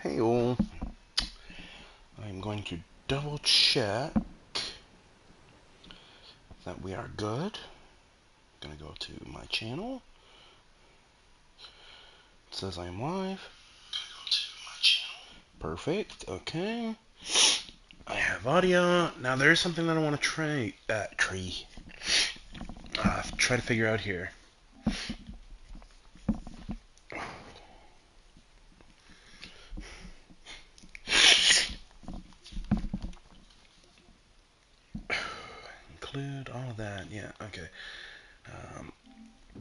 Hey all, I'm going to double check that we are good. I'm going to go to my channel. It says I am live. Go to my channel. Perfect, okay. I have audio. Now there's something that I want to try to figure out here. Include all of that, yeah, okay.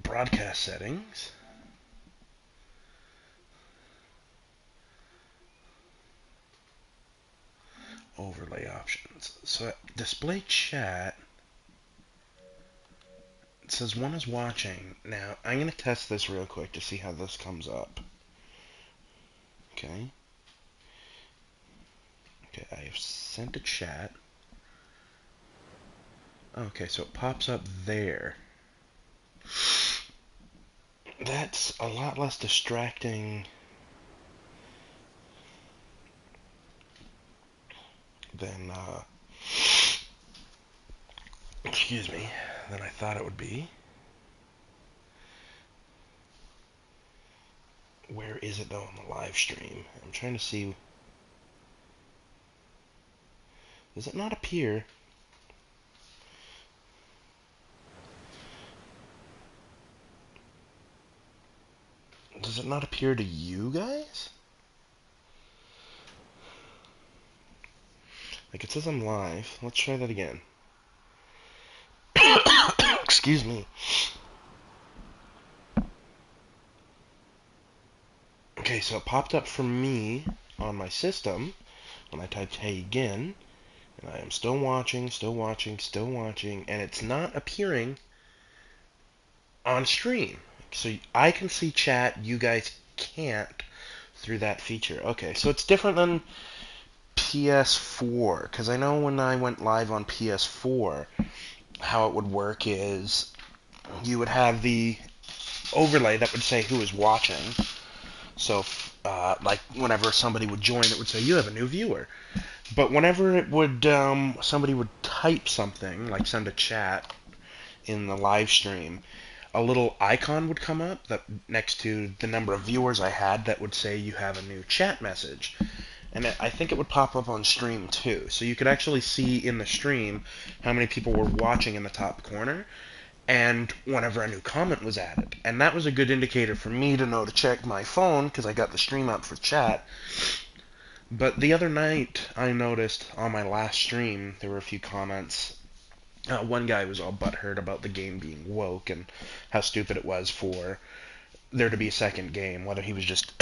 Broadcast settings. Overlay options. So display chat. It says one is watching. Now I'm going to test this real quick to see how this comes up. Okay. Okay, I have sent a chat. Okay, so it pops up there. That's a lot less distracting than, excuse me, than I thought it would be. Where is it though on the live stream? I'm trying to see. Does it not appear? Does it not appear to you guys? Like it says I'm live. Let's try that again. Excuse me. Okay, so it popped up for me on my system when I typed hey again, and I am still watching, and it's not appearing on stream. So I can see chat, you guys can't through that feature. Okay, so it's different than PS4, because I know when I went live on PS4, how it would work is you would have the overlay that would say who is watching. So, like whenever somebody would join, it would say you have a new viewer. But whenever it would, somebody would type something, like send a chat in the live stream, a little icon would come up that next to the number of viewers I had that would say you have a new chat message. And I think it would pop up on stream too. So you could actually see in the stream how many people were watching in the top corner and whenever a new comment was added. And that was a good indicator for me to know to check my phone because I got the stream up for chat. But the other night I noticed on my last stream there were a few comments. One guy was all butthurt about the game being woke and how stupid it was for there to be a second game. Whether he was just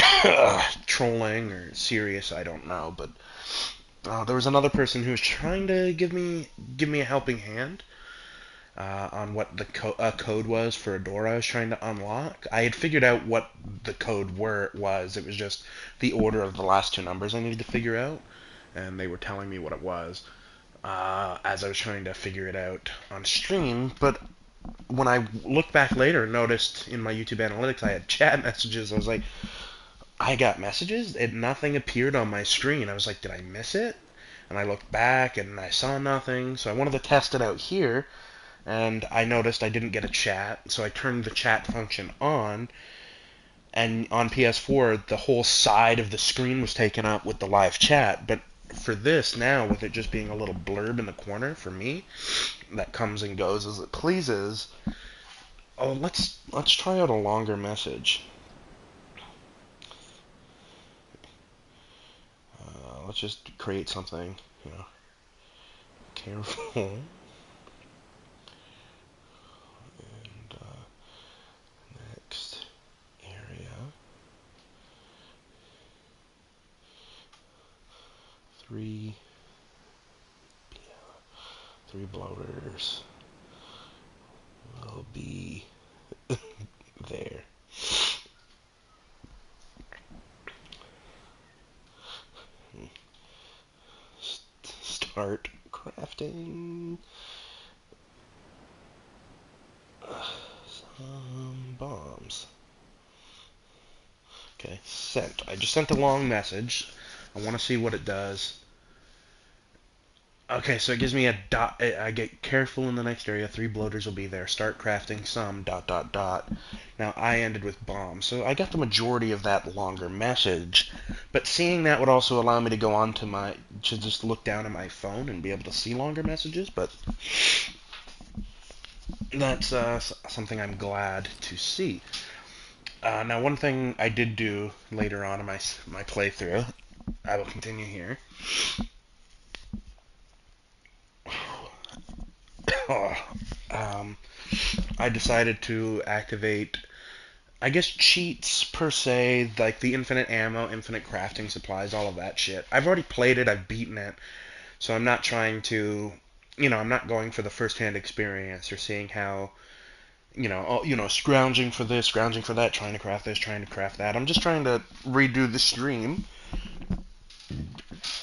trolling or serious, I don't know. But there was another person who was trying to give me a helping hand on what the code was for a door I was trying to unlock. I had figured out what the code was. It was just the order of the last two numbers I needed to figure out, and they were telling me what it was as I was trying to figure it out on stream. But when I looked back later and noticed in my YouTube analytics I had chat messages, I was like, I got messages? Nothing appeared on my screen. I was like, did I miss it? And I looked back and I saw nothing. So I wanted to test it out here, and I noticed I didn't get a chat. So I turned the chat function on, and on PS4, the whole side of the screen was taken up with the live chat. But for this now, with it just being a little blurb in the corner for me that comes and goes as it pleases, oh, let's try out a longer message. Let's just create something, you know. Careful. And next area. Three bloaters will be there. Start crafting some bombs. Okay, sent. I just sent a long message. I want to see what it does. Okay, so it gives me a dot. I get careful in the next area. 3 bloaters will be there. Start crafting some ... Now I ended with bomb, so I got the majority of that longer message. But seeing that would also allow me to go on to to just look down at my phone and be able to see longer messages. But that's something I'm glad to see. Now, one thing I did do later on in my playthrough, I will continue here. I decided to activate, I guess, cheats per se, like the infinite ammo, infinite crafting supplies, all of that shit. I've already played it, I've beaten it, so I'm not trying to, I'm not going for the first-hand experience or seeing how, scrounging for this, scrounging for that, trying to craft this, trying to craft that. I'm just trying to redo the stream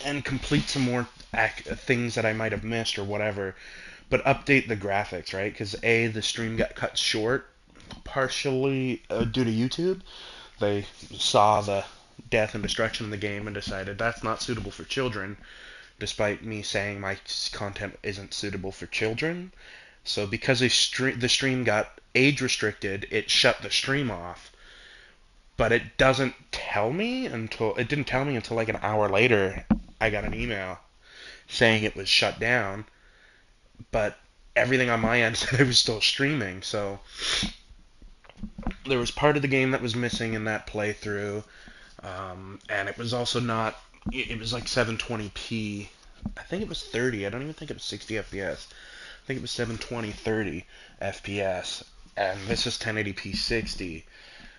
and complete some more things that I might have missed or whatever, but update the graphics, right? Because the stream got cut short partially due to YouTube. They saw the death and destruction in the game and decided that's not suitable for children, despite me saying my content isn't suitable for children. So because the stream got age restricted, it shut the stream off. But it didn't tell me until like an hour later. I got an email saying it was shut down, but everything on my end said it was still streaming. So there was part of the game that was missing in that playthrough, and it was also not. It was like 720p. I think it was 30. I don't even think it was 60 FPS. I think it was 720 30 FPS, and this is 1080p 60,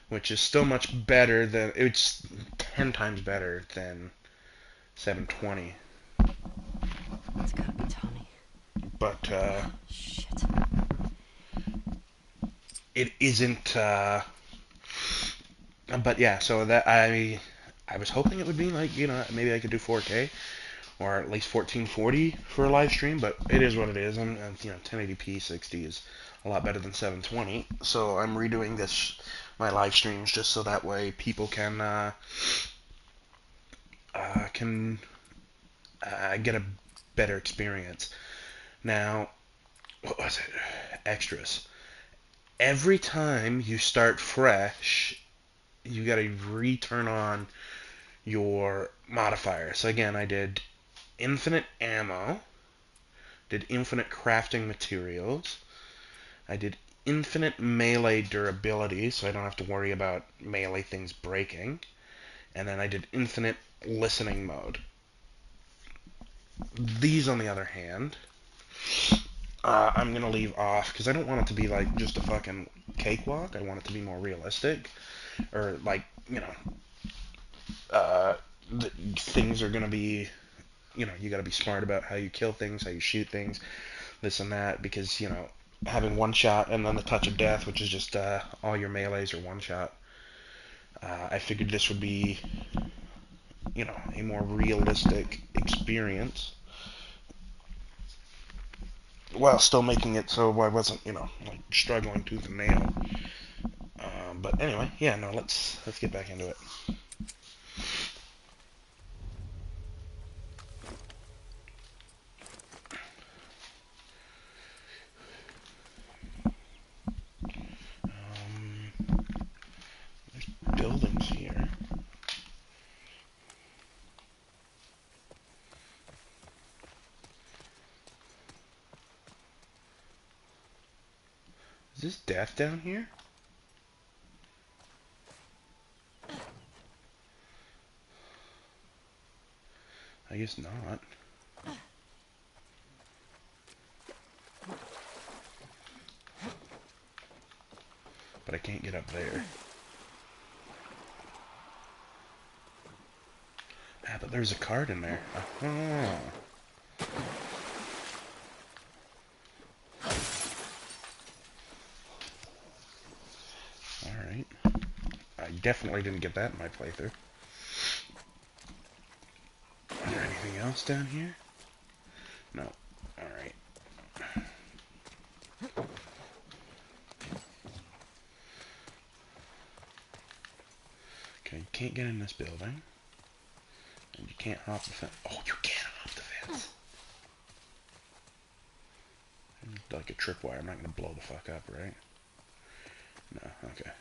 which is still much better than. It's 10 times better than 720. It's gotta be Tommy. But Shit. it isn't. But yeah, so that I was hoping it would be like, maybe I could do 4K or at least 1440 for a live stream, but it is what it is. 1080p 60 is a lot better than 720. So I'm redoing my live streams just so that way people can get a better experience. Now, what was it? Extras. Every time you start fresh, you gotta return on your modifier. So again, I did infinite ammo, did infinite crafting materials, I did infinite melee durability, so I don't have to worry about melee things breaking, and then I did infinite listening mode. These, on the other hand, I'm gonna leave off because I don't want it to be like just a fucking cakewalk. I want it to be more realistic, or like things are gonna be, you gotta be smart about how you kill things, how you shoot things, this and that, because having one shot and then the touch of death, which is just all your melees are one shot. I figured this would be, a more realistic experience, while still making it so I wasn't, like struggling tooth and nail. But anyway, yeah, no, let's get back into it. There's buildings here. Is this death down here? I guess not. But I can't get up there. Ah, but there's a card in there. Oh. Alright. I definitely didn't get that in my playthrough. Is there anything else down here? No. Alright. Okay, can't get in this building. And you can't hop the fence. Oh, you can't hop the fence. Like a tripwire. I'm not going to blow the fuck up, right? No, okay.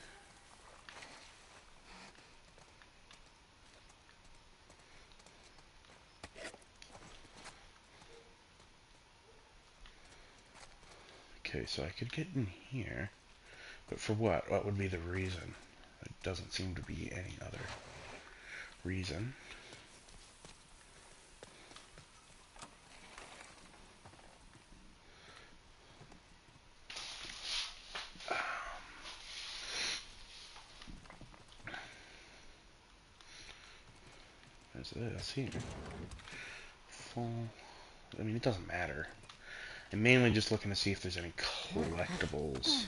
Okay, so I could get in here. But for what? What would be the reason? There doesn't seem to be any other reason. There's this here. Full. I mean, it doesn't matter. I'm mainly just looking to see if there's any collectibles.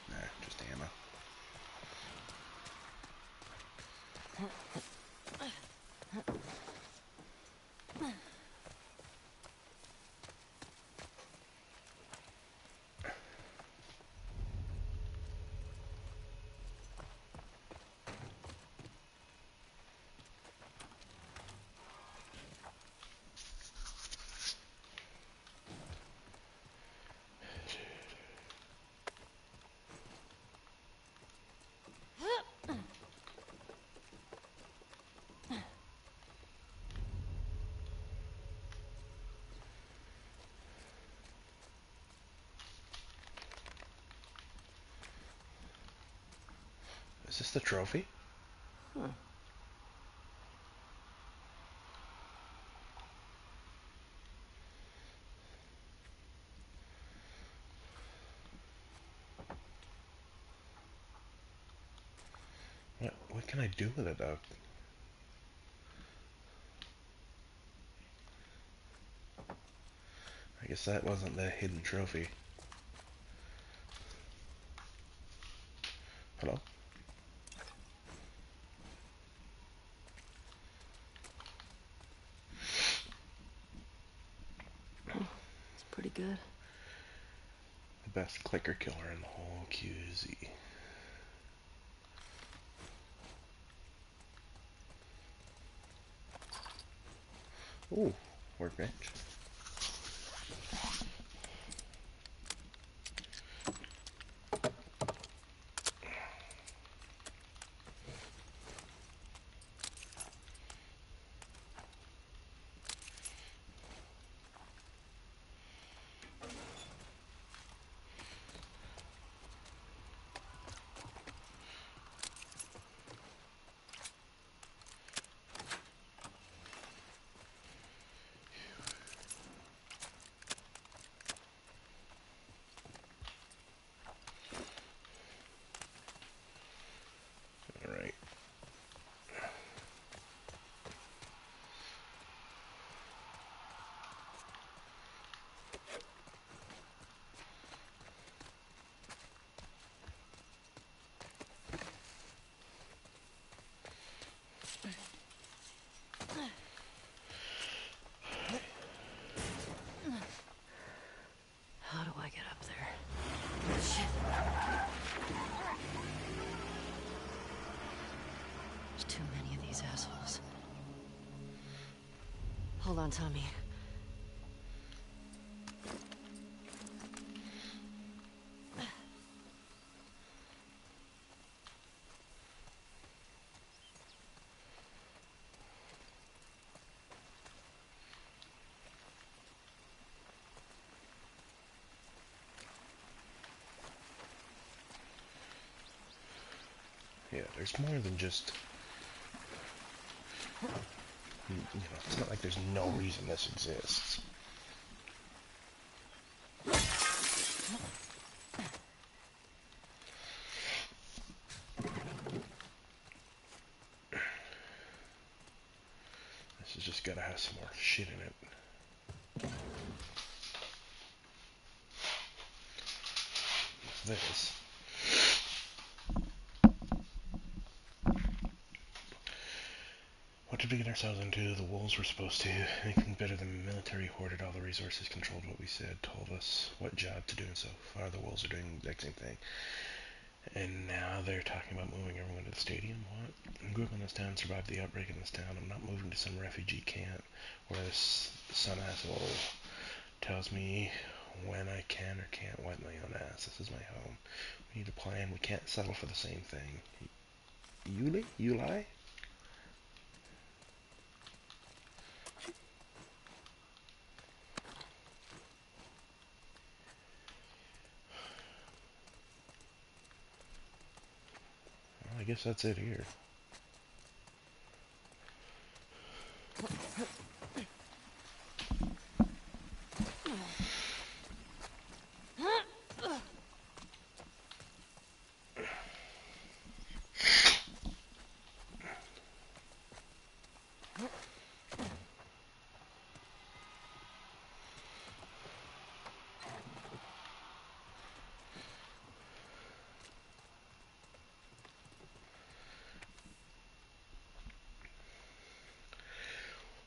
Nah, just ammo. Is this the trophy? Huh. What can I do with it, though? I guess that wasn't the hidden trophy. Hello? It's pretty good. The best clicker killer in the whole QZ. Ooh, workbench. Alright. How do I get up there? Shit. There's too many of these assholes. Hold on, Tommy. Yeah, there's more than just... You know, it's not like there's no reason this exists. gotta have some more shit in it. This. What did we get ourselves into? The wolves were supposed to. Anything better than the military hoarded all the resources, controlled what we said, told us what job to do, and so far the wolves are doing the exact same thing. And now they're talking about moving everyone to the stadium? What? I grew up in this town, survived the outbreak in this town. I'm not moving to some refugee camp where this son asshole tells me when I can or can't wipe my own ass. This is my home. We need a plan. We can't settle for the same thing. You lie? Well, I guess that's it here.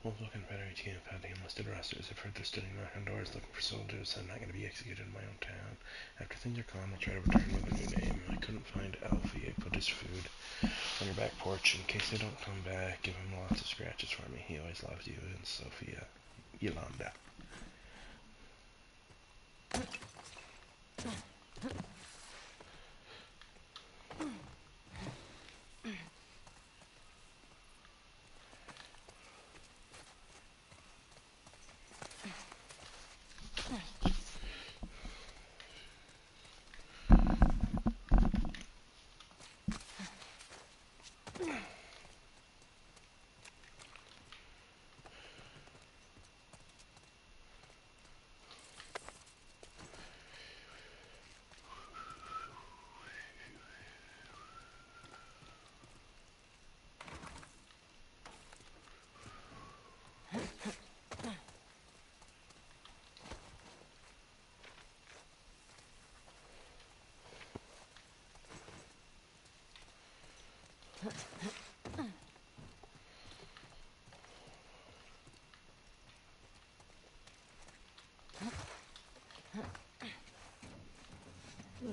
Well, looking better ATM found the enlisted rosters. I've heard they're standing knock on doors looking for soldiers. I'm not going to be executed in my own town. After things are calm, I'll try to return with a new name. I couldn't find Alfie. I put his food on your back porch in case they don't come back. Give him lots of scratches for me. He always loves you and Sophia. Yolanda.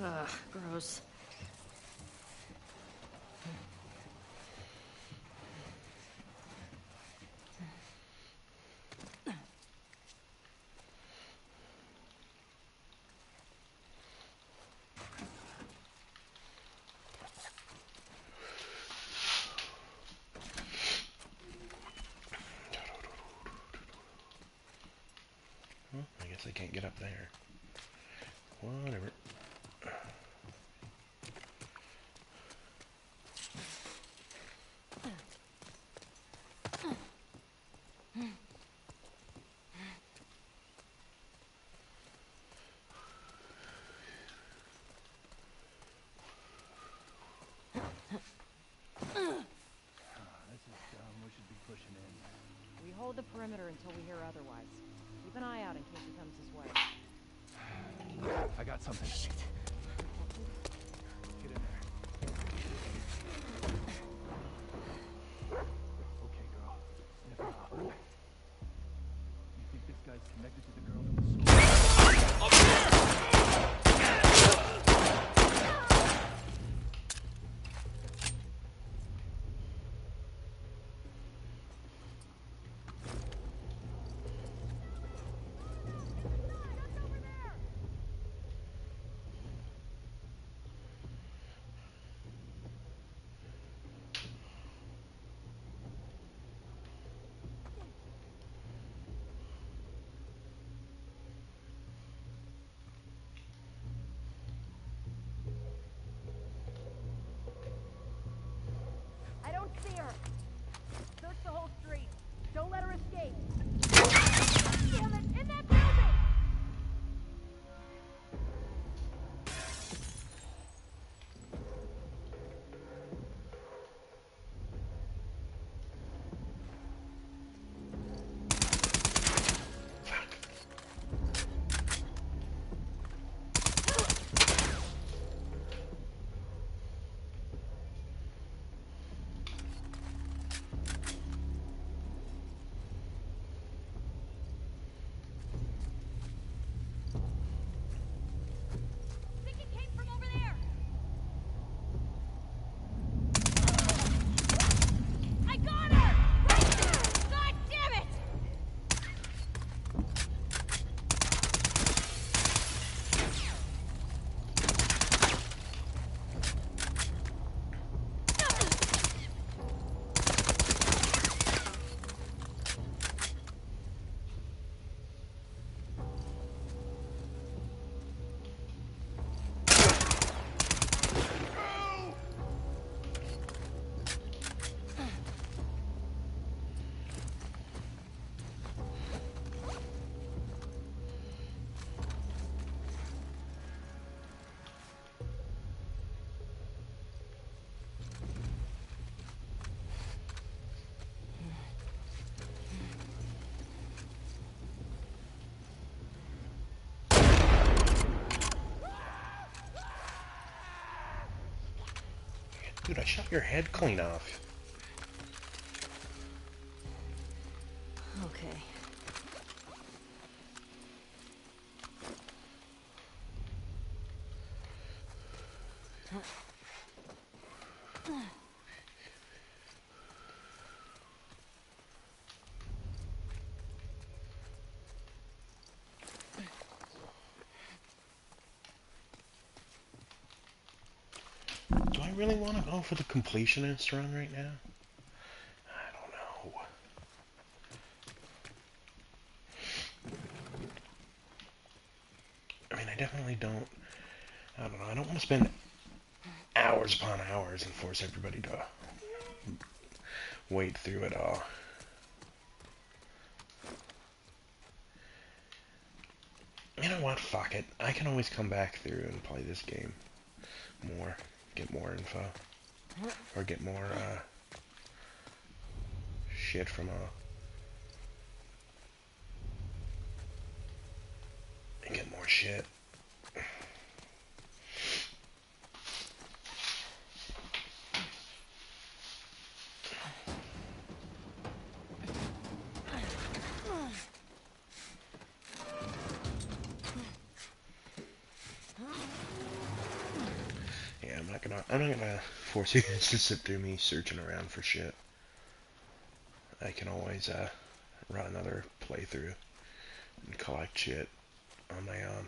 Ugh, gross. Well, I guess I can't get up there. Whatever. We hold the perimeter until we hear otherwise. Keep an eye out in case he comes this way. I got something. Shit. Get in there. Okay, girl. Sniff her out. You think this guy's connected to the girl that was I don't see her. Search the whole street. Don't let her escape. Damn it! In that building! Dude, I shot your head clean off. Okay. Do I really want to go for the completionist run right now? I don't know. I mean, I definitely don't. I don't know. I don't want to spend hours upon hours and force everybody to wade through it all. You know what? Fuck it. I can always come back through and play this game more. Get more info. Or get more, shit from, and get more shit. Yeah, I'm not gonna force you guys to sit through me searching around for shit. I can always, run another playthrough and collect shit on my own.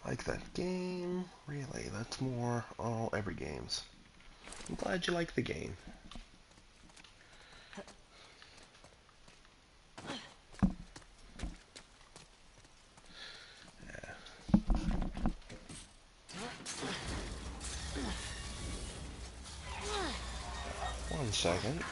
Like that game? Really? That's more all every games. I'm glad you like the game. One second.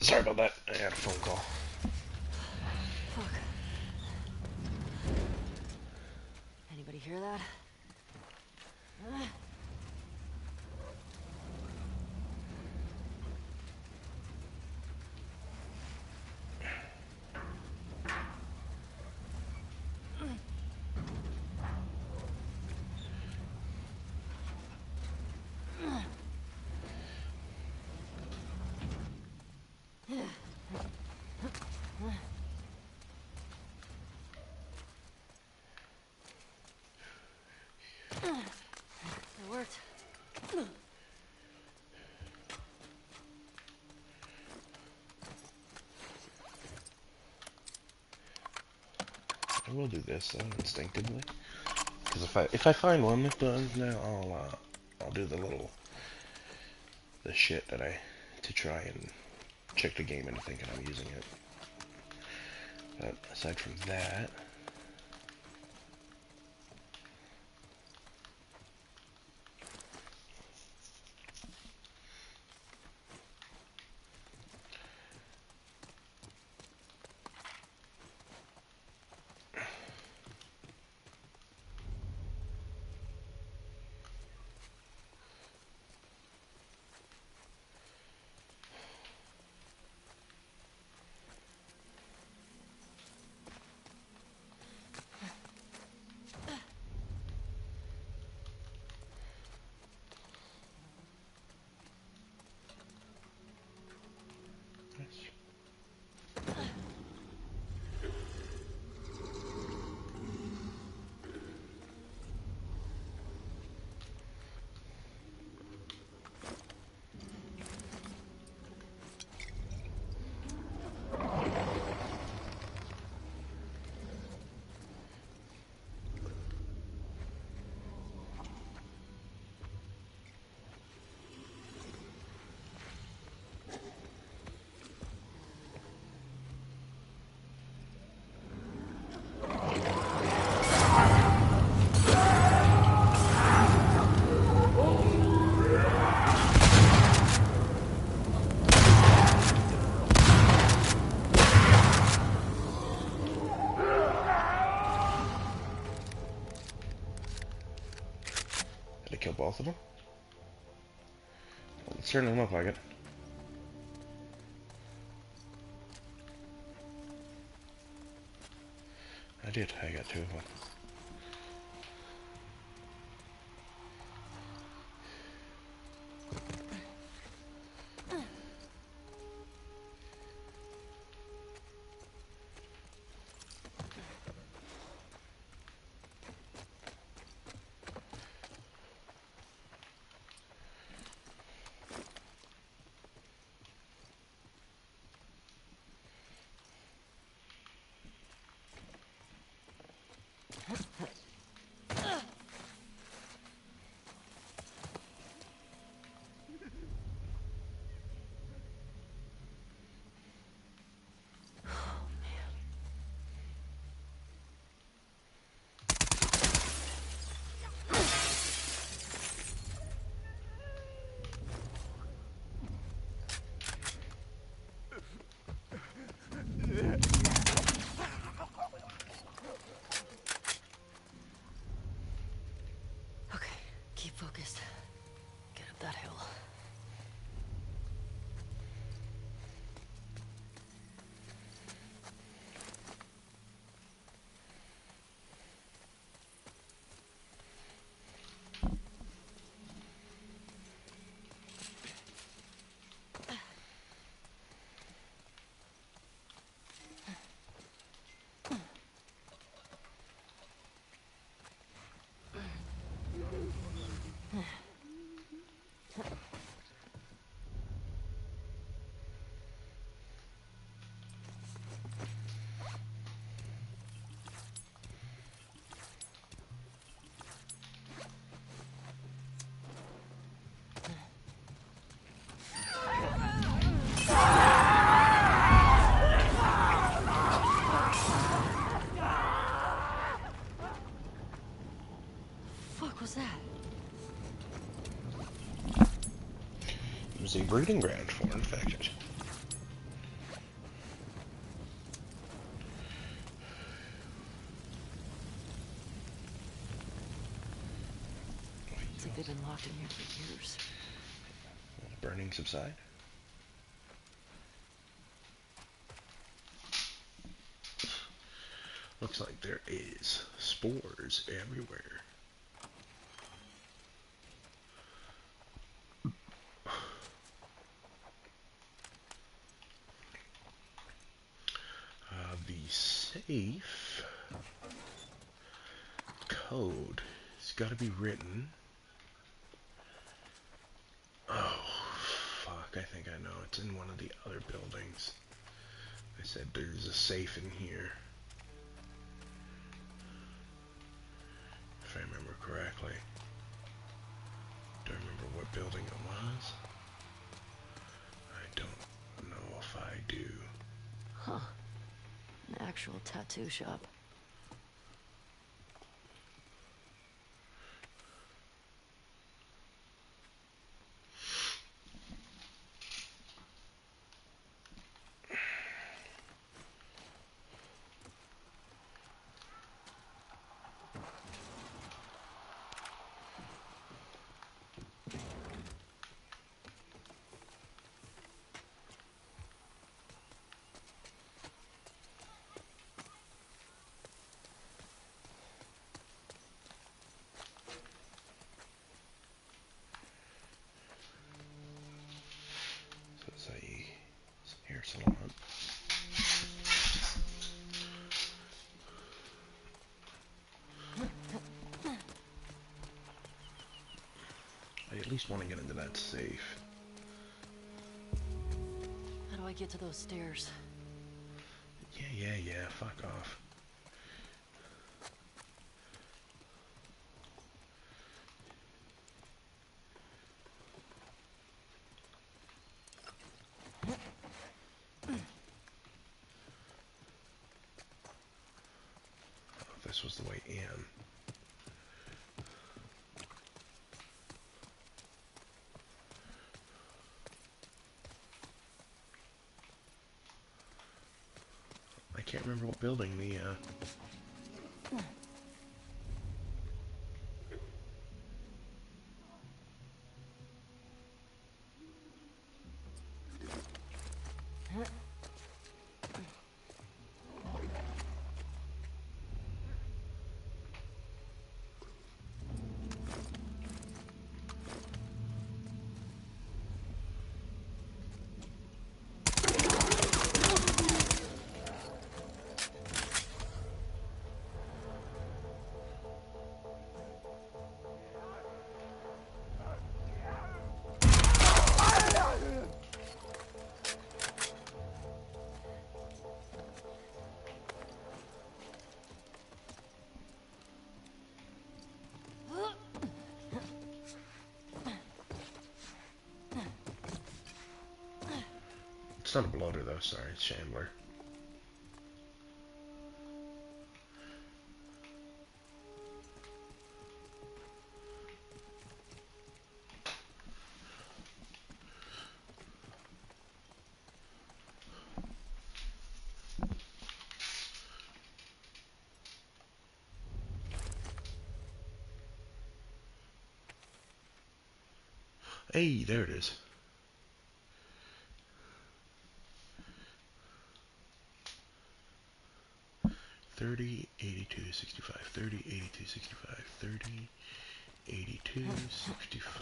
Sorry about that. I had a phone call. Fuck. Anybody hear that? It worked. I will do this though, instinctively. Because if I find one that does now, I'll do the shit that to try and trick the game into thinking I'm using it. But aside from that, certainly look like it. I got two of them. Okay, keep focused. Get up that hill. Fuck was that? It was a breeding ground for infected. It's like they've been locked in here for years. Will the burning subside? Looks like there is spores everywhere. The safe code has got to be written. Oh, fuck, I think I know. It's in one of the other buildings. I said there's a safe in here. If I remember correctly. Do I remember what building it was? I don't know if I do. Huh. An actual tattoo shop. So it's a hair salon. I at least want to get into that safe. How do I get to those stairs? Yeah, fuck off. Oh, this was the way in. I can't remember what building the It's not a bloater though, sorry, it's Chandler. Hey, there it is. $30, $82, $65, $30, $82, $65,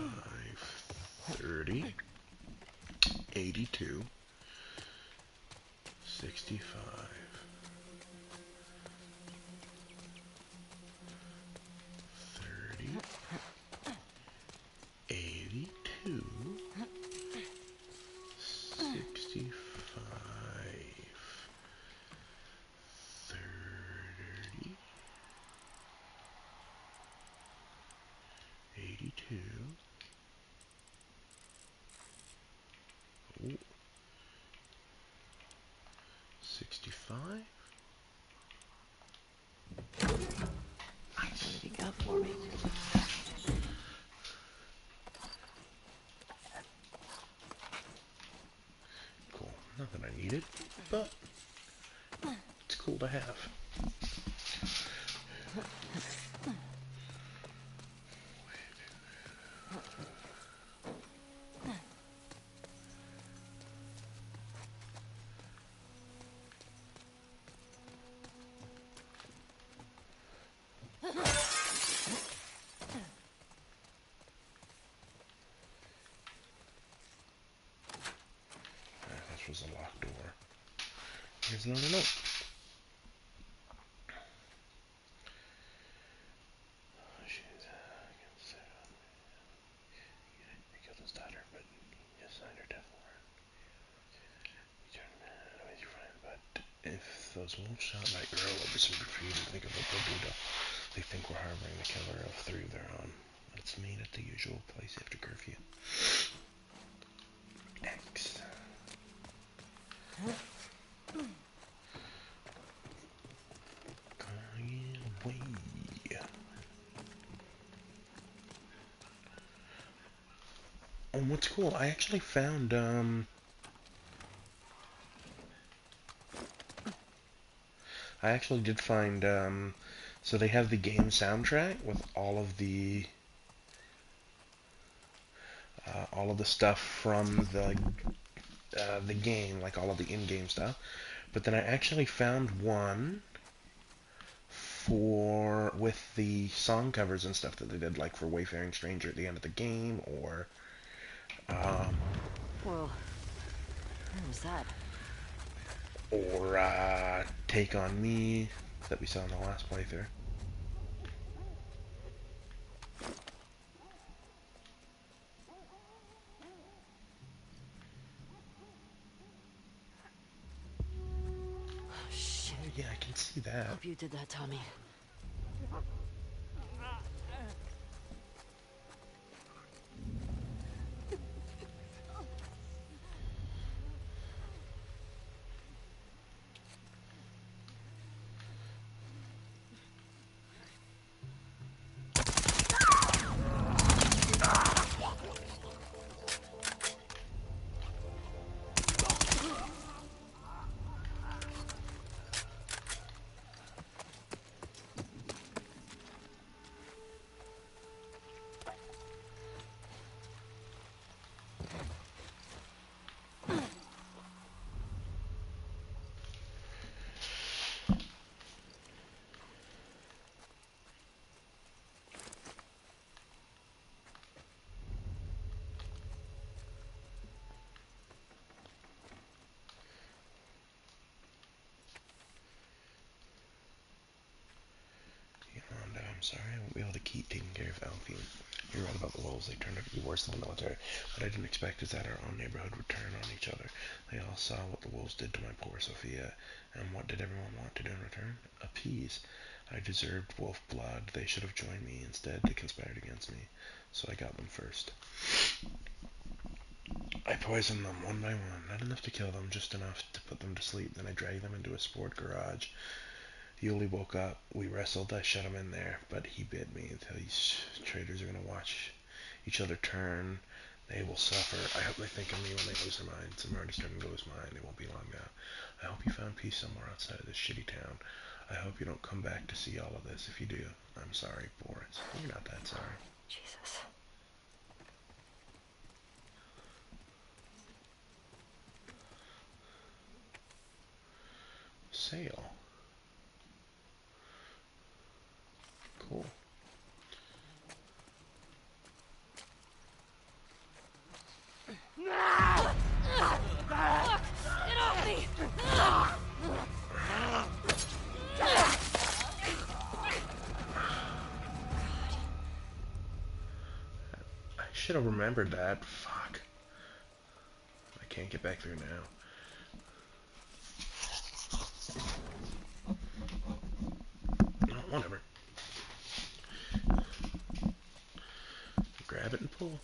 $30, $82, $65, $30, $82, $65, $30, $82, $65, $30, $82, oh, $65. What have you got for me? Cool. Not that I need it, but it's cool to have. This was a locked door. Here's another note. He killed his daughter, but he signed her death warrant. You turn with your friend, but if those wolves shot that girl, it'll be something for you to think of what they'll do to. They think we're harboring the killer of 3 of their own. Let's meet at the usual place after curfew. X. Away. And what's cool, I actually found, I actually did find, so they have the game soundtrack with all of the stuff from the game, like all of the in-game stuff. But then I actually found one with the song covers and stuff that they did, like for Wayfaring Stranger at the end of the game, or Whoa. Where was that? or Take on Me that we saw in the last playthrough. Oh, shit. Yeah, I can see that. Hope you did that, Tommy. Yolanda, I'm sorry I won't be able to keep taking care of Alfie. You're right about the wolves. They turned out to be worse than the military. What I didn't expect is that our own neighborhood would turn on each other. They all saw what the wolves did to my poor Sophia. And what did everyone want to do in return? Appease. I deserved wolf blood. They should have joined me. Instead, they conspired against me. So I got them first. I poisoned them one by one, not enough to kill them, just enough to put them to sleep. Then I dragged them into a sport garage. Yuli woke up. We wrestled. I shut him in there, but he bit me until these traitors are going to watch each other turn. They will suffer. I hope they think of me when they lose their minds. I'm already starting to lose mine. It won't be long now. I hope you found peace somewhere outside of this shitty town. I hope you don't come back to see all of this. If you do, I'm sorry, Boris. You're not that sorry. Jesus. Sail. Cool. Get off me! I should have remembered that. Fuck. I can't get back through now. No, whatever. Grab it and pull.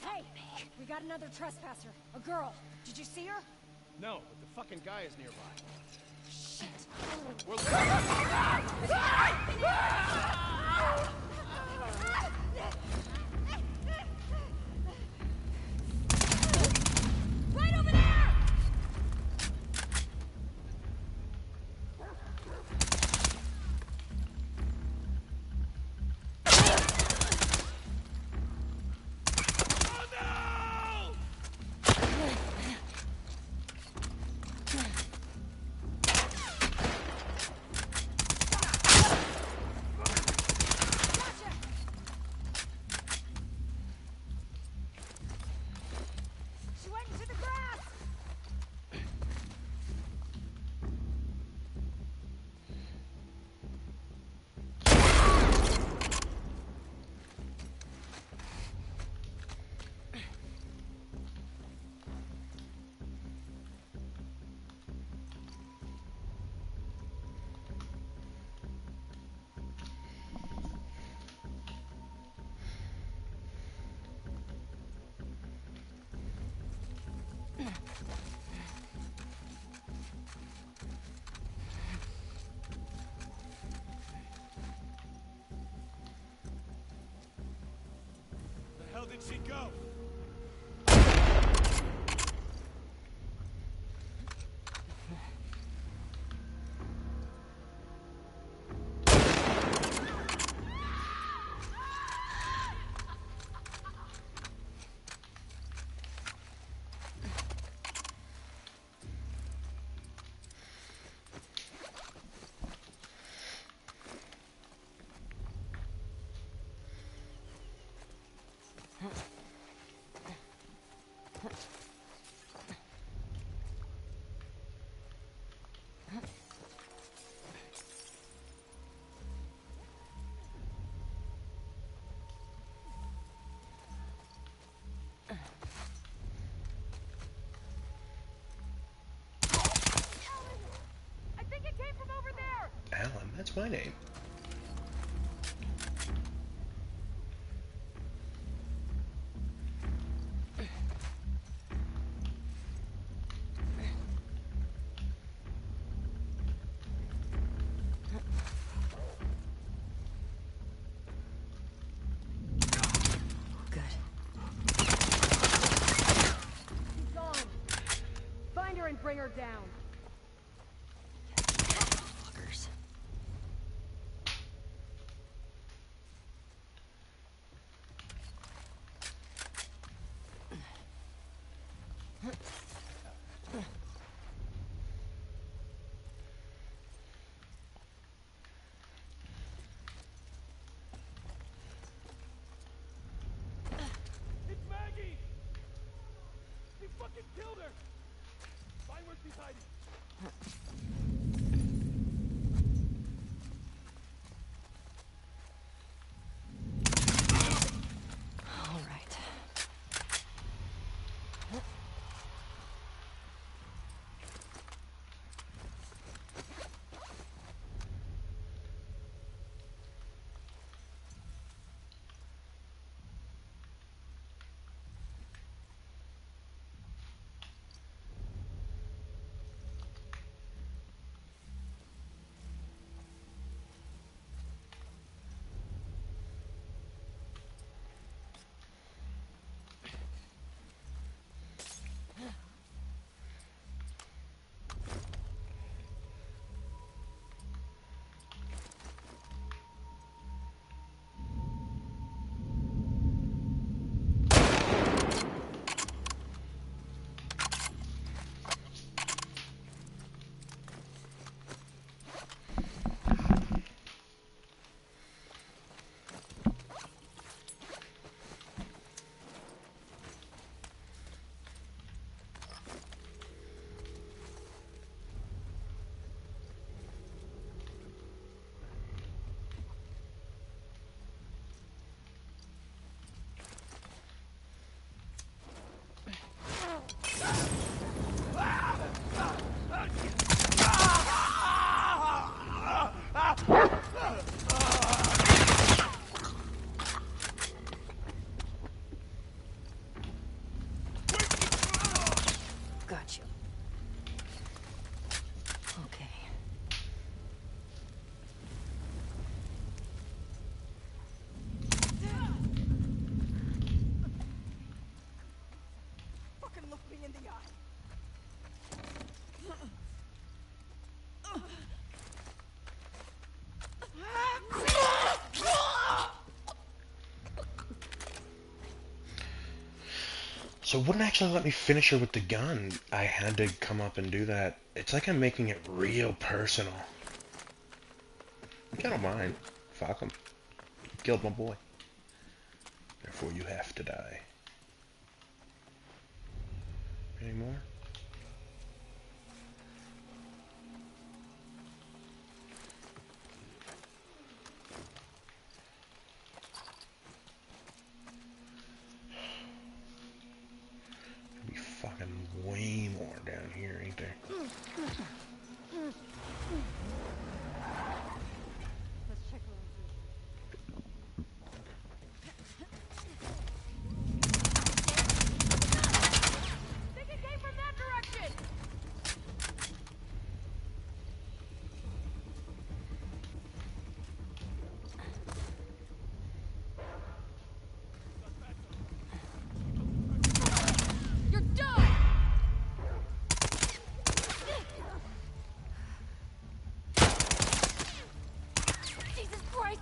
Hey! We got another trespasser. A girl. Did you see her? No, but the fucking guy is nearby. Shit. We're Right over there! She went into the grass! the hell did she go? I think it came from over there! Alan, that's my name. Good. She's gone. Find her and bring her down. Fuckers. All right. Got you. Okay. Fucking look me in the eye. So it wouldn't actually let me finish her with the gun. I had to come up and do that. It's like I'm making it real personal. I don't mind. Fuck him. Killed my boy. Therefore you have to die. Any more? Be fucking way more down here, ain't there? Let's check around. Think it came from that direction! You're done! Jesus Christ!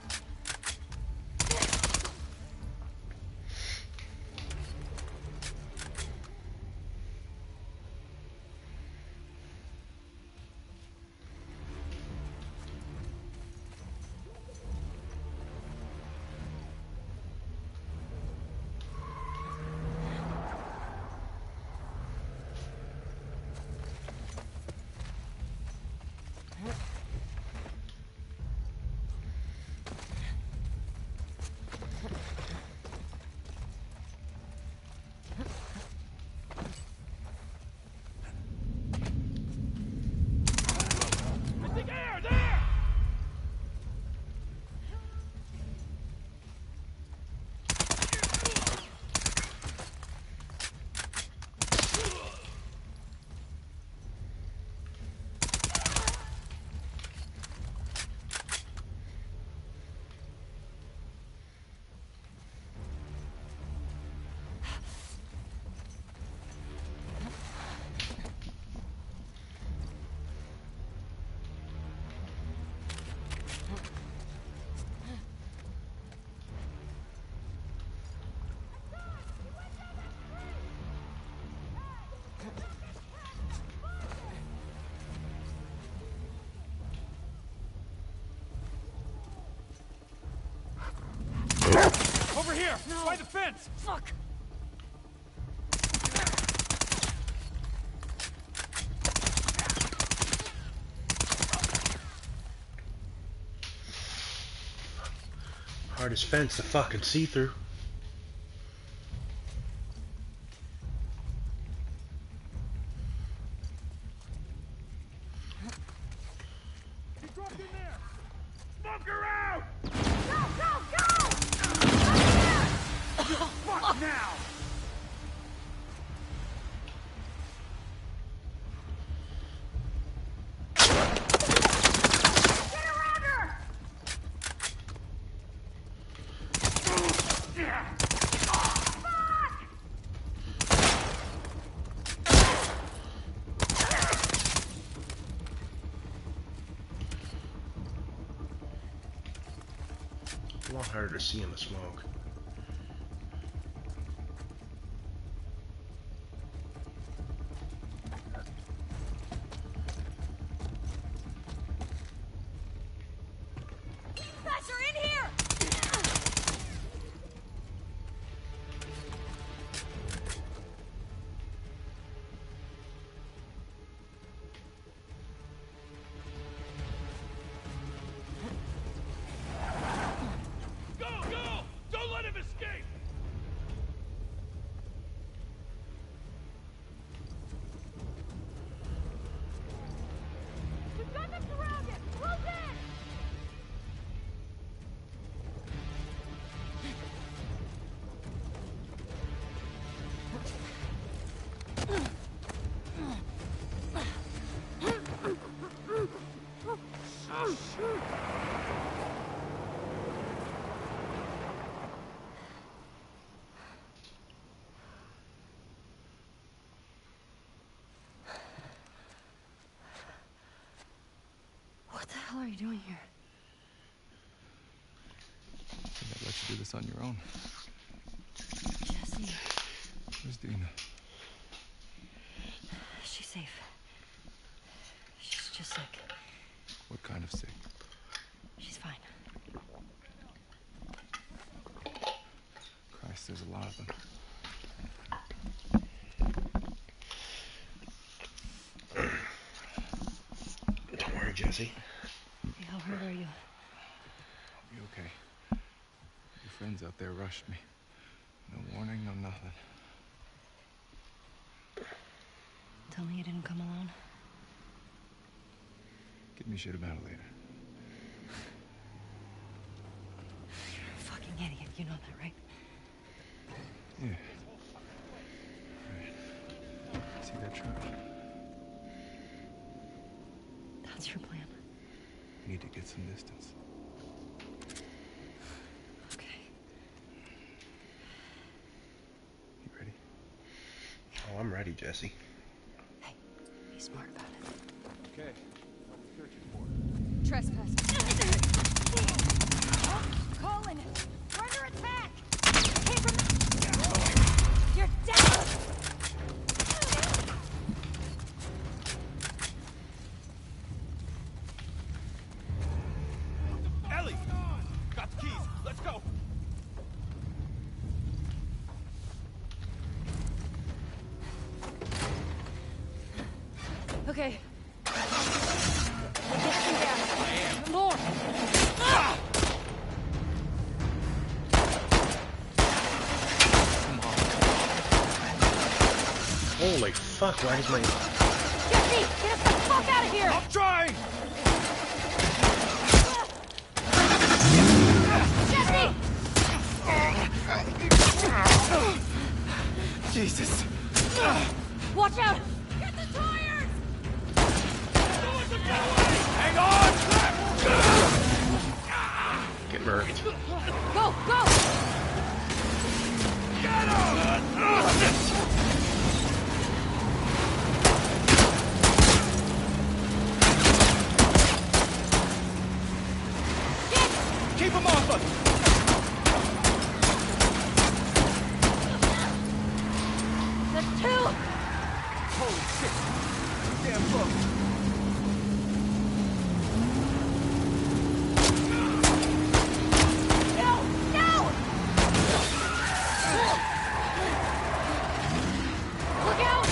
Over here! By the fence! Fuck! Hardest fence to fucking see through. He dropped in there! Smoke her out! Go, go, go! Fuck now! Get around her! A lot harder to see in the smoke. Thatcher, in here! Go, go! Don't let him escape! We've got them surrounded! Close in! What the hell are you doing here? I think I'd let you do this on your own. Jesse, Where's Dina? she's safe. She's just sick. What kind of sick? She's fine. Christ, there's a lot of them. Don't worry, Jesse. Hey, how hurt are you? You okay? Your friends out there rushed me. No warning, no nothing. Tell me you didn't come alone. Give me shit about it later. You're a fucking idiot. You know that, right? Yeah. Right. See that truck? That's your plan. We need to get some distance. Okay. You ready? Oh, I'm ready, Jesse. Hey, be smart about it. Okay. What the searching for? Trespass. Colin! We're under attack! Came from the... You're dead! Ellie! Got the keys. Let's go. Okay. Get some gas. More! Holy fuck, why is my... Jesse! Get us the fuck out of here! I'm trying! Jesse! Jesus! Watch out! Get the tires! Hang on! Get murked. Go! Go! Keep him off us! There's two! Holy shit! Damn close! No! No! Look out!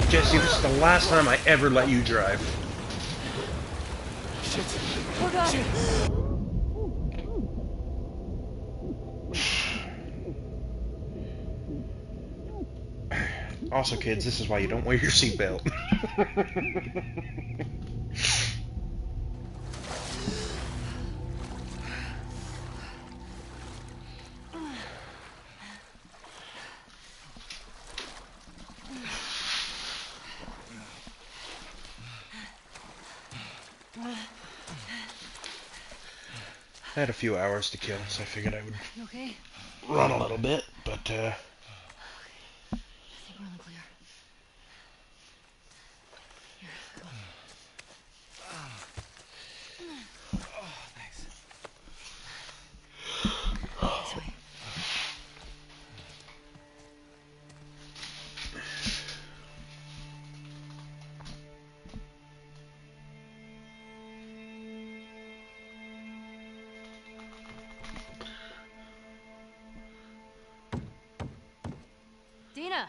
Jesse, this is the last time I ever let you drive. Oh god. Also, kids, this is why you don't wear your seatbelt. I had a few hours to kill, so I figured I would You okay? run a little bit, but I think we're on the clear. Here, go. Thanks. This way. Dina!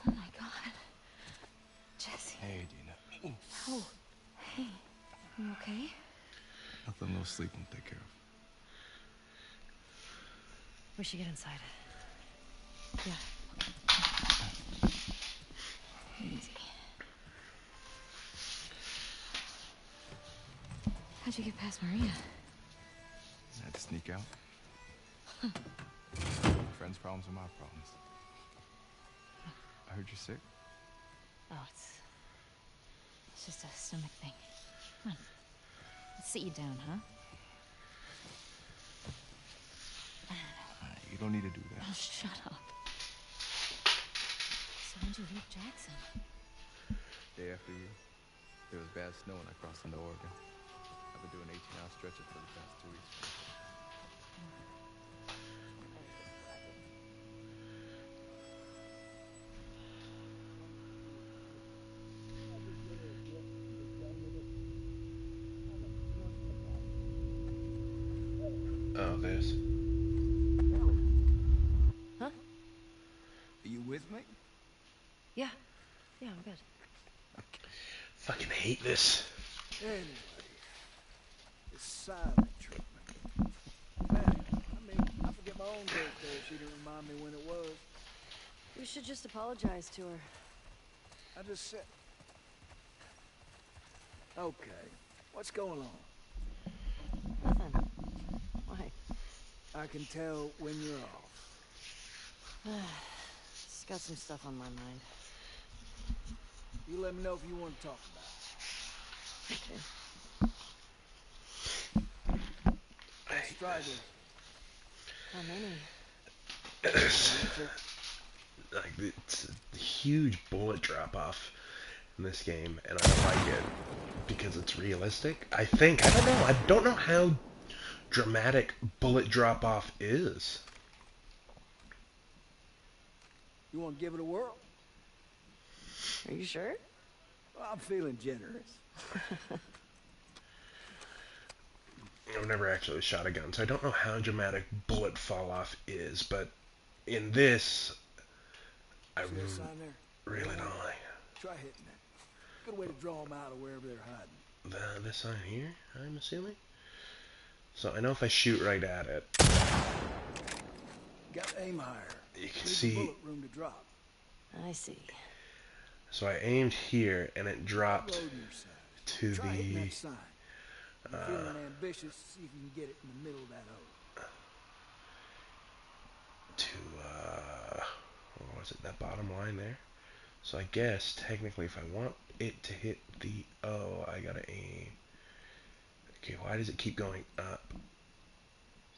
Oh my god. Jesse. Hey, Dina. Oh. Hey. You okay? Nothing, no sleep won't take care of. We should get inside. Yeah. Easy. How'd you get past Maria? I had to sneak out. Friends' problems are my problems. I heard you're sick. Oh, it's just a stomach thing. Come on. Let's sit you down, huh? You don't need to do that. Oh, shut up. So when'd you leave Jackson? Day after you, there was bad snow and I crossed into Oregon. I've been doing 18-hour stretches for the past 2 weeks. oh, this. Huh? Are you with me? Yeah. Yeah, I'm good. Fucking hate this. Anyway, it's silent treatment. Man, I mean, I forget my own birthday if she didn't remind me when it was. You should just apologize to her. I just said... Okay, what's going on? Nothing. Why? I can tell when you're off. Just got some stuff on my mind. You let me know if you want to talk about it. I Let's hate try this. this. How many? Like, it's a huge bullet drop off in this game, and I don't like it because it's realistic. I don't know how dramatic bullet drop off is. You want to give it a whirl? Are you sure? Well, I'm feeling generous. I've never actually shot a gun, so I don't know how dramatic bullet fall off is, but in this, I See the sign there? really don't like Try hitting it. Good way to draw them out of wherever they're hiding. this sign here, I'm assuming. So I know if I shoot right at it, Got to aim higher. you can Leave see. bullet room to drop. I see. So I aimed here, and it dropped Loading yourself. to Try hitting the. that sign. You're feeling ambitious. See if you can get it in the middle of that hole. What was it? That bottom line there. So I guess technically, if I want it to hit the O, I gotta aim. Okay, why does it keep going up?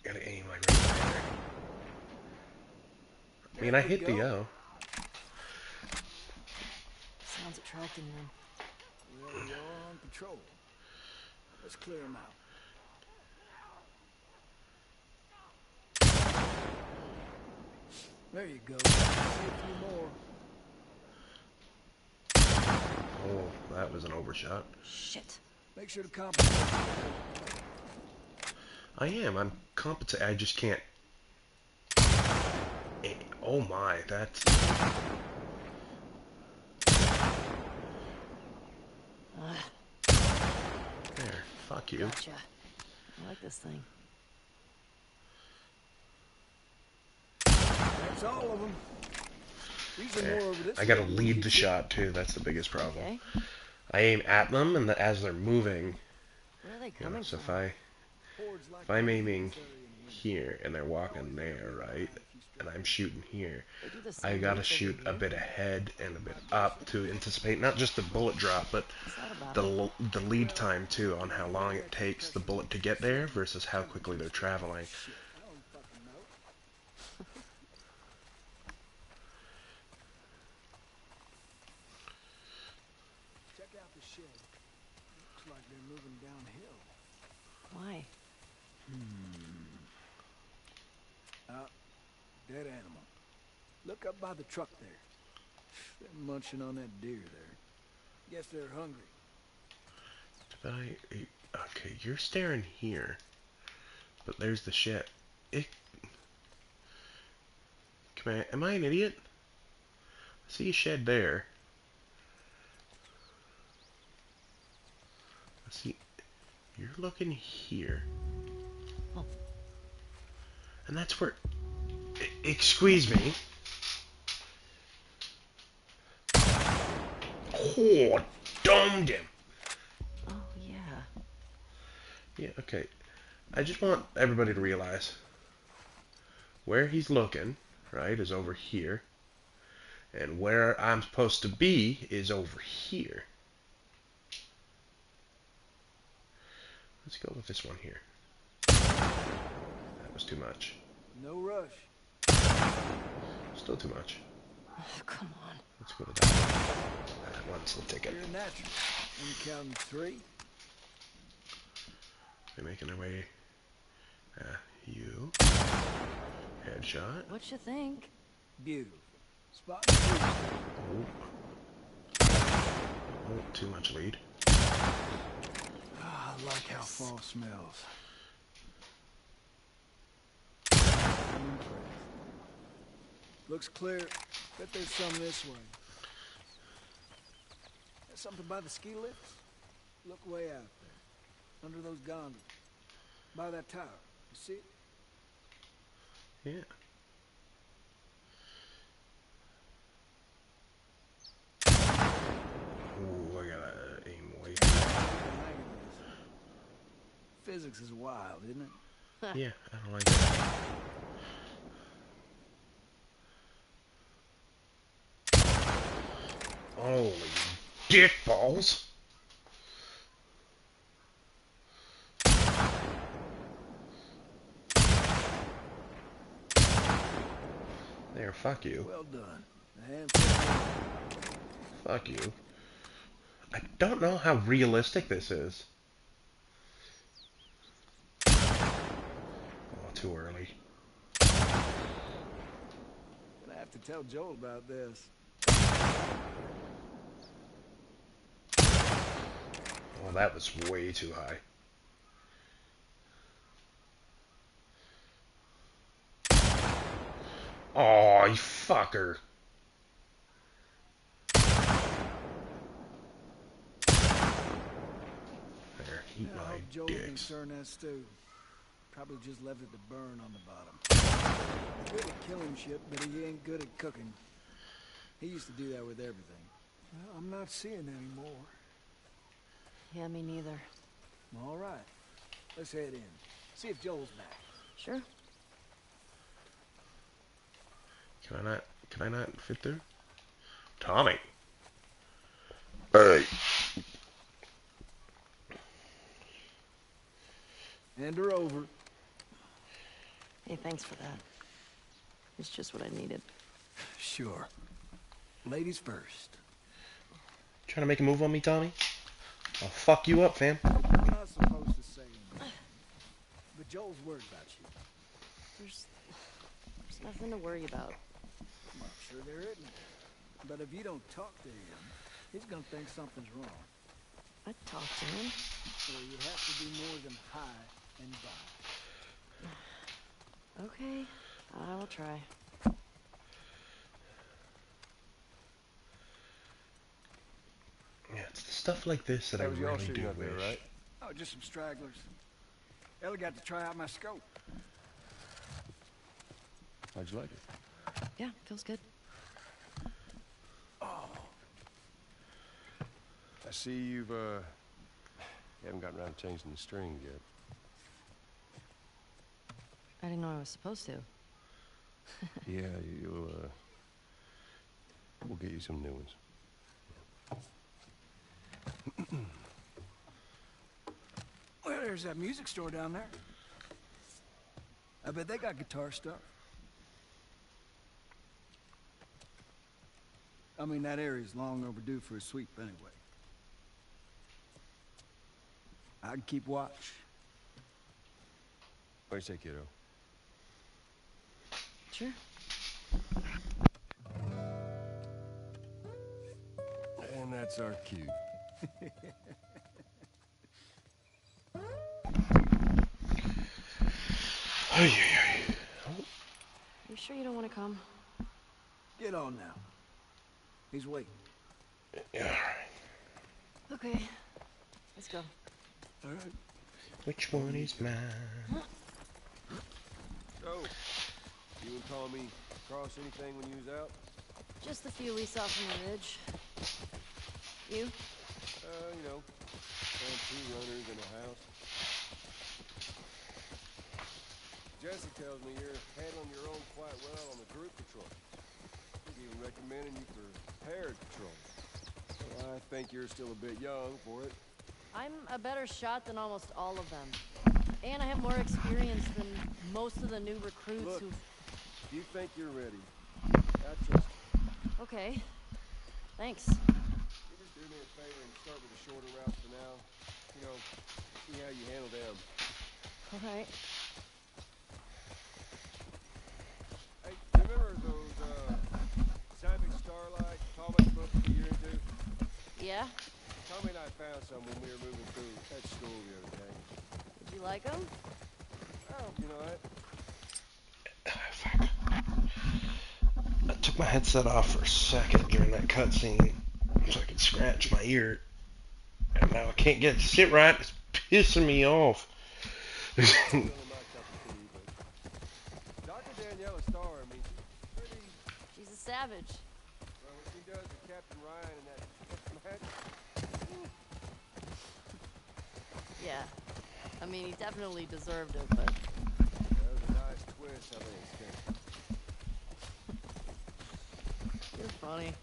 Gotta aim like right there. I mean, I hit the O. Sounds attracting them. Well, we are on patrol. Let's clear them out. There you go. See a few more. Oh, that was an overshot. Shit. Make sure to compensate. I am. I'm competent. I just can't. Oh my, that's. There. Fuck you. Gotcha. I like this thing. That's all of them. These are There. more over this I gotta way. lead the shot too. That's the biggest problem. Okay. I aim at them, and as they're moving, Where are they you know, coming so from? Hordes like if I'm the aiming military in winter. here and they're walking there, right, and I'm shooting here, They do the same I gotta routes shoot over a here. bit ahead and a bit up to anticipate not just the bullet drop, but What's that about? the lead time too, on how long it takes the bullet to get there versus how quickly they're traveling. Shit, I don't fucking know. Check out the shed. Looks like they're moving downhill. Why? Dead animal. Look up by the truck there. They're munching on that deer there. Guess they're hungry. But okay, you're staring here, but there's the shit. Am I an idiot? I see a shed there. I see. You're looking here. Oh. And that's where. Excuse me. Oh, domed him. Oh, yeah. Yeah, okay. I just want everybody to realize where he's looking, right, is over here. And where I'm supposed to be is over here. Let's go with this one here. That was too much. No rush. Still too much. Oh, come on. Let's go to that one. So take it. You're natural. I'm counting 3. They're making their way. You. Headshot. What you think? Beautiful. Spot and shoot. Oh, too much lead. Ah, I like how fall smells. I'm impressed. Looks clear. Bet there's some this way. There's something by the ski lifts? Look way out there. Under those gondolas. By that tower. You see it? Yeah. Ooh, I gotta aim way. Physics is wild, isn't it? Yeah, I don't like that. Holy dick balls! There, fuck you. Well done. A handful. Fuck you. I don't know how realistic this is. Oh, too early. Gonna have to tell Joel about this. Oh, that was way too high. Oh, you fucker. There, eat I my hope Joel dicks. didn't turn that stew. Probably just left it to burn on the bottom. He's good at killing shit, but he ain't good at cooking. He used to do that with everything. Well, I'm not seeing anymore. Yeah, me neither. All right. Let's head in. See if Joel's back. Sure. Can I not fit through? Tommy. Alright. Hand her over. Hey, thanks for that. It's just what I needed. Sure. Ladies first. Trying to make a move on me, Tommy? I'll fuck you up, fam. I'm not supposed to say anything, but Joel's worried about you. There's nothing to worry about. I'm sure there isn't. But if you don't talk to him, he's gonna think something's wrong. I talked to him. So you have to do more than hi and bye. Okay, I will try. Yeah, it's the stuff like this that I That was y'all really shooting do up there, wish. right? Oh, just some stragglers. Ellie got to try out my scope. How'd you like it? Yeah, feels good. I see you haven't gotten around to changing the strings yet. I didn't know I was supposed to. Yeah, we'll get you some new ones. Well, there's that music store down there. I bet they got guitar stuff. I mean, that area's long overdue for a sweep anyway. I can keep watch. What do you say, kiddo? Sure. And that's our cue. You sure you don't want to come? Get on now. He's waiting. Yeah, alright. Okay, let's go. All right. Which one is mine? So, you and Tommy cross anything when you was out? Just the few we saw from the ridge. You? You know, found 2 runners in a house. Jesse tells me you're handling your own quite well on the group patrol. He's even recommending you for paired patrol. Well, I think you're still a bit young for it. I'm a better shot than almost all of them. And I have more experience than most of the new recruits Look, who... if you think you're ready, I trust you. Okay. Thanks. You just do me a favor and start with the shorter routes for now. You know, see how you handle them. All right. Hey, remember those, Savage Starlight comic books that you're into? Yeah? Tommy and I found some when we were moving through that school the other day. Did you like them? Oh, you know what? Fuck. I took my headset off for a second during that cutscene so I could scratch my ear. And now I can't get shit right. It's pissing me off. Really my cup of tea, but Dr. Daniela Starr, I mean, she's pretty, She's a savage. well, what she does with Captain Ryan and that match. Yeah. I mean, he definitely deserved it, but... That was a nice twist how they escaped. You're funny.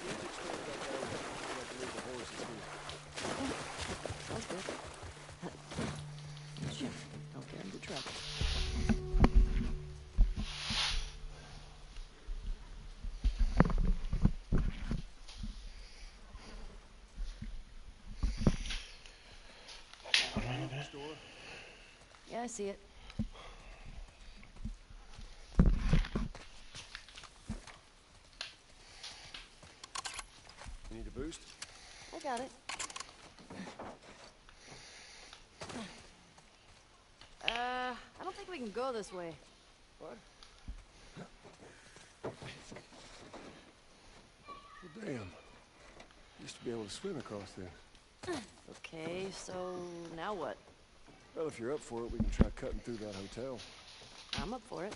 Music stores got down there. You have to leave the horses here. Sounds good. Jim, don't get into trouble. Store? Yeah, I see it. You need a boost? I got it. I don't think we can go this way. What? Well, damn. Used to be able to swim across there. Okay, so now what? Well, if you're up for it, we can try cutting through that hotel. I'm up for it.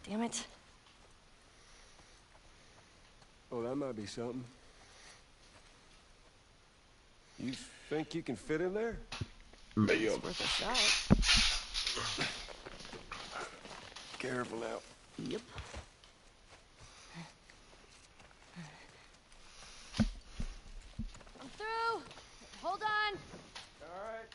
Damn it. Oh, that might be something. You think you can fit in there? It's worth a shot. Careful now. Yep. I'm through. Hold on. All right.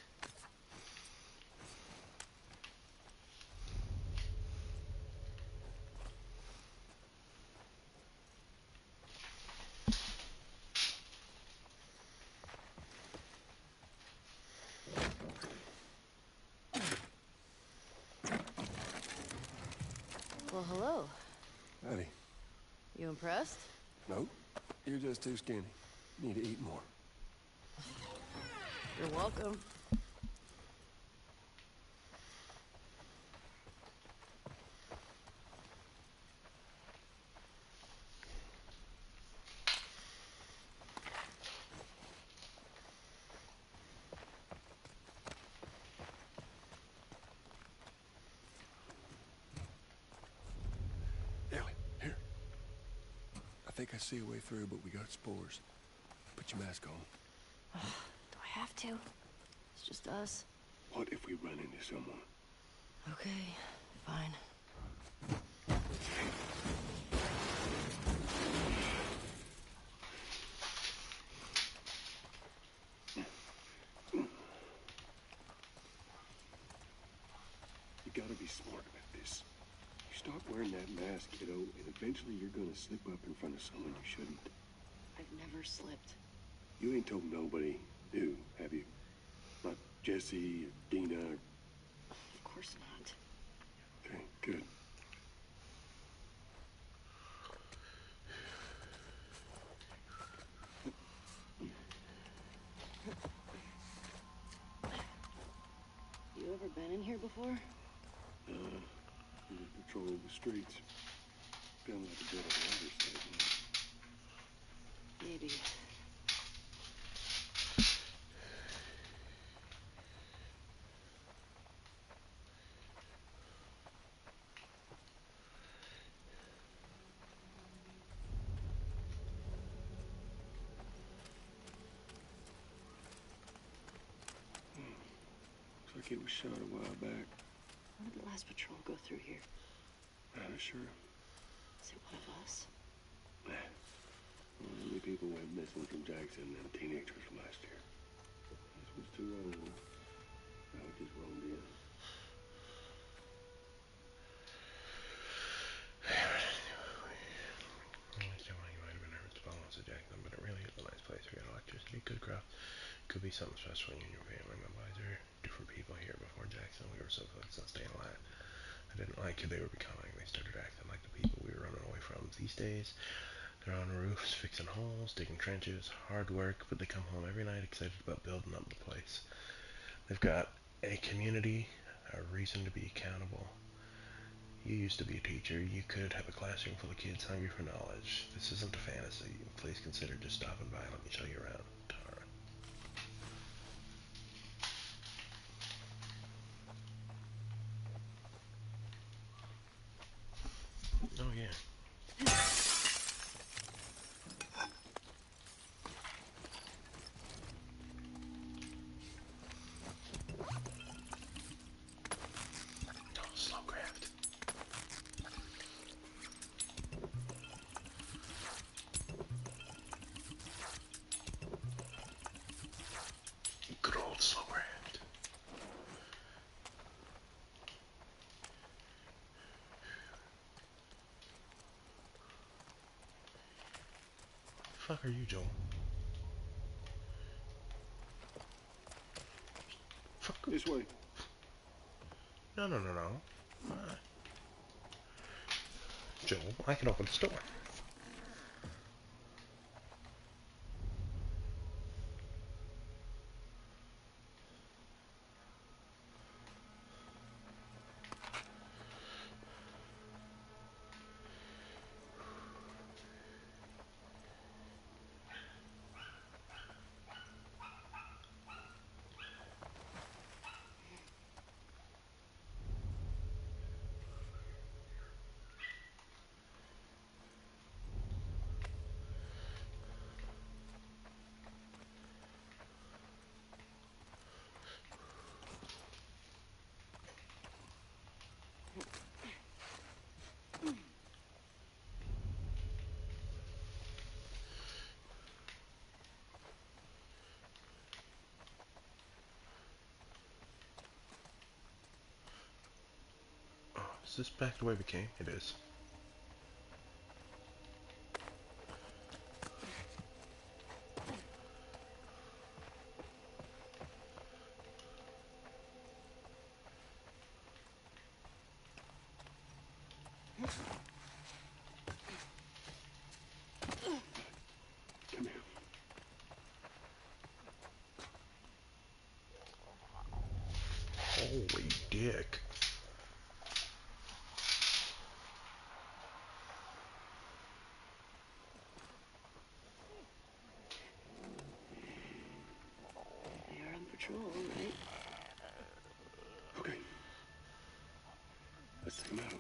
Well, hello. Howdy. You impressed? No, you're just too skinny. You need to eat more. You're welcome. Ellie, here. I think I see a way through, but we got spores. Put your mask on. Do I have to? It's just us. What if we run into someone? Okay, fine. You gotta be smart about this. You start wearing that mask, kiddo, and eventually you're gonna slip up in front of someone you shouldn't. I've never slipped. You ain't told nobody new, have you? Not Jesse or Dina or... Of course not. Okay, good. You ever been in here before? We just patrol the streets. Feeling like a bit of an understatement. Maybe. Looks like it was shot a while back. When did the last patrol go through here? Not sure. Is it one of us? Nah. Well, how many people went missing from Jackson and teenagers from last year? This was too old. I just roamed in. I understand why you might have been nervous to follow us to Jackson, but it really is a nice place. We got electricity, good craft. Could be something special you and your family. My boys are different people here before Jackson. We were so focused on staying alive. I didn't like who they were becoming. They started acting like the people we were running away from. These days, they're on roofs, fixing holes, digging trenches, hard work, but they come home every night excited about building up the place. They've got a community, a reason to be accountable. You used to be a teacher. You could have a classroom full of kids hungry for knowledge. This isn't a fantasy. Please consider just stopping by. Let me show you around, Tara. Oh, yeah. Oh, slow craft. Good old slow craft. Fuck are you, Joel? Fuck. This way. No. Joel, I can open the door. Is this back the way we came? It is. Come here. Holy dick. You're on patrol, right? Okay. Let's take him out.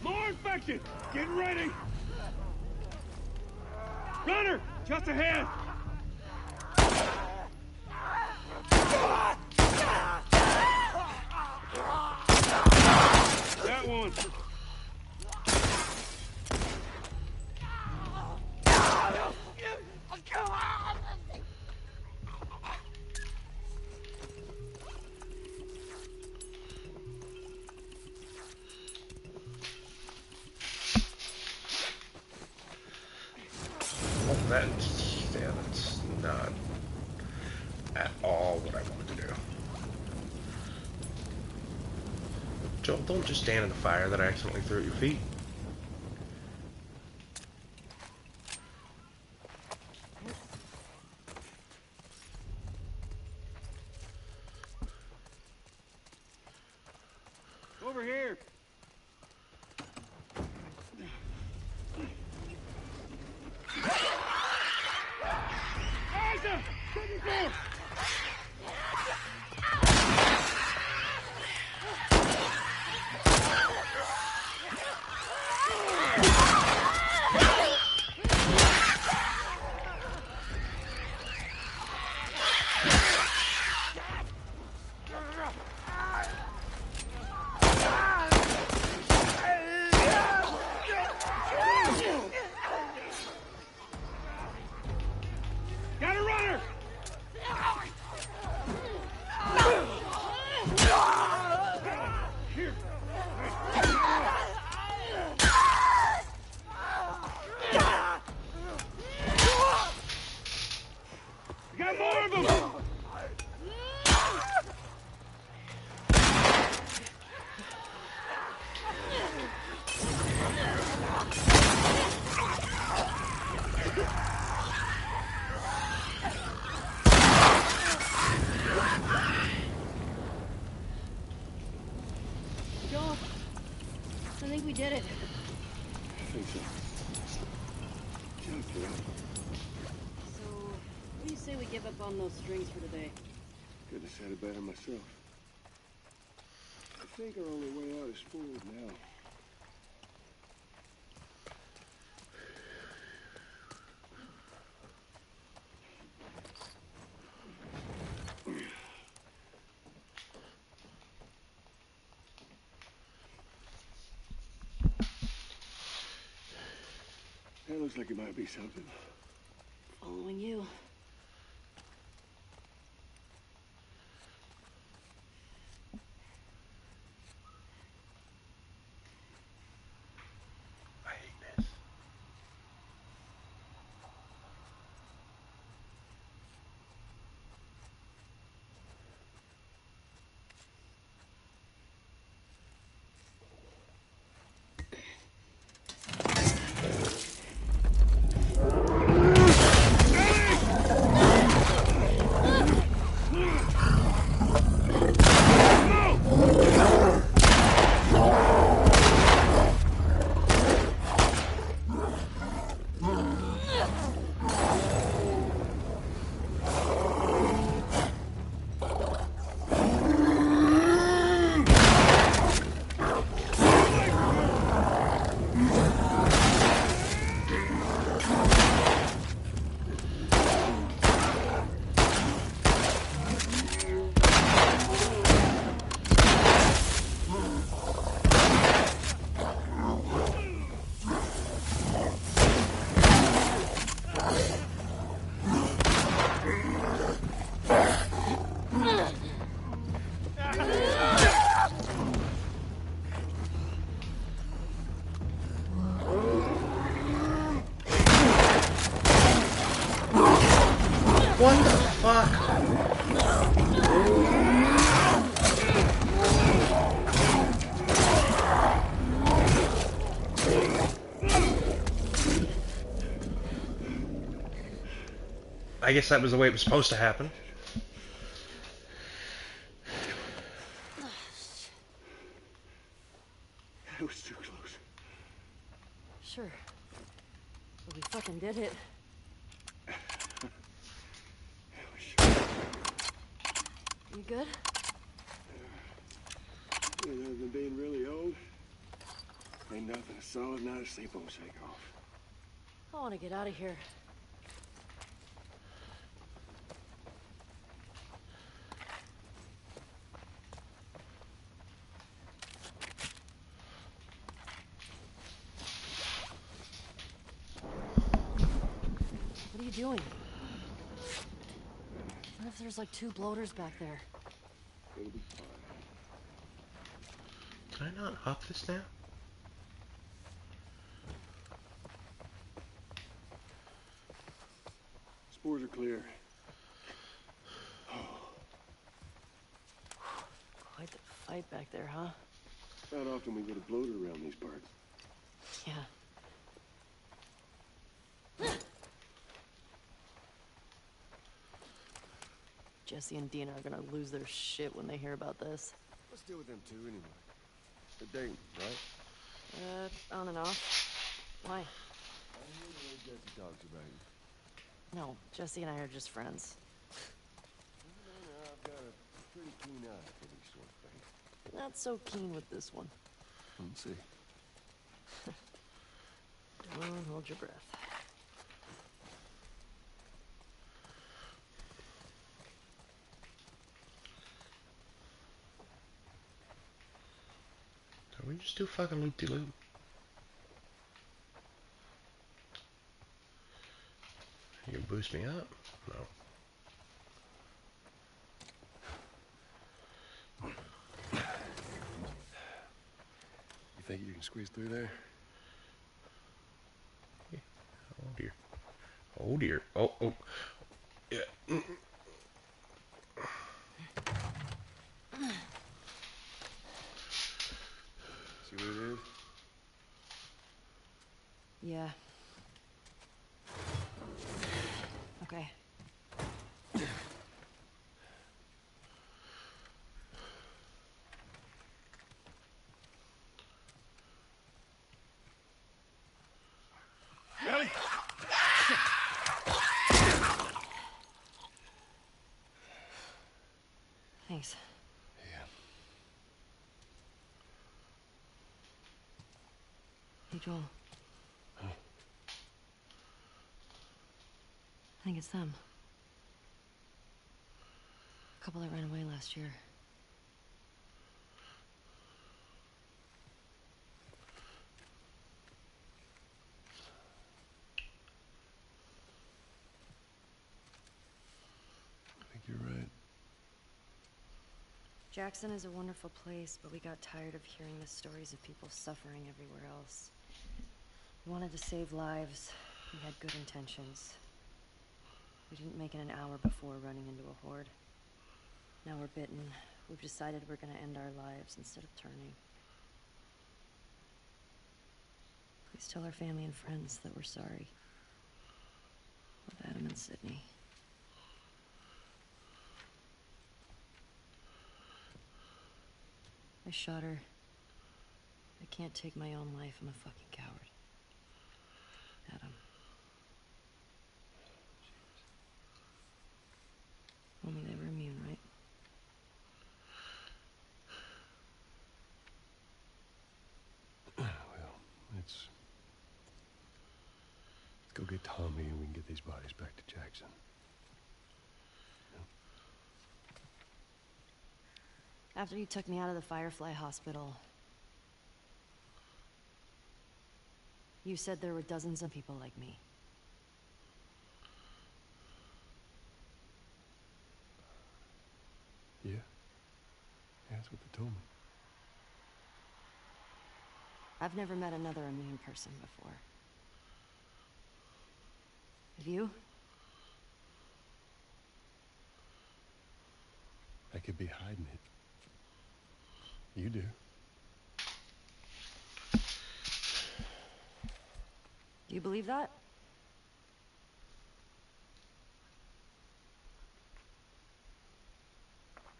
More infected! Get ready! Runner! Just ahead! That one! Oh, that's not at all what I wanted to do. Joel, don't just stand in the fire that I accidentally threw at your feet. Over here! Isaac! Shut your door! Got a runner! Here. We got more of them! Joel, I think we did it. I think so. Just So, what do you say we give up on those strings for today? couldn't have said it better myself. I think our only way out is forward now. That looks like it might be something. Following you. I hate this. What the fuck? I guess that was the way it was supposed to happen. That was too close. Sure. But we fucking did it. You good? Other than being really old, ain't nothing a solid night of sleep won't shake off. I want to get out of here. What are you doing? What if there's like 2 bloaters back there? It'll be fine. Can I not hop this now? Spores are clear. Quite the fight back there, huh? Not often we get a bloater around these parts. Yeah. Jesse and Dina are gonna lose their shit when they hear about this. Let's deal with them too, anyway. They're dating, right? On and off. Why? I hear the way Jesse talks about you. No, Jesse and I are just friends. No, I've got a pretty keen eye for these sort of things. Not so keen with this one. Let's see. Don't hold your breath. Did we just do fucking loop-de-loop? You can boost me up? No. You think you can squeeze through there? Oh dear. Oh dear. Oh, oh. Yeah. See what it is? Yeah. Okay. Ellie! Thanks. Yeah. Hey, Joel. Huh? I think it's them. A couple that ran away last year. Jackson is a wonderful place, but we got tired of hearing the stories of people suffering everywhere else. We wanted to save lives. We had good intentions. We didn't make it an hour before running into a horde. Now we're bitten. We've decided we're gonna end our lives instead of turning. Please tell our family and friends that we're sorry. Love, Adam and Sydney. I shot her. I can't take my own life. I'm a fucking coward. Adam. Only they were immune, right? Well, let's go get Tommy and we can get these bodies back to Jackson. After you took me out of the Firefly Hospital, you said there were dozens of people like me. Yeah? Yeah, that's what they told me. I've never met another immune person before. Have you? I could be hiding it. You do. Do you believe that?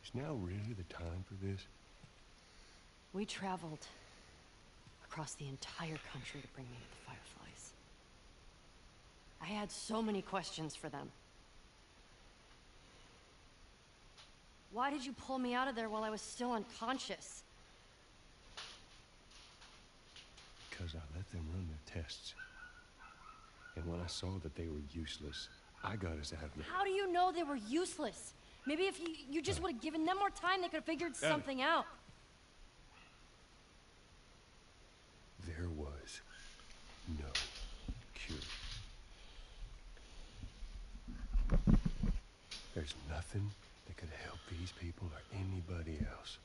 Is now really the time for this? We traveled across the entire country to bring me to the Fireflies. I had so many questions for them. Why did you pull me out of there while I was still unconscious? Because I let them run their tests. And when I saw that they were useless, I got us out of there. How do you know they were useless? Maybe if you just would have given them more time, they could have figured something out. There was no cure. There's nothing that could help these people or anybody else.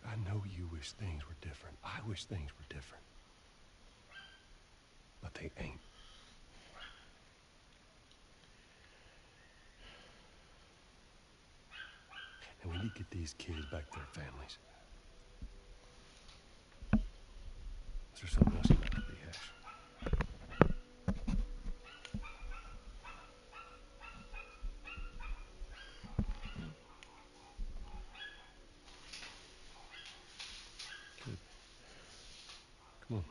I know you wish things were different. I wish things were different. But they ain't. And we need to get these kids back to their families. Is there something else about the rehash? Good. Come on.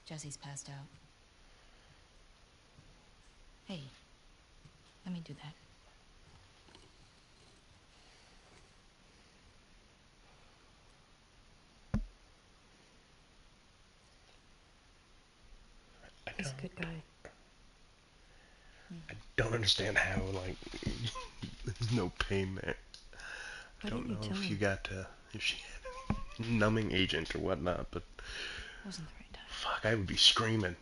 Jesse's passed out. Hey, let me do that. He's a good guy. I don't understand how, like, there's no pain there. I Why don't didn't know you tell if you me? got if she had a numbing agent or whatnot, but Wasn't the right time. fuck, I would be screaming.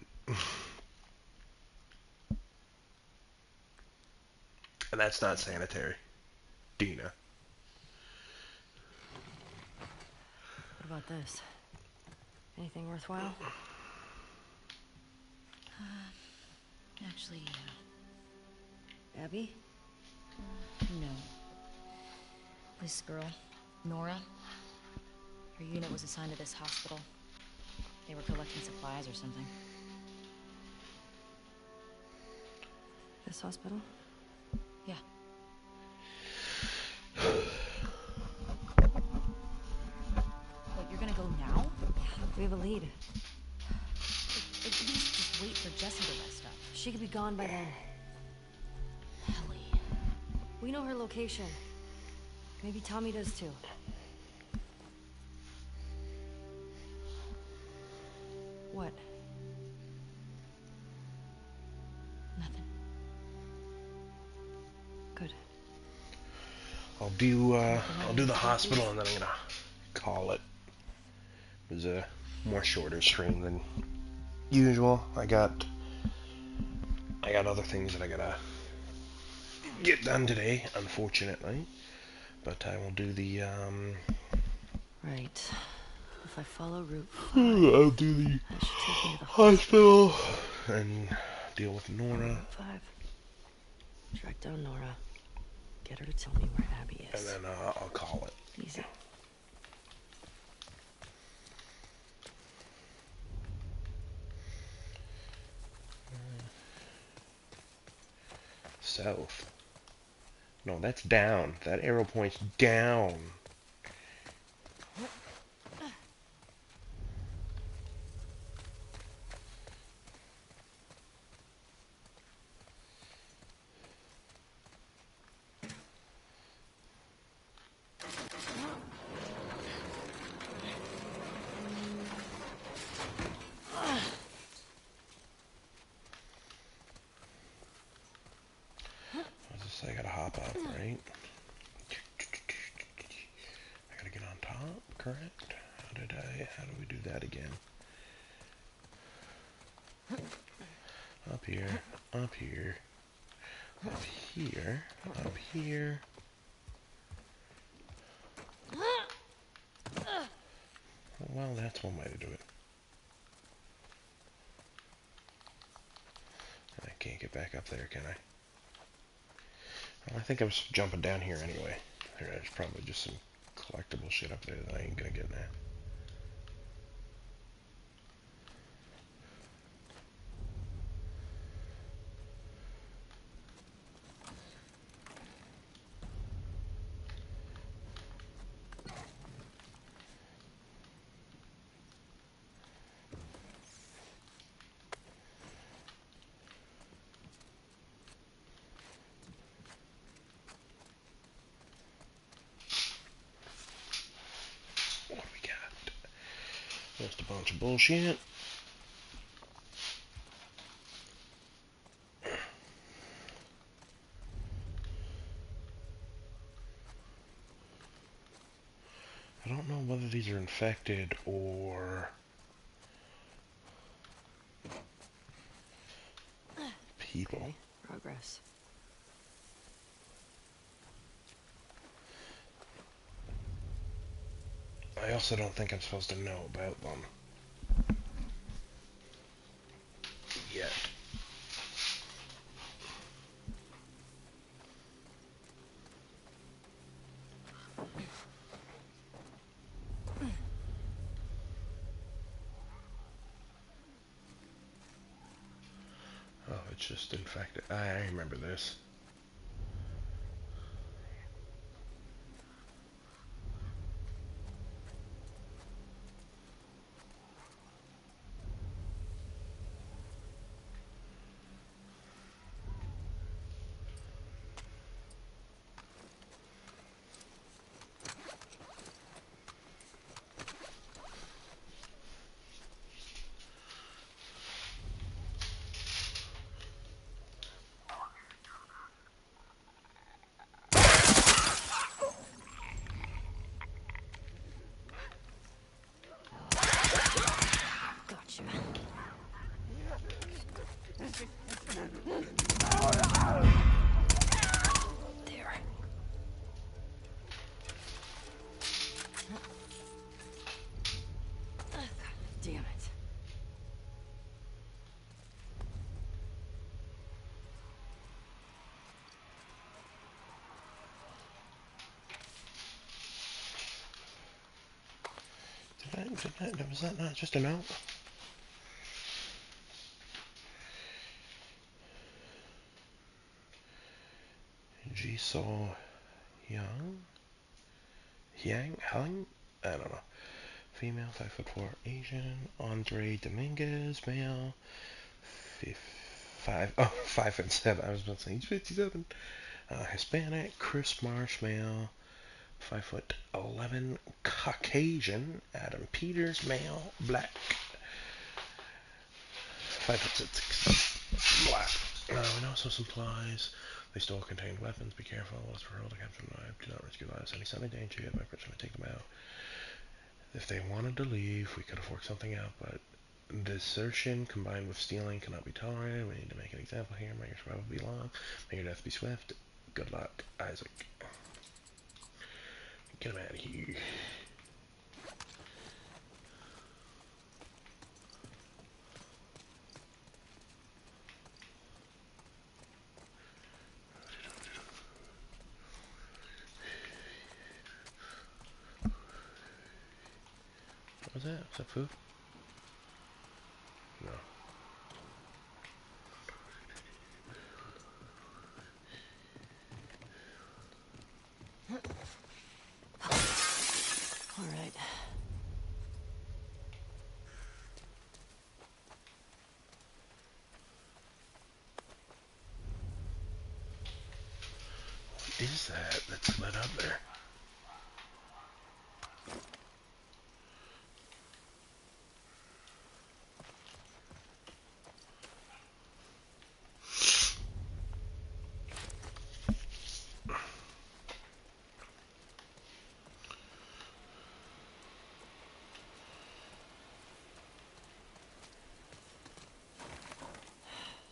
And that's not sanitary. Dina. What about this? Anything worthwhile? Actually, Abby? no. This girl, Nora, her unit was assigned to this hospital. They were collecting supplies or something. This hospital? Yeah. What, you're gonna go now? We have a lead. At least just wait for Jesse to rest up. She could be gone by then. Ellie. We know her location. Maybe Tommy does too. What? Nothing. Good. I'll do the hospital and then I'm gonna call it. It was a more shorter stream than usual. I got other things that I gotta get done today, unfortunately. But I will do the Right. If I follow Route 5, I'll do the that should take me to the hospital and deal with Nora. Route 5. Track down Nora. Get her to tell me where Abby And is. then I'll call it. Easy. South. No, that's down. That arrow points down. I gotta hop up, right? I gotta get on top, correct? How do we do that again? Up here, up here, up here, up here. Well, that's one way to do it. I can't get back up there, can I? Well, I think I was jumping down here anyway. There's probably just some collectible shit up there that I ain't gonna get now. What do we got? Just a bunch of bullshit. I don't know whether these are infected or people. Okay, progress. I also don't think I'm supposed to know about them yet. Oh, it's just infected. I remember this. Gotcha. There. Damn it. Was that not just a note? Jisoo Yang? Hung? I don't know. Female, 5'4", Asian. Andre Dominguez, male. 5'7". I was about to say he's 57. Hispanic, Chris Marshmallow, 5'11", Caucasian, Adam Peters, male, black, 5'6", black. We know some supplies. They still contain weapons. Be careful. What's for real to capture alive? Do not risk your lives. Any sudden danger, you have my person to take them out. If they wanted to leave, we could have worked something out, but desertion combined with stealing cannot be tolerated. We need to make an example here. May your survival be long. May your death be swift. Good luck, Isaac. Get him out of here. What was that? Was that food? No. All right. What is that that's lit up there?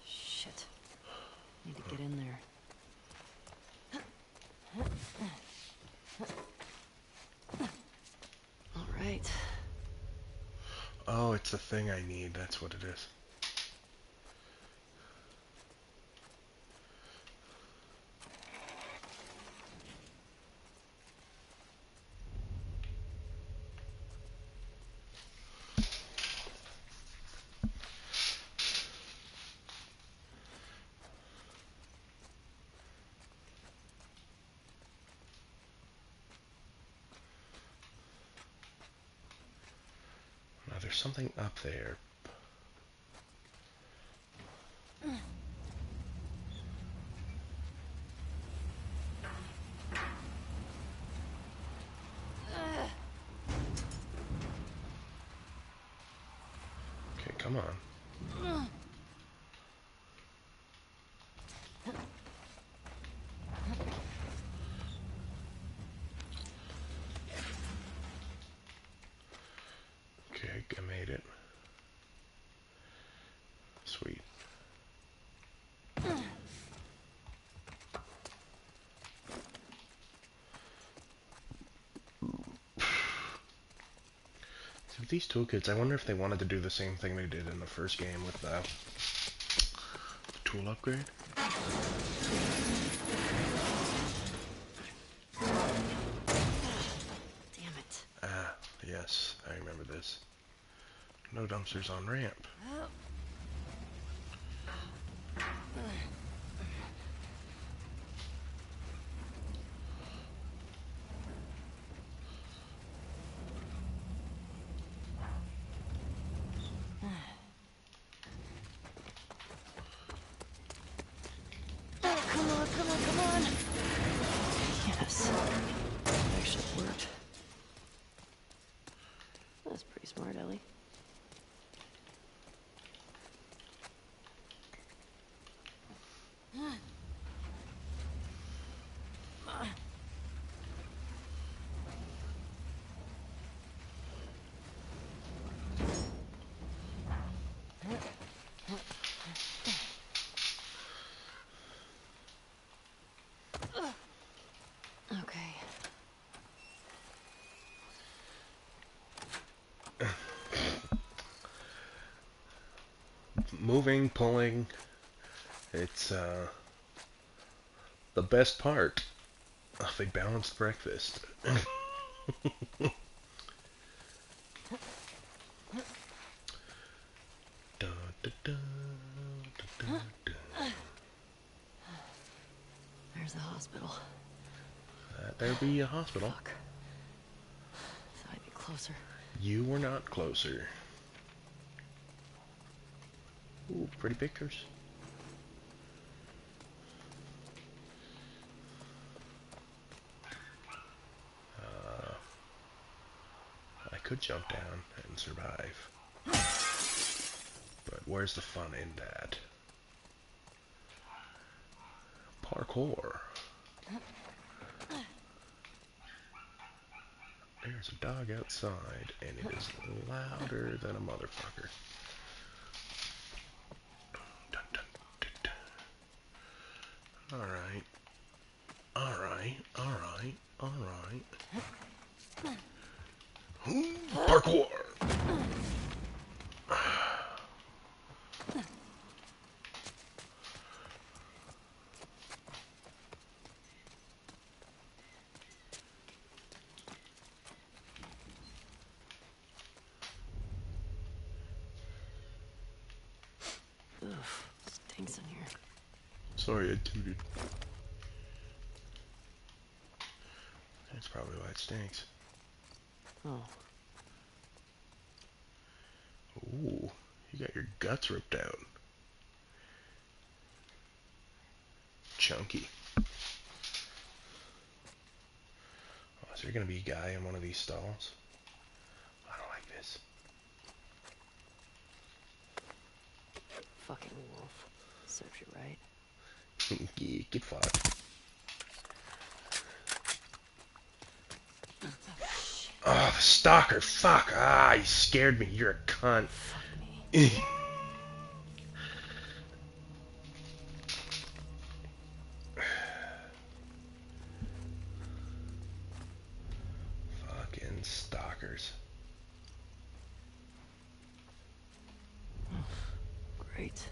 Shit. Need to get in there. All right. Oh, it's the thing I need. That's what it is. Now, there's something up there. Okay, come on. Okay, I made it. Sweet. So with these toolkits, I wonder if they wanted to do the same thing they did in the first game with the tool upgrade. Damn it. Ah, yes, I remember this. No dumpsters on ramp. Come on, come on, come on! Yes. That actually worked. That's pretty smart, Ellie. Okay. Moving, pulling, it's the best part of a balanced breakfast. Da, da, da, da, da, da. There's the hospital. There be a hospital. Fuck. Thought I'd be closer. You were not closer. Ooh, pretty pictures. I could jump down and survive. But where's the fun in that? Parkour. There's a dog outside, and it is louder than a motherfucker. Dun, dun, dun, dun. Alright. Alright, alright, alright. Parkour! Stinks in here. Sorry, I tooted. That's probably why it stinks. Oh. Ooh, you got your guts ripped out. Chunky. Oh, is there gonna be a guy in one of these stalls? I don't like this. Fucking wolf. Serves you right. Yeah, get fucked. Oh, the stalker. Fuck. Ah, you scared me. You're a cunt. Fuck me. Fucking stalkers. Great.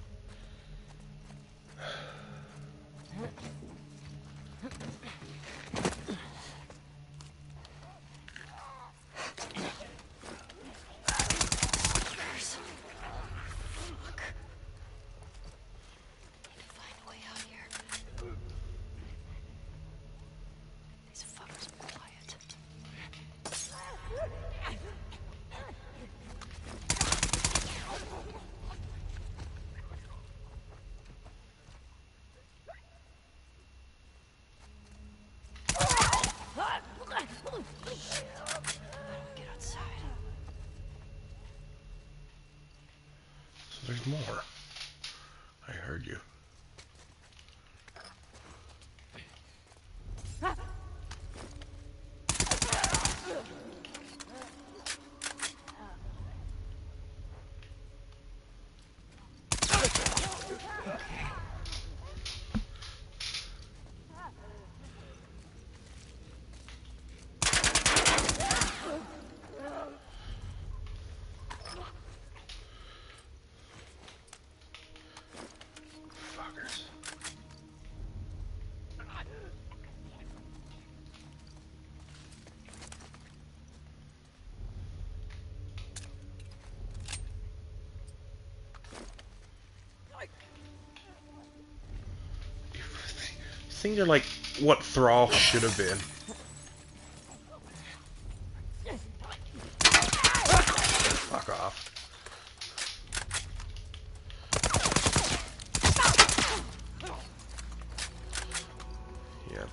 Get outside. So there's more. I heard you. Fuckers. These things are like what Thrall should have been. Fuck off. Yeah.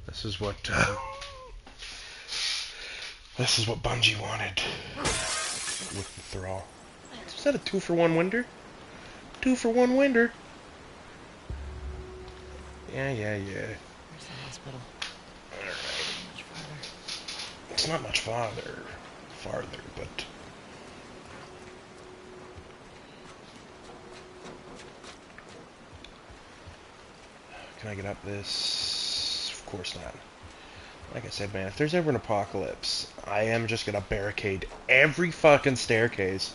This is what Bungie wanted with the Thrall. Is that a 2-for-1 winder? 2-for-1 winder. Yeah. Where's the hospital? Alright. Much farther. It's not much farther, but... Can I get up this? Of course not. Like I said, man, if there's ever an apocalypse, I am just gonna barricade every fucking staircase.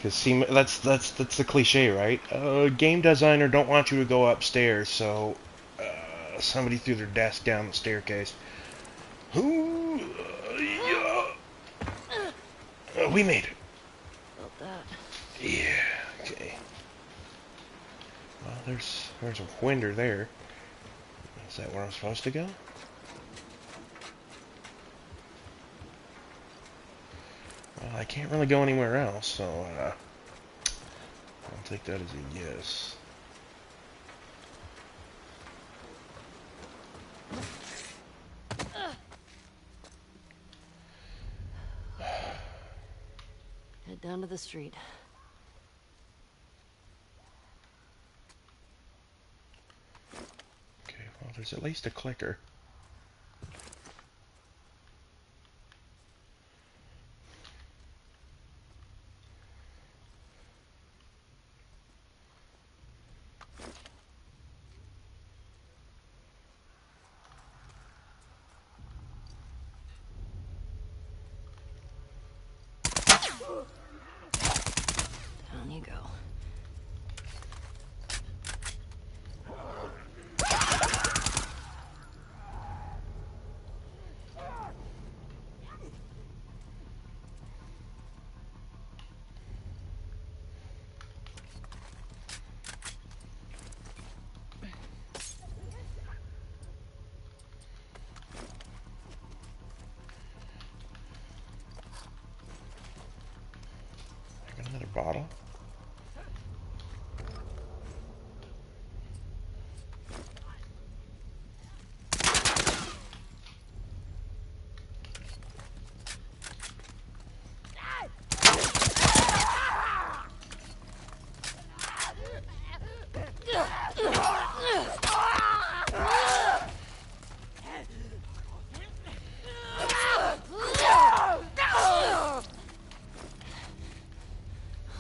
Cause see, that's the cliche, right? Game designer don't want you to go upstairs, so somebody threw their desk down the staircase. Ooh, yeah. We made it. About that. Yeah. Okay. Well, there's a winder there. Is that where I'm supposed to go? Well, I can't really go anywhere else, so take that as a yes. Head down to the street. Okay, well, there's at least a clicker. Down you go. Got another bottle.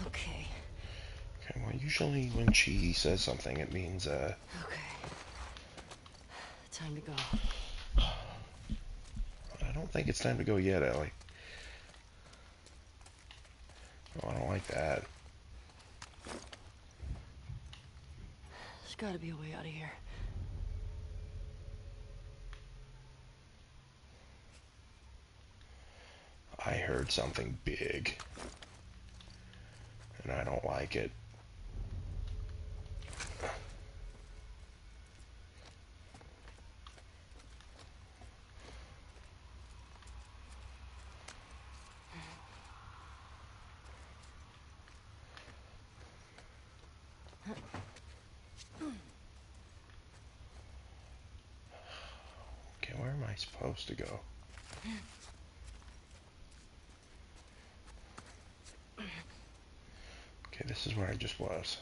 Okay. Okay, well, usually when she says something, it means, Okay. Time to go. I don't think it's time to go yet, Ellie. Oh, I don't like that. There's gotta be a way out of here. I heard something big. And I don't like it. Okay, where am I supposed to go? Okay, this is where I just was.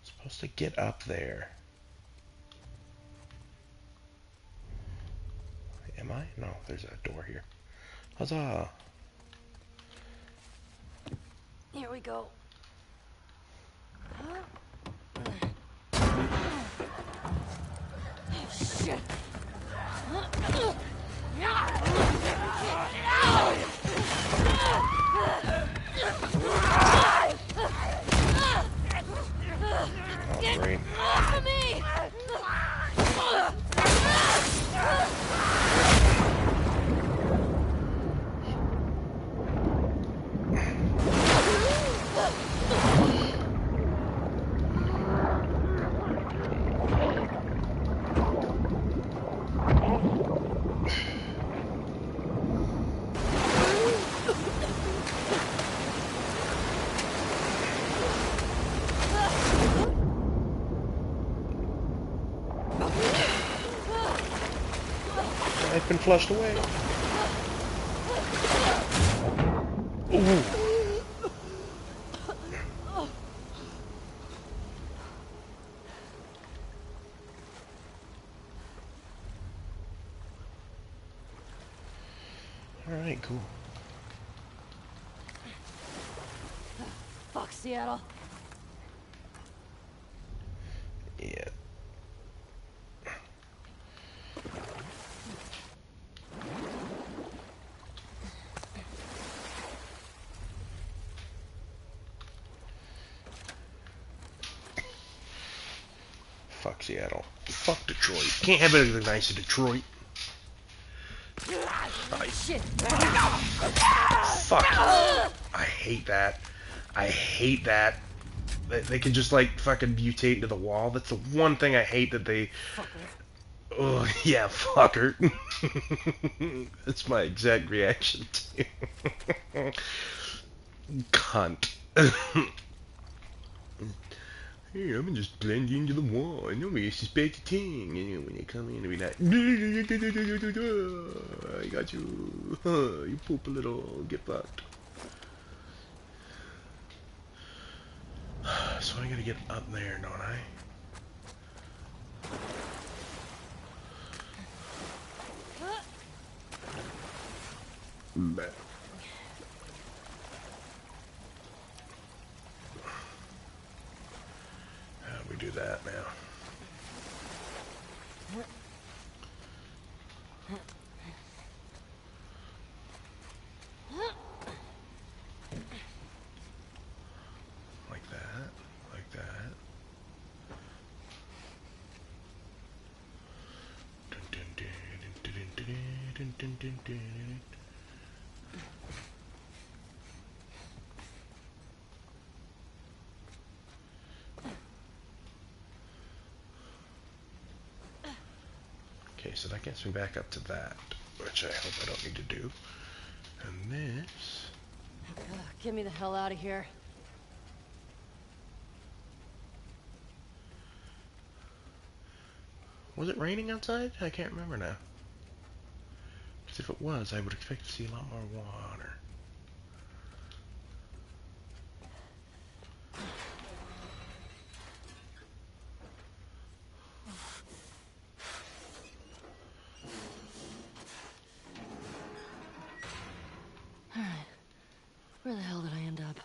Supposed to get up there. Am I? No, there's a door here. Huzzah! Here we go. Shit. Oh, great. Off of me! I've been flushed away. Ooh. Alright, cool. Fuck Seattle. Yeah. Fuck Seattle. Fuck Detroit. Can't have anything nice in Detroit. Shit. Fuck. I hate that. I hate that. They can just like fucking mutate into the wall. That's the one thing I hate that they. Oh yeah, fucker. That's my exact reaction to. Cunt. Hey, I'm just blend into the wall. Nobody suspects a thing. And when they come in, they'll be like, I got you. You poop a little. Get fucked. So I gotta get up there, don't I? Bah. How do we do that now? Like that, like that. Dun, dun, dun, dun, dun, dun, dun, dun, dun. Okay, so that gets me back up to that, which I hope I don't need to do. And this... Get me the hell out of here. Was it raining outside? I can't remember now. Because if it was, I would expect to see a lot more water. Alright. Where the hell did I end up?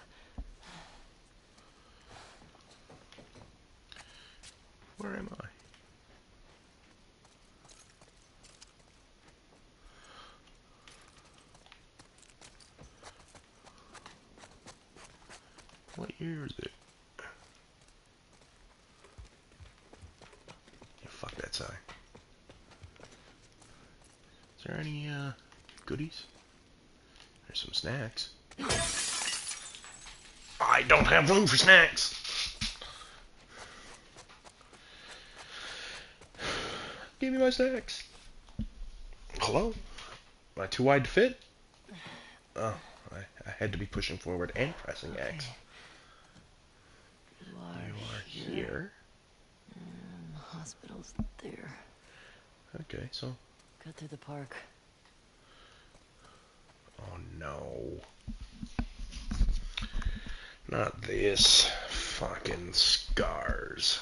Where am I? What year is it? Yeah, fuck that sign. Is there any, goodies? There's some snacks. I don't have room for snacks! Give me my snacks! Hello? Am I too wide to fit? Oh, I had to be pushing forward and pressing X. You You are here. And the hospital's there. Okay, so... Cut through the park. Oh no. Not this. Fucking scars.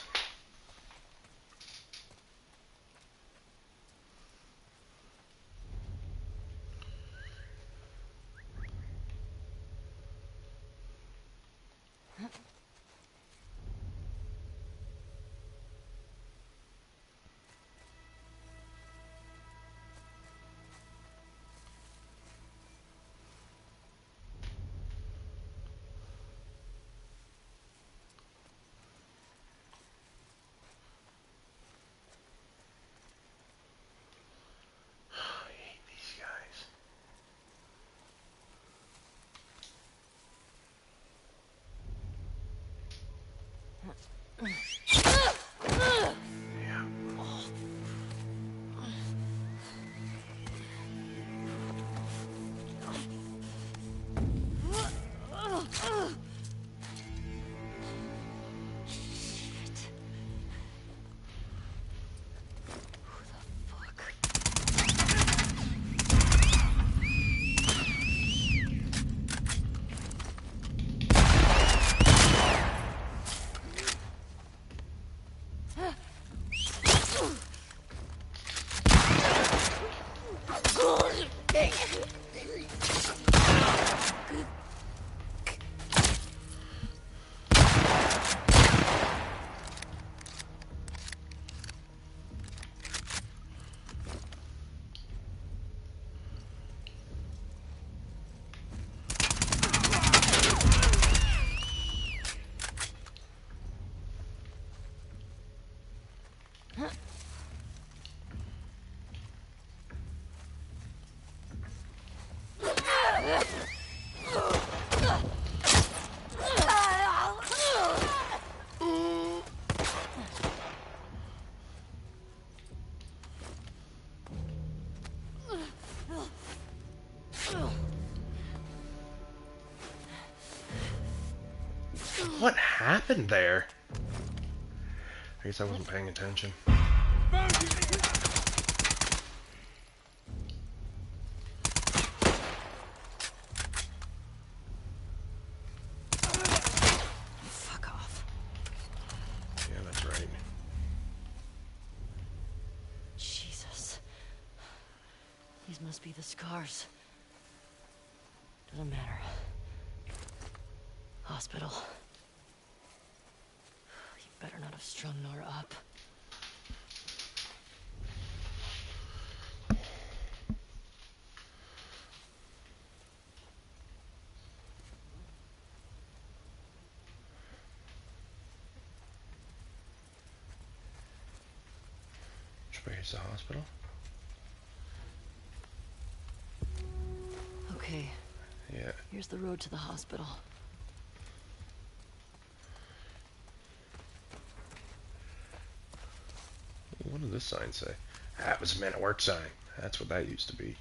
What happened there? I guess I wasn't paying attention. Fuck off. Yeah, that's right. Jesus. These must be the scars. Doesn't matter. Hospital. You better not have strung Nora up. Which way is the hospital? Okay, Yeah. here's the road to the hospital. What does this sign say? That was a Men at Work sign. That's what that used to be.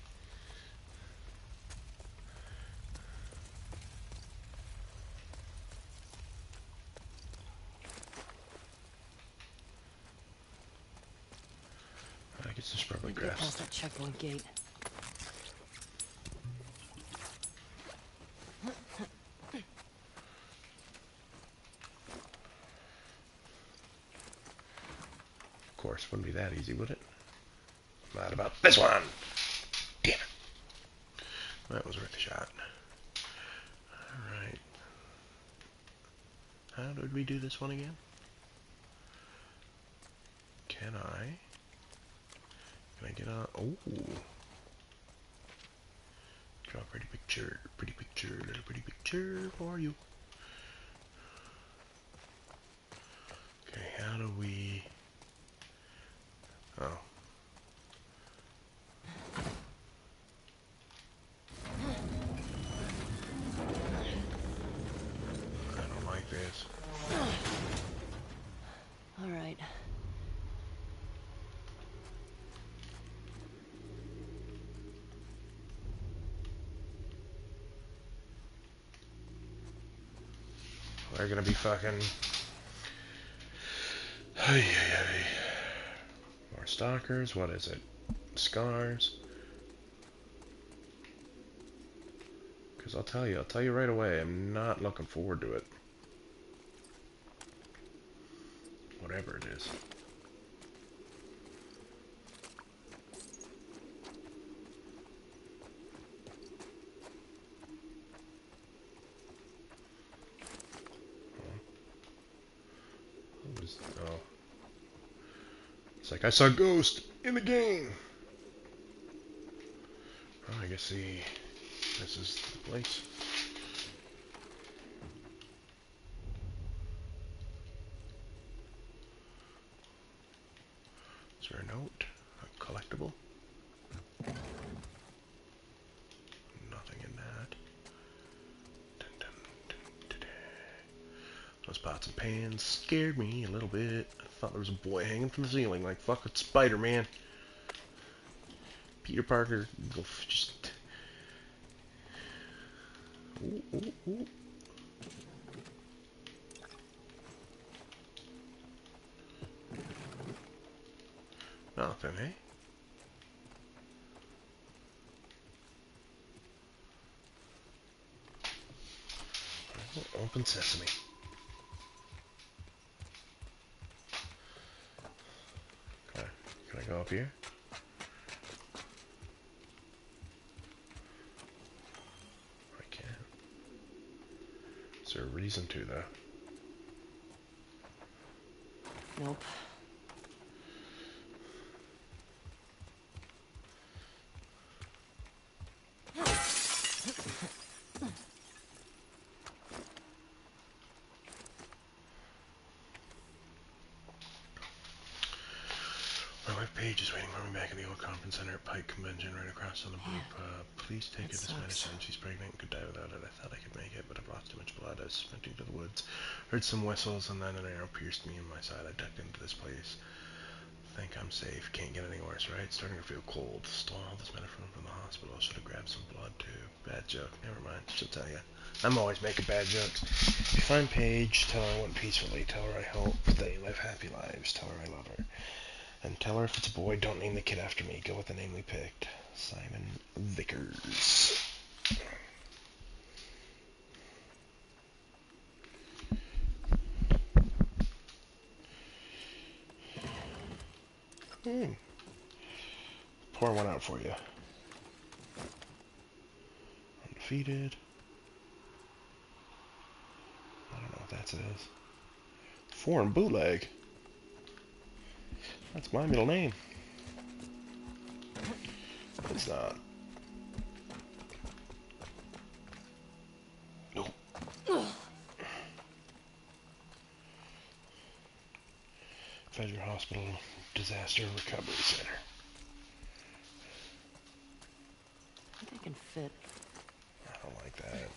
I guess there's probably Need to get grass. past that checkpoint gate. Of course, wouldn't be that easy, would it? Not about this one! Damn it! That was worth a shot. Alright. How did we do this one again? Can I get on? Oh! Draw a pretty picture, little pretty picture for you. Okay, how do we... Oh. I don't like this. All right. They're gonna be fucking... Hey, hey, hey. More stalkers, what is it? Scars? Because I'll tell you right away, I'm not looking forward to it. Whatever it is. Oh. It's like I saw a ghost in the game. Oh, I guess this is the place. Is there a note? A collectible? Nothing in that. Dun, dun, dun, dun, dun. Those pots and pans scared me a little bit. I thought there was a boy hanging from the ceiling like fucking Spider-Man. Peter Parker, just... Ooh, ooh, ooh. Nothing, eh? Open sesame. Okay, can I go up here? I can't. Is there a reason to, though? Nope. My wife Paige is waiting for me back at the old conference center at Pike Convention right across on the loop. Please take her this medicine. She's pregnant and could die without it. I thought I could make it, but I've lost too much blood. I was sprinting to the woods, heard some whistles, and then an arrow pierced me in my side. I ducked into this place. think I'm safe. Can't get any worse, right? Starting to feel cold. Stole all this medicine from the hospital. Should have grabbed some blood, too. Bad joke. Never mind. She'll tell you. I'm always making bad jokes. If you find Paige, tell her I went peacefully. Tell her I hope they live happy lives. Tell her I love her. And tell her if it's a boy, don't name the kid after me. Go with the name we picked. Simon Vickers. Pour one out for you. Undefeated. I don't know what that says. Foreign bootleg. That's my middle name. It's not. Nope. Federal Hospital Disaster Recovery Center. I think I can fit. I don't like that.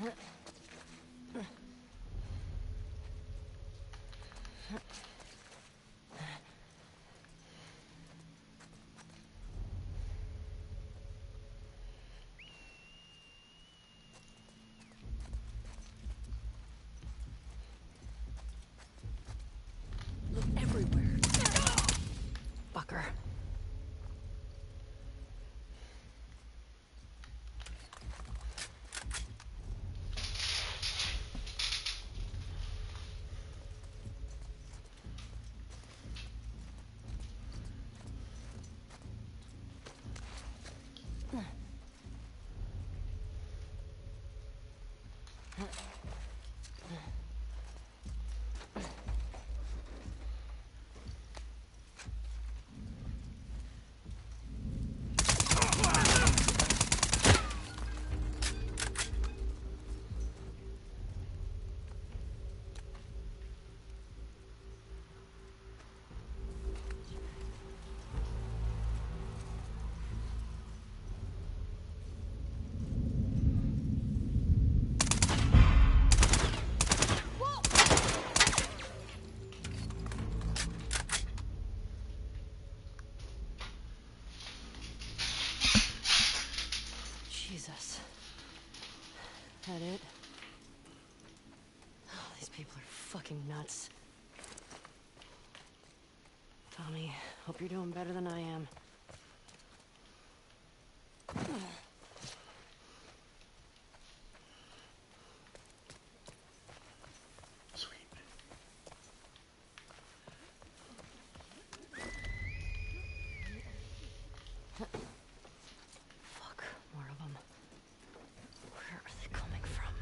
Look everywhere. Fucker. Jesus. That it? Oh, these people are fucking nuts. Tommy, hope you're doing better than I am. Sweet. Fuck, more of them. Where are they coming from?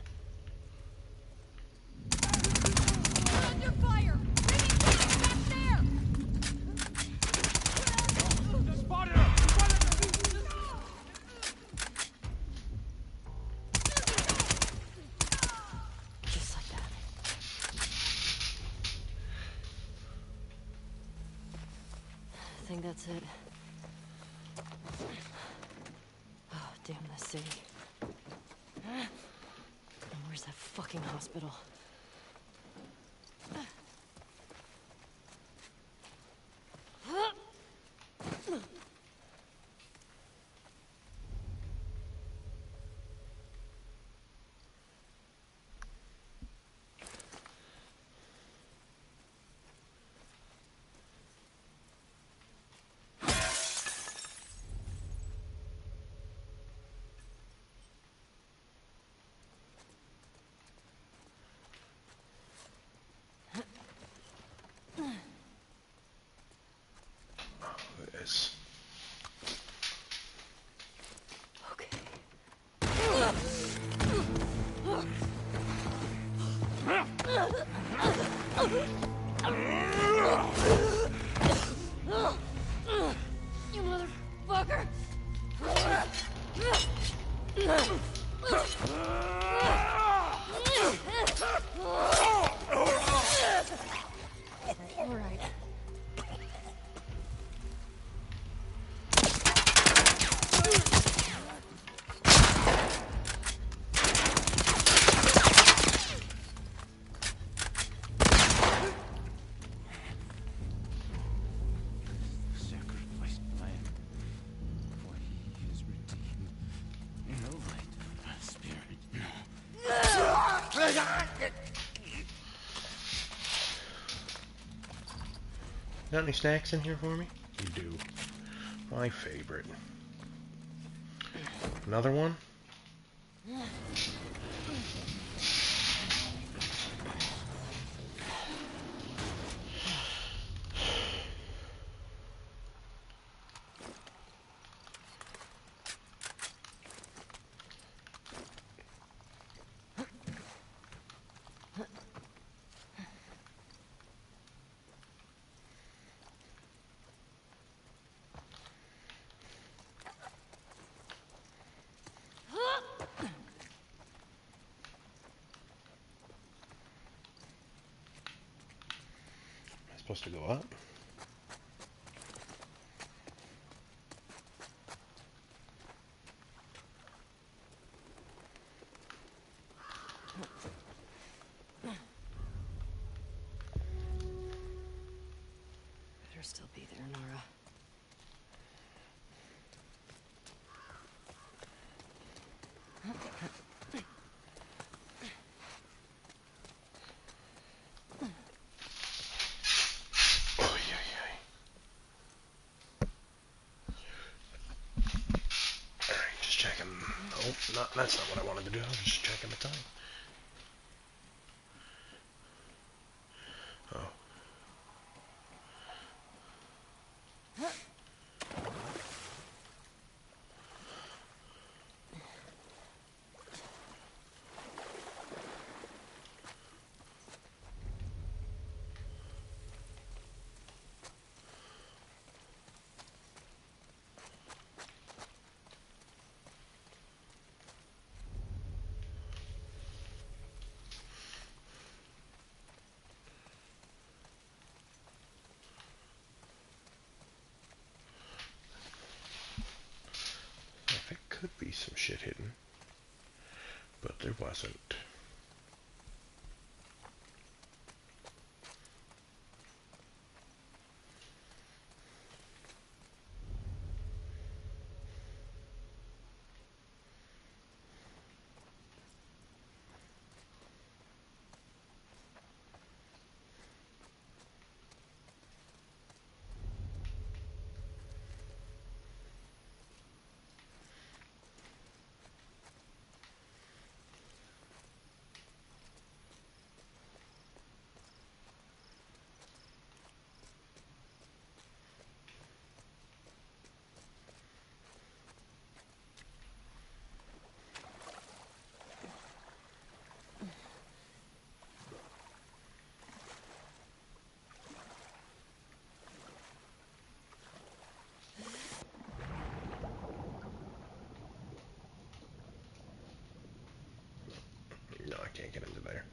Under fire! Bringing tanks back there! Just like that. I think that's it. Oh, damn this city. And where's that fucking hospital? This. Okay. You motherfucker! All right. Sacrificed lamb, for he is redeemed. No light, spirit, Got any snacks in here for me? You do. My favorite. Another one? Am I supposed to go up? That's not what I wanted to do. I was just checking the time. Oh. There could be some shit hidden, but there wasn't. No, I can't get into there.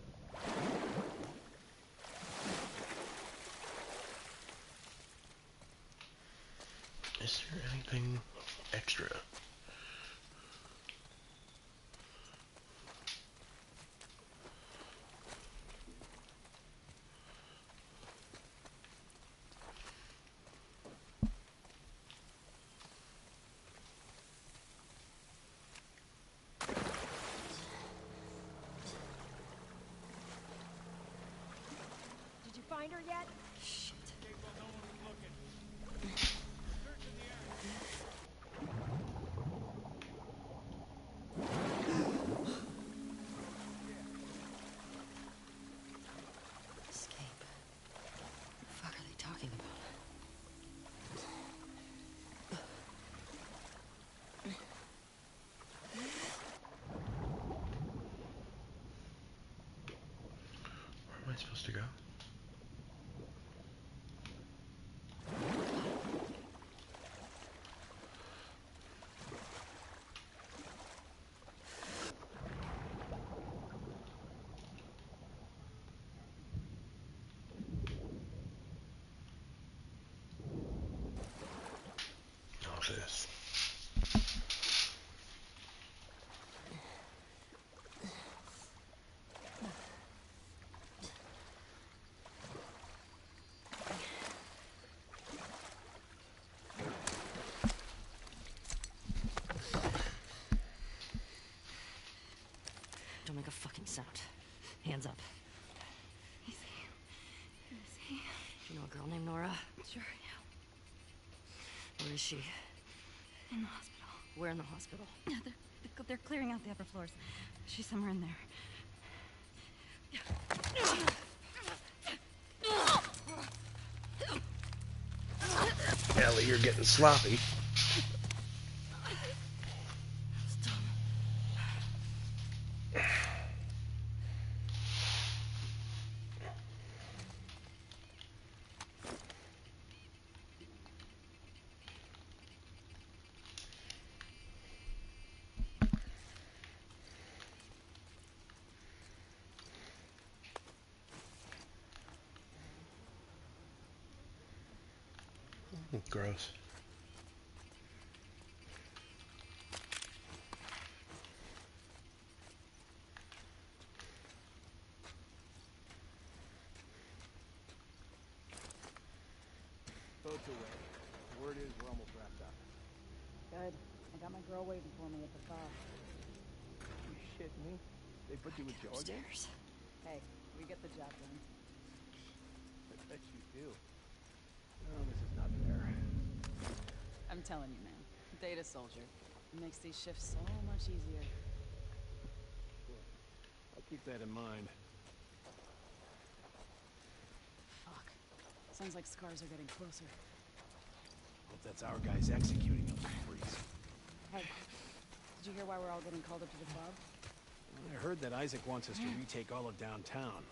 Is there anything extra? Did you find her yet? Shit. Escape. What the fuck are they talking about? Where am I supposed to go? Oh, this. Don't make a fucking sound. Hands up. Is he? Do you know a girl named Nora? Sure, yeah. Where is she? In the hospital. Where in the hospital? Yeah, they're clearing out the upper floors. She's somewhere in there. Ellie, you're getting sloppy. Gross. Boat's away. Word is we're almost wrapped up. Good. I got my girl waiting for me at the bar. You shitting me? They put you with Joe again? Upstairs. Hey, we get the job done. I bet you do. Oh, this is not fair. I'm telling you, man. Data soldier. It makes these shifts so much easier. Keep that in mind. Fuck. Sounds like scars are getting closer. Hope that's our guys executing those freaks. Hey, did you hear why we're all getting called up to the club? I heard that Isaac wants us to retake all of downtown.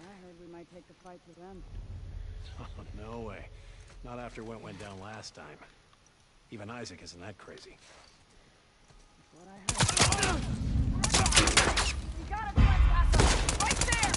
I heard we might take the fight to them. Oh, no way. Not after what went down last time. Even Isaac isn't that crazy. That's what I heard. You got it, Trespassor! Right there!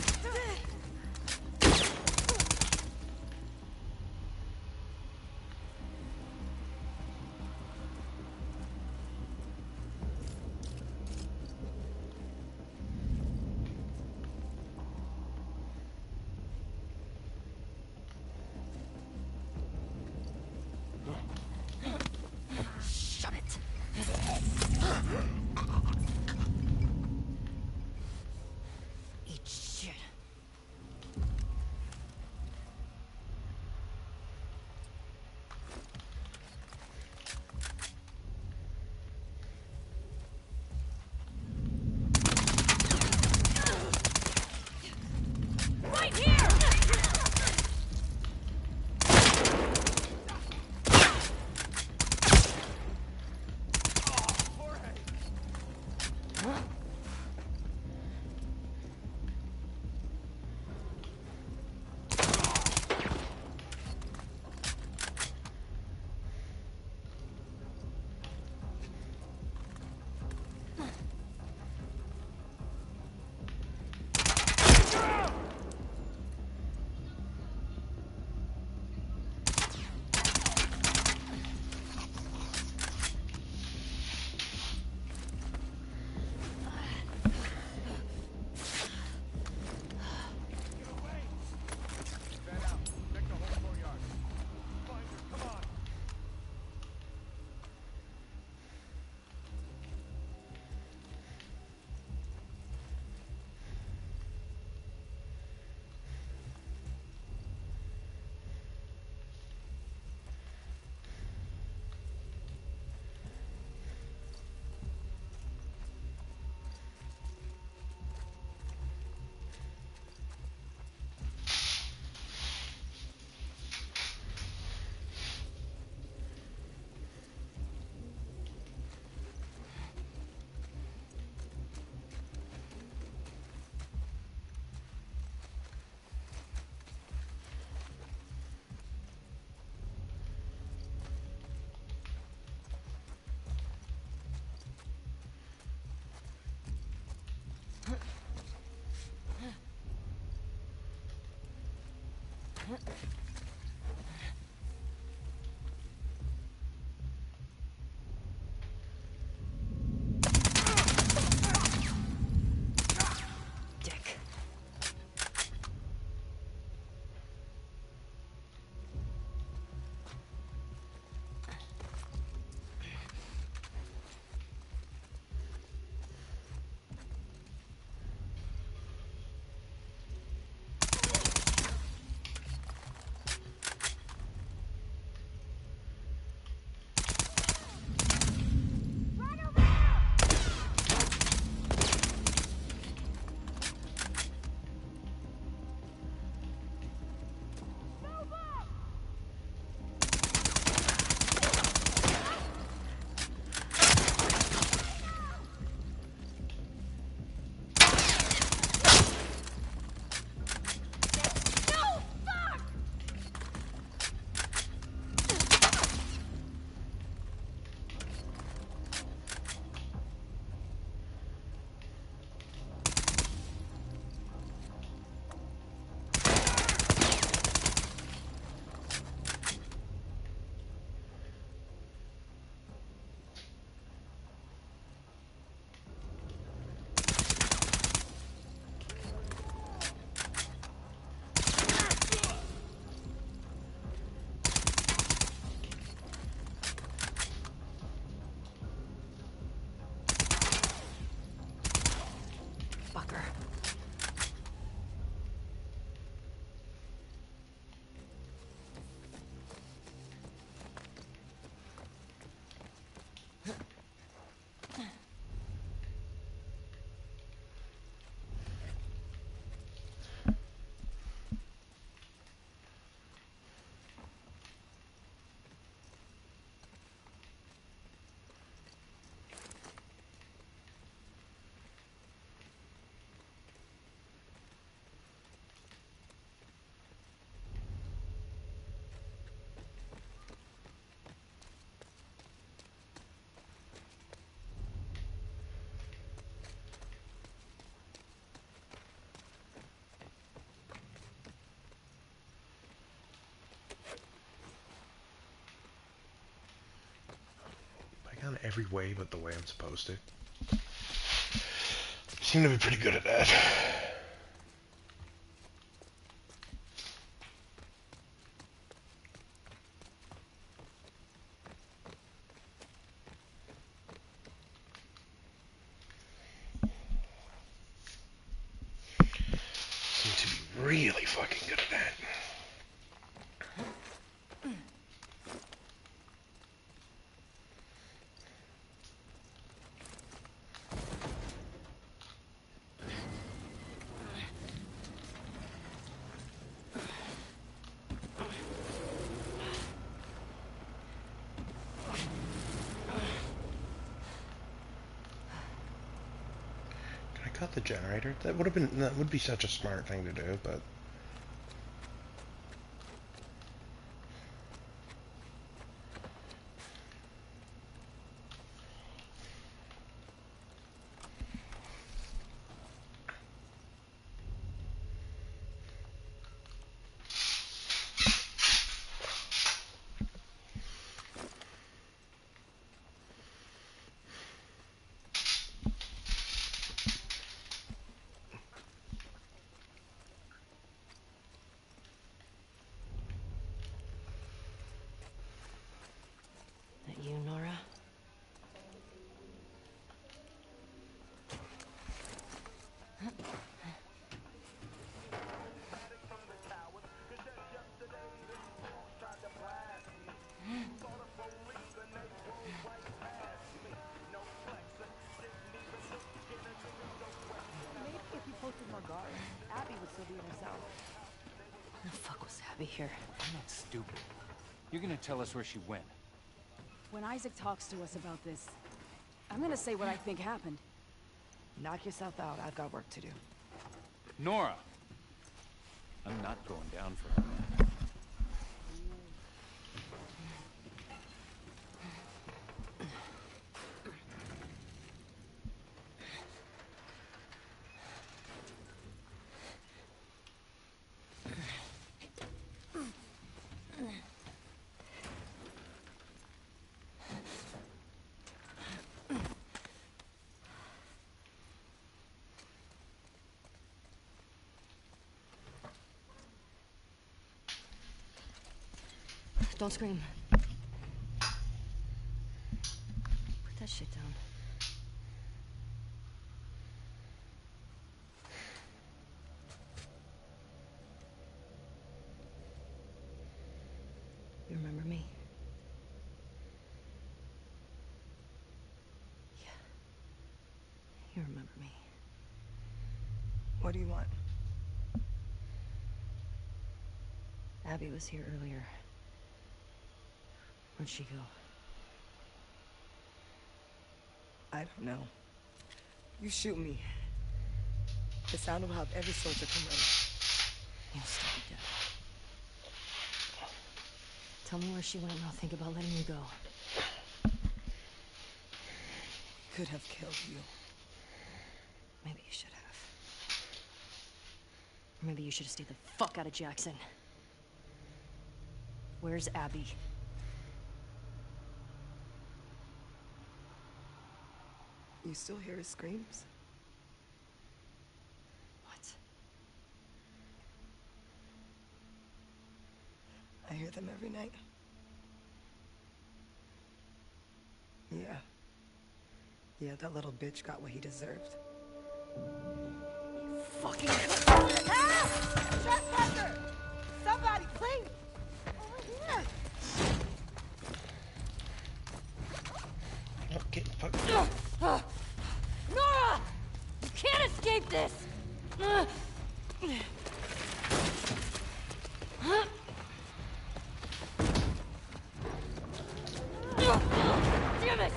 Shut it. every way but the way I'm supposed to. Seem to be pretty good at that. Seem to be really fucking good at that. Cut the generator. That would be such a smart thing to do, but That you, Nora? Maybe if you posted more guards, Abby would still be in her cell. Who the fuck was Abby here? I'm not stupid. You're gonna tell us where she went. When Isaac talks to us about this, I'm gonna say what I think happened. Knock yourself out. I've got work to do. Nora! I'm not going down for her, man. Don't scream. Put that shit down. You remember me? Yeah. You remember me. What do you want? Abby was here earlier. Where'd she go? I don't know. You shoot me. The sound will have every soldier come running. You'll still be dead. Tell me where she went and I'll think about letting you go. Could have killed you. Maybe you should have. Or maybe you should have stayed the fuck out of Jackson. Where's Abby? You still hear his screams? What? I hear them every night. Yeah. Yeah, that little bitch got what he deserved. You fucking... Ah! Trespasser! Somebody, please! Over here! oh, get the fuck. Nora! You can't escape this! Damn it!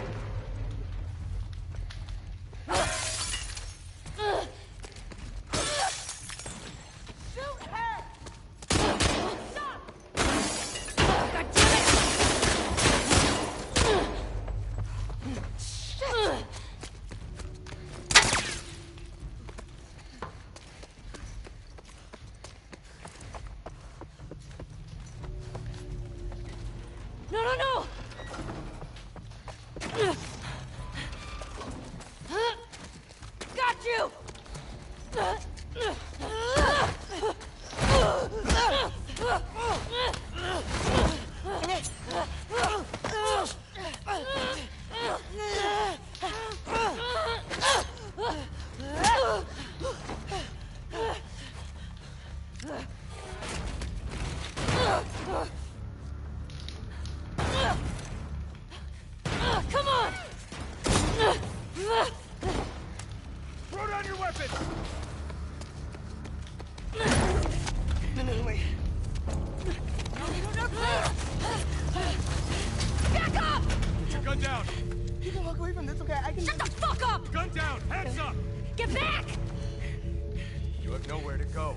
Shoot her! Stop! God damn it! you! Come on! Throw down your weapon! No, wait. Back up! Put your gun down! You can walk away from this, okay? I can... Shut the fuck up! Gun down! Hands up! Get back! You have nowhere to go.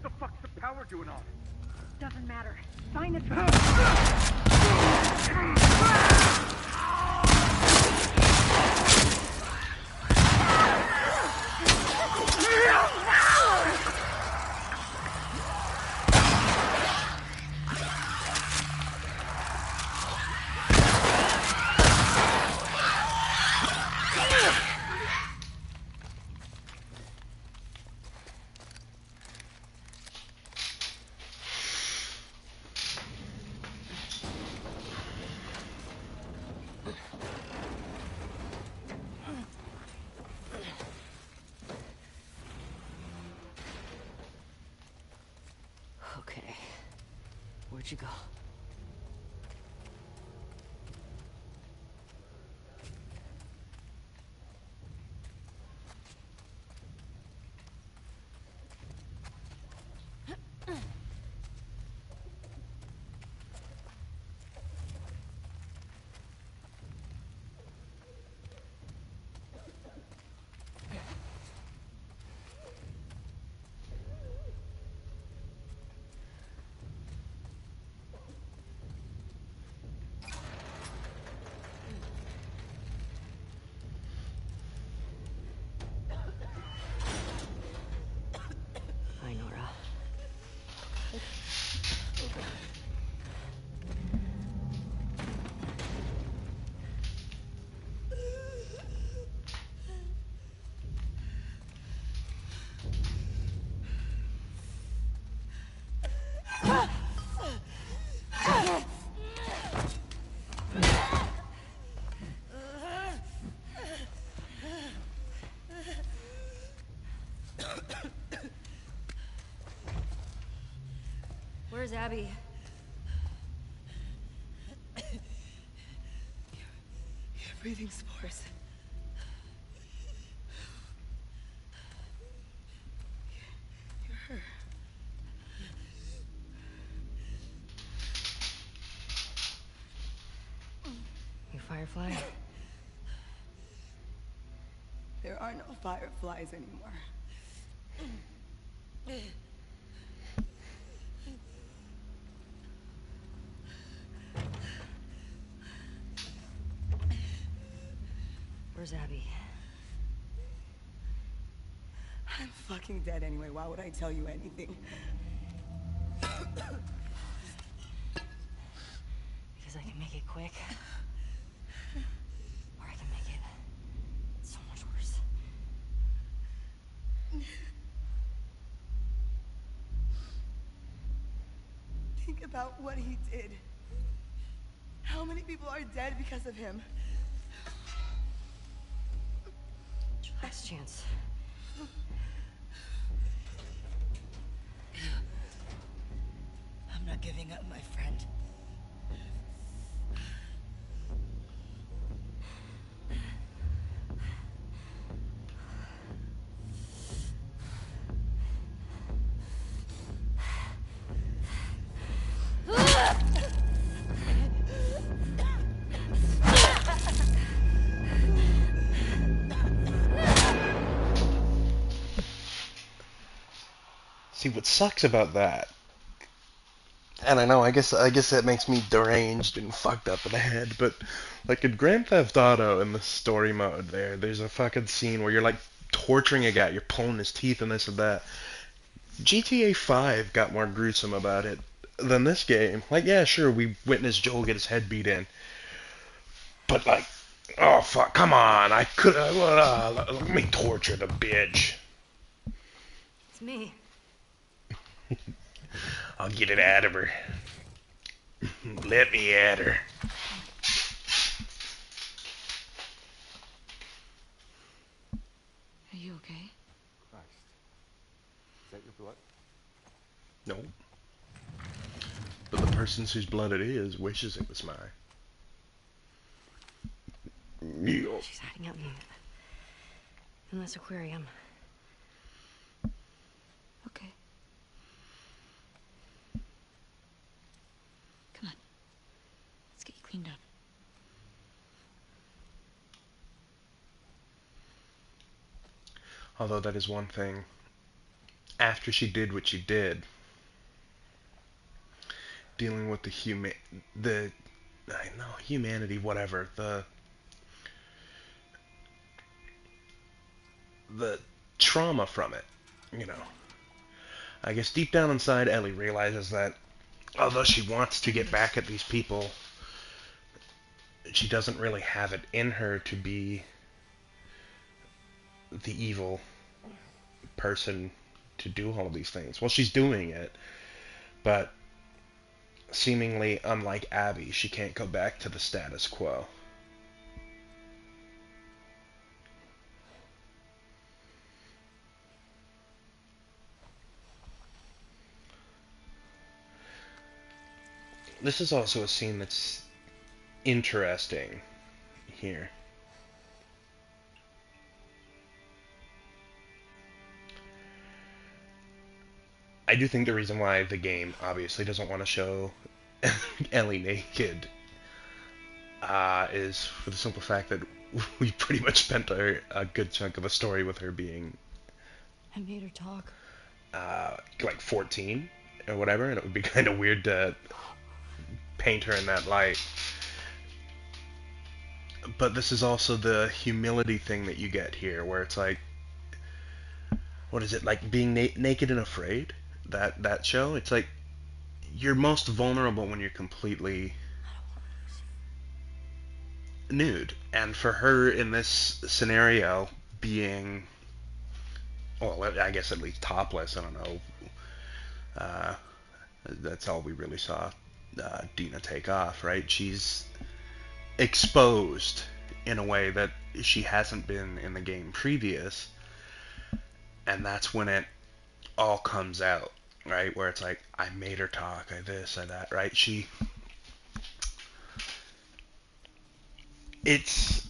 The fuck's the power doing off? Doesn't matter. Find the Okay. Where'd you go? Hi, Nora. Where's Abby? You're breathing spores. You're her. You Firefly? There are no fireflies anymore. Where's Abby? I'm fucking dead anyway. Why would I tell you anything? Because I can make it quick. Or I can make it so much worse. Think about what he did. How many people are dead because of him? Last chance. I'm not giving up, my friend. See, what sucks about that, and I know, I guess that makes me deranged and fucked up in the head, but like in Grand Theft Auto in the story mode there's a fucking scene where you're like torturing a guy, you're pulling his teeth and this and that. GTA 5 got more gruesome about it than this game. Like, yeah, sure, we witnessed Joel get his head beat in, but like, oh fuck, come on, I could let me torture the bitch. It's me. I'll get it out of her. Let me at her. Are you okay? Christ. Is that your blood? No. But the person whose blood it is wishes it was mine. She's hiding out in this aquarium. Okay. Come on. Let's get you cleaned up. Although that is one thing. After she did what she did, dealing with humanity, whatever, the trauma from it, you know. I guess deep down inside, Ellie realizes that although she wants to get back at these people, she doesn't really have it in her to be the evil person to do all of these things. Well, she's doing it, but seemingly unlike Abby, she can't go back to the status quo. This is also a scene that's interesting here. I do think the reason why the game obviously doesn't want to show Ellie naked is for the simple fact that we pretty much spent a good chunk of the story with her being I made her talk. like 14 or whatever, and it would be kind of weird to paint her in that light. But this is also the humility thing that you get here, where it's like, what is it, like being naked and afraid? That show? It's like, you're most vulnerable when you're completely nude. And for her in this scenario, being, well, I guess at least topless, I don't know, that's all we really saw Dina take off, right? She's exposed in a way that she hasn't been in the game previous, and that's when it all comes out, right? Where it's like, I made her talk, I this, I that, right? It's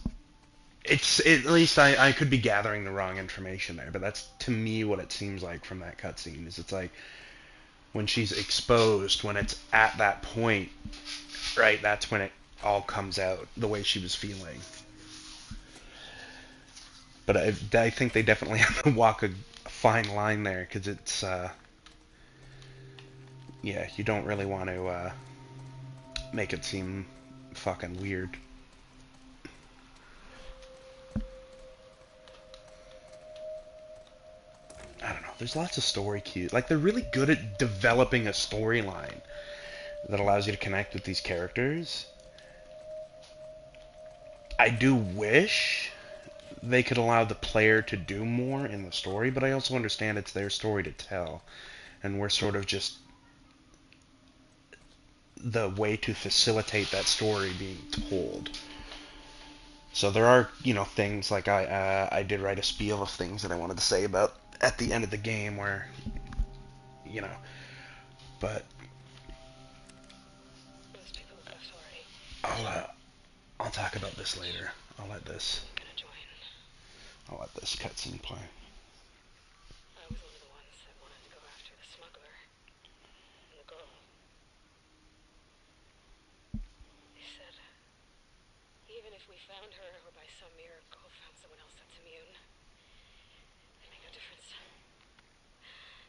at least I could be gathering the wrong information there, but that's to me what it seems like from that cutscene. Is it's like when she's exposed, when it's at that point, right? That's when it all comes out, the way she was feeling. But I think they definitely have to walk a fine line there, because it's yeah, you don't really want to make it seem fucking weird. I don't know. There's lots of story cues. Like, they're really good at developing a storyline that allows you to connect with these characters. I do wish they could allow the player to do more in the story, but I also understand it's their story to tell, and we're sort of just the way to facilitate that story being told. So there are, things like I did write a spiel of things that I wanted to say about at the end of the game where, but I'll talk about this later. I'll let this cutscene play. I was one of the ones that wanted to go after the smuggler and the girl. They said, even if we found her or by some miracle found someone else that's immune, it'd make no difference.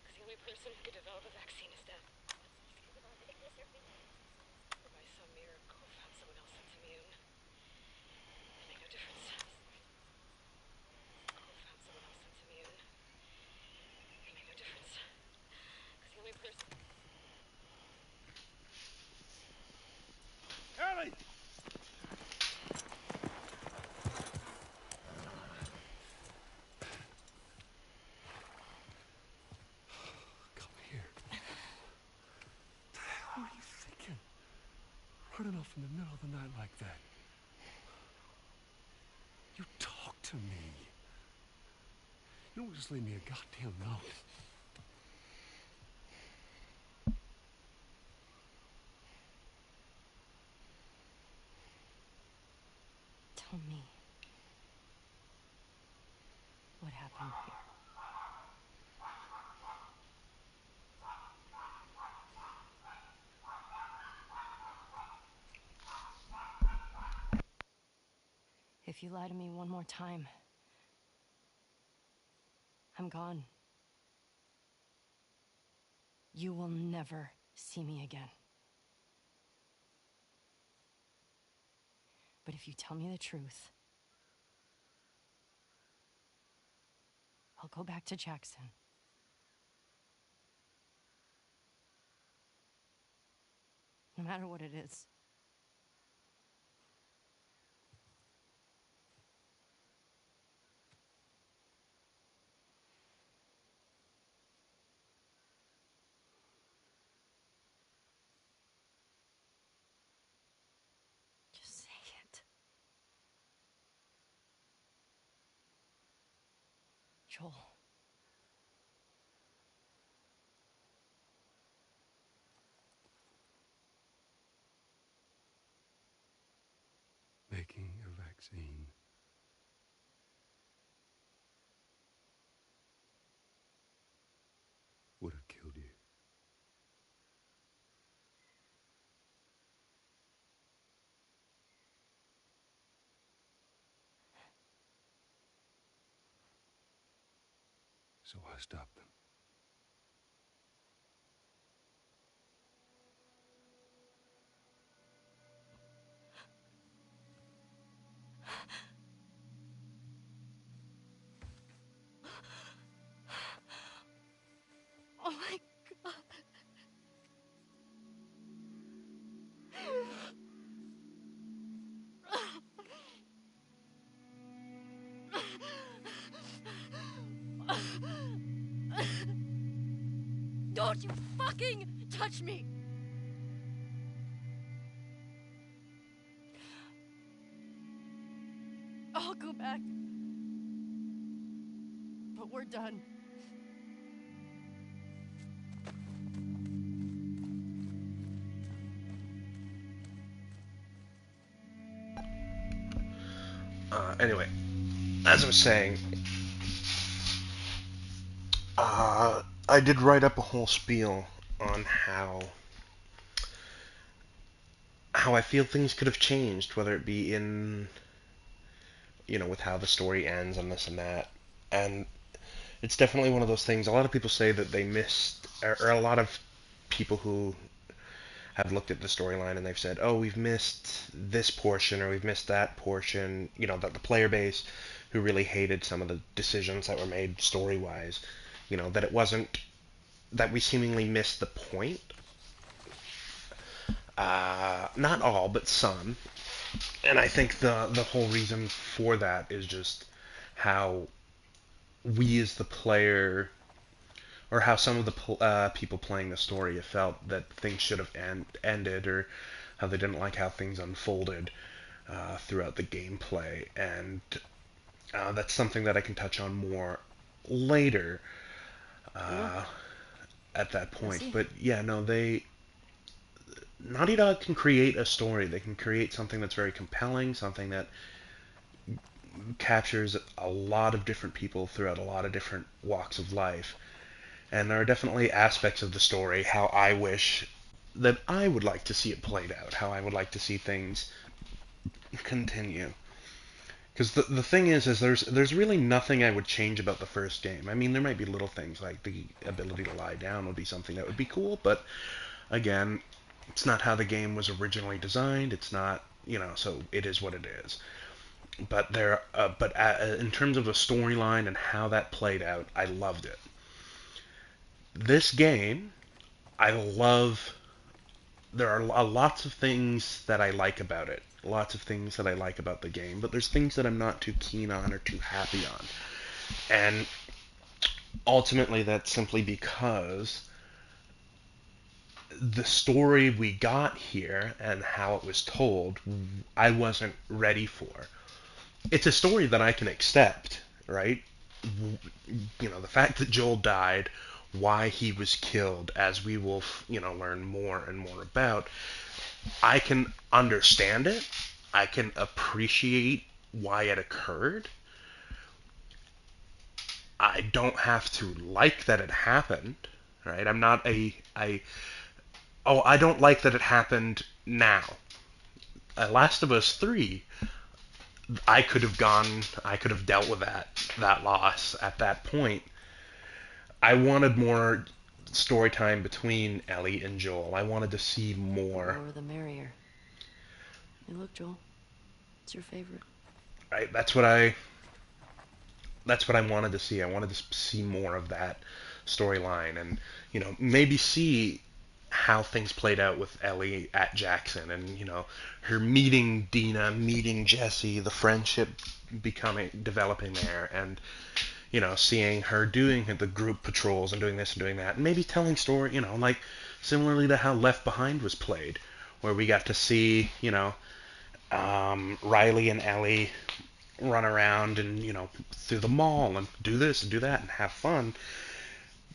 Because the only person who could develop a vaccine is dead. Or by some miracle found someone else that's immune. It made no difference. Or found someone else that's immune. It made no difference. Because the only person... Ellie! Come here. What the hell are you thinking? Running off in the middle of the night like that. You talk to me. You don't just leave me a goddamn note. Tell me. What happened here? If you lie to me one more time, I'm gone. You will never see me again. But if you tell me the truth, I'll go back to Jackson. No matter what it is. Just say it. Joel. Making a vaccine. Would have killed you. So I stopped them. Oh my God. Don't you fucking touch me! I'll go back. But we're done. Anyway, as I was saying, I did write up a whole spiel on how I feel things could have changed, whether it be in, with how the story ends and this and that. And it's definitely one of those things. A lot of people say that they missed, or a lot of people who have looked at the storyline and they've said, oh, we've missed this portion or we've missed that portion, that the player base who really hated some of the decisions that were made story-wise, that it wasn't, that we seemingly missed the point. Not all, but some. And I think the whole reason for that is just how we as the player, or how some of the people playing the story have felt that things should have ended, or how they didn't like how things unfolded throughout the gameplay. And that's something that I can touch on more later at that point. But yeah, no, Naughty Dog can create a story. They can create something that's very compelling, something that captures a lot of different people throughout a lot of different walks of life. And there are definitely aspects of the story how I wish that I would like to see it played out, how I would like to see things continue. Because the thing is there's really nothing I would change about the first game. I mean, there might be little things like the ability to lie down would be something that would be cool, but again, it's not how the game was originally designed. It's not, so it is what it is. But in terms of the storyline and how that played out, I loved it. This game, I love. There are lots of things that I like about it. Lots of things that I like about the game, but there's things that I'm not too keen on or too happy on. And ultimately, that's simply because the story we got here and how it was told, I wasn't ready for. It's a story that I can accept, right? The fact that Joel died, why he was killed, as we will, learn more and more about, I can understand it. I can appreciate why it occurred. I don't have to like that it happened, right? I'm not I don't like that it happened now. Last of Us 3, I could have dealt with that loss at that point. I wanted more story time between Ellie and Joel. I wanted to see more. The more the merrier. Hey, look, Joel. It's your favorite. Right, that's what I wanted to see. I wanted to see more of that storyline and, maybe see how things played out with Ellie at Jackson and, her meeting Dina, meeting Jesse, the friendship developing there, and, seeing her doing the group patrols and doing this and doing that, and maybe telling story, like similarly to how Left Behind was played, where we got to see, Riley and Ellie run around and, through the mall and do this and do that and have fun.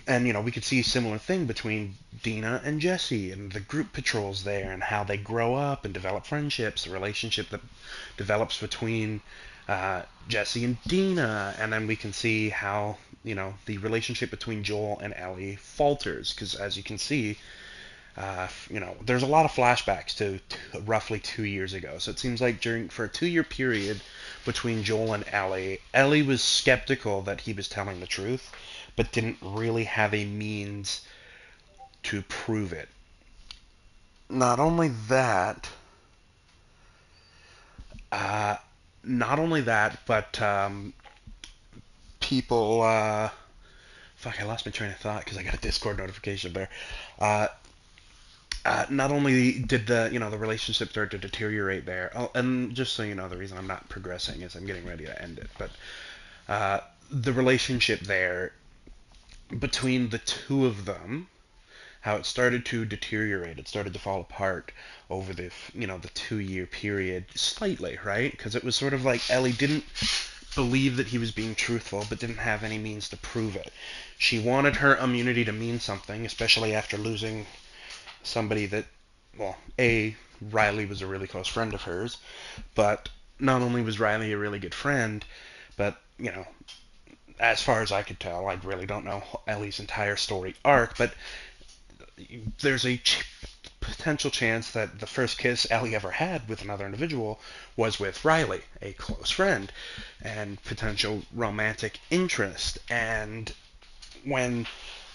And, we could see a similar thing between Dina and Jesse and the group patrols there and how they grow up and develop friendships, the relationship that develops between Jesse and Dina. And then we can see how, the relationship between Joel and Ellie falters. Because as you can see, there's a lot of flashbacks to roughly 2 years ago. So it seems like for a 2-year period between Joel and Ellie, Ellie was skeptical that he was telling the truth, but didn't really have a means to prove it. Not only that, but people. Fuck, I lost my train of thought because I got a Discord notification there. Not only did the relationship start to deteriorate there, and just so you know, the reason I'm not progressing is I'm getting ready to end it, but the relationship there between the two of them, how it started to deteriorate, it started to fall apart over the 2-year period slightly, right? Because it was sort of like Ellie didn't believe that he was being truthful, but didn't have any means to prove it. She wanted her immunity to mean something, especially after losing somebody that, Riley was a really close friend of hers, but not only was Riley a really good friend, but, as far as I could tell, I really don't know Ellie's entire story arc, but there's a potential chance that the first kiss Ellie ever had with another individual was with Riley, a close friend, and potential romantic interest. And when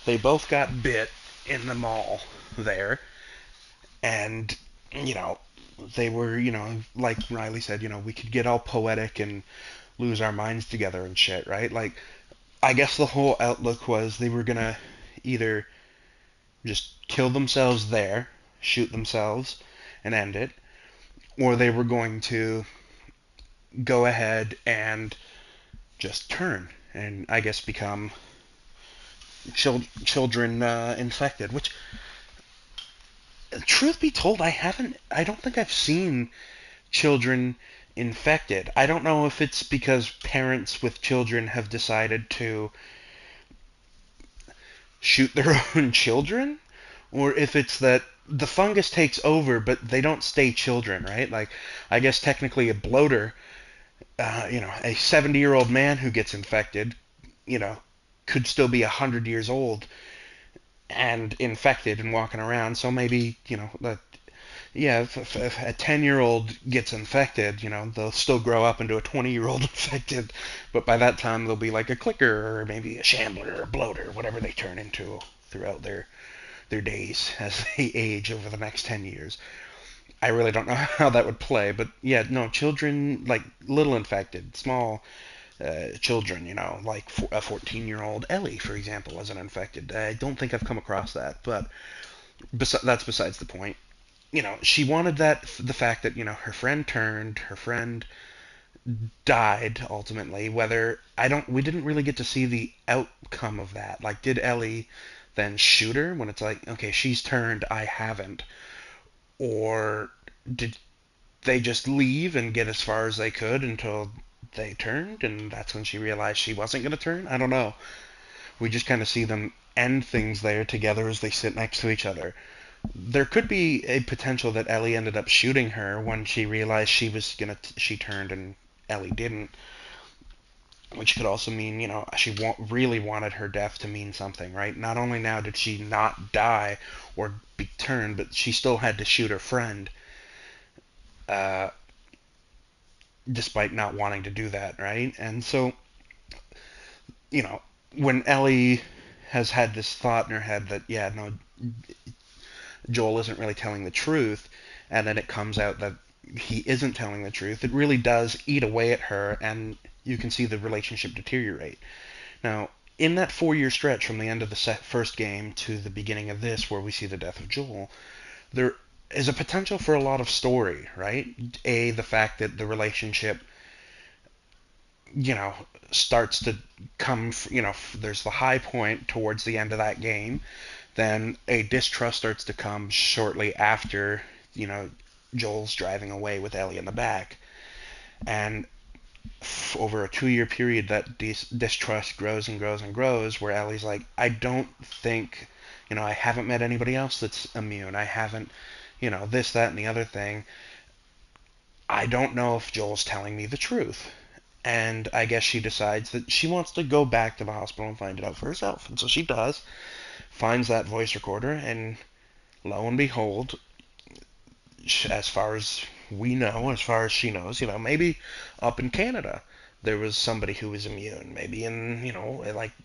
they both got bit in the mall there, and, they were, like Riley said, we could get all poetic and lose our minds together and shit, right? Like, I guess the whole outlook was they were gonna either just kill themselves there, shoot themselves, and end it, or they were going to go ahead and just turn and, I guess, become children infected, which, truth be told, I don't think I've seen children infected. I don't know if it's because parents with children have decided to shoot their own children, or if it's that the fungus takes over, but they don't stay children, right? Like, I guess technically a bloater, a 70-year-old man who gets infected, could still be 100 years old and infected and walking around. So maybe, that yeah, if a 10-year-old gets infected, they'll still grow up into a 20-year-old infected, but by that time they'll be like a clicker or maybe a shambler or a bloater, whatever they turn into throughout their days as they age over the next 10 years. I really don't know how that would play, but yeah, no, children, like little infected, small children, like a 14-year-old Ellie, for example, as an infected. I don't think I've come across that, but that's besides the point. She wanted the fact that, her friend turned, her friend died ultimately. We didn't really get to see the outcome of that. Like, did Ellie then shoot her when it's like, okay, she's turned, I haven't? Or did they just leave and get as far as they could until they turned, and that's when she realized she wasn't going to turn? I don't know. We just kind of see them end things there together as they sit next to each other. There could be a potential that Ellie ended up shooting her when she realized she turned and Ellie didn't, which could also mean, she really wanted her death to mean something, right? Not only now did she not die or be turned, but she still had to shoot her friend, despite not wanting to do that, right? And so, when Ellie has had this thought in her head that, yeah, no, Joel isn't really telling the truth, and then it comes out that he isn't telling the truth, it really does eat away at her, and you can see the relationship deteriorate. Now, in that 4-year stretch from the end of the first game to the beginning of this, where we see the death of Joel, there is a potential for a lot of story, right? The fact that the relationship, starts to come, there's the high point towards the end of that game. Then a distrust starts to come shortly after, Joel's driving away with Ellie in the back. And over a 2-year period, that distrust grows and grows and grows, where Ellie's like, I don't think, I haven't met anybody else that's immune. I haven't, this, that, and the other thing. I don't know if Joel's telling me the truth. And I guess she decides that she wants to go back to the hospital and find it out for herself. And so she does, finds that voice recorder, and lo and behold, as far as we know, as far as she knows, maybe up in Canada there was somebody who was immune. Maybe in,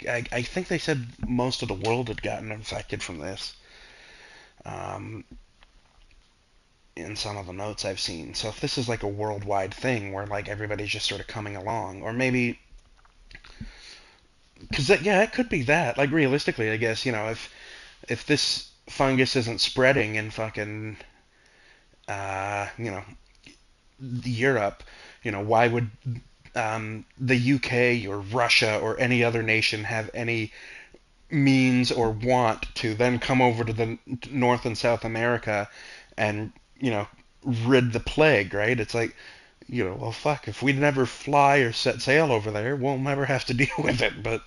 I think they said most of the world had gotten infected from this. In some of the notes I've seen. So if this is like a worldwide thing where like everybody's just sort of coming along, or maybe, because it could be that. Like realistically, I guess, if this fungus isn't spreading in fucking, Europe, why would the UK or Russia or any other nation have any means or want to then come over to the North and South America and, rid the plague, right? It's like, well, fuck, if we never fly or set sail over there, we'll never have to deal with it. But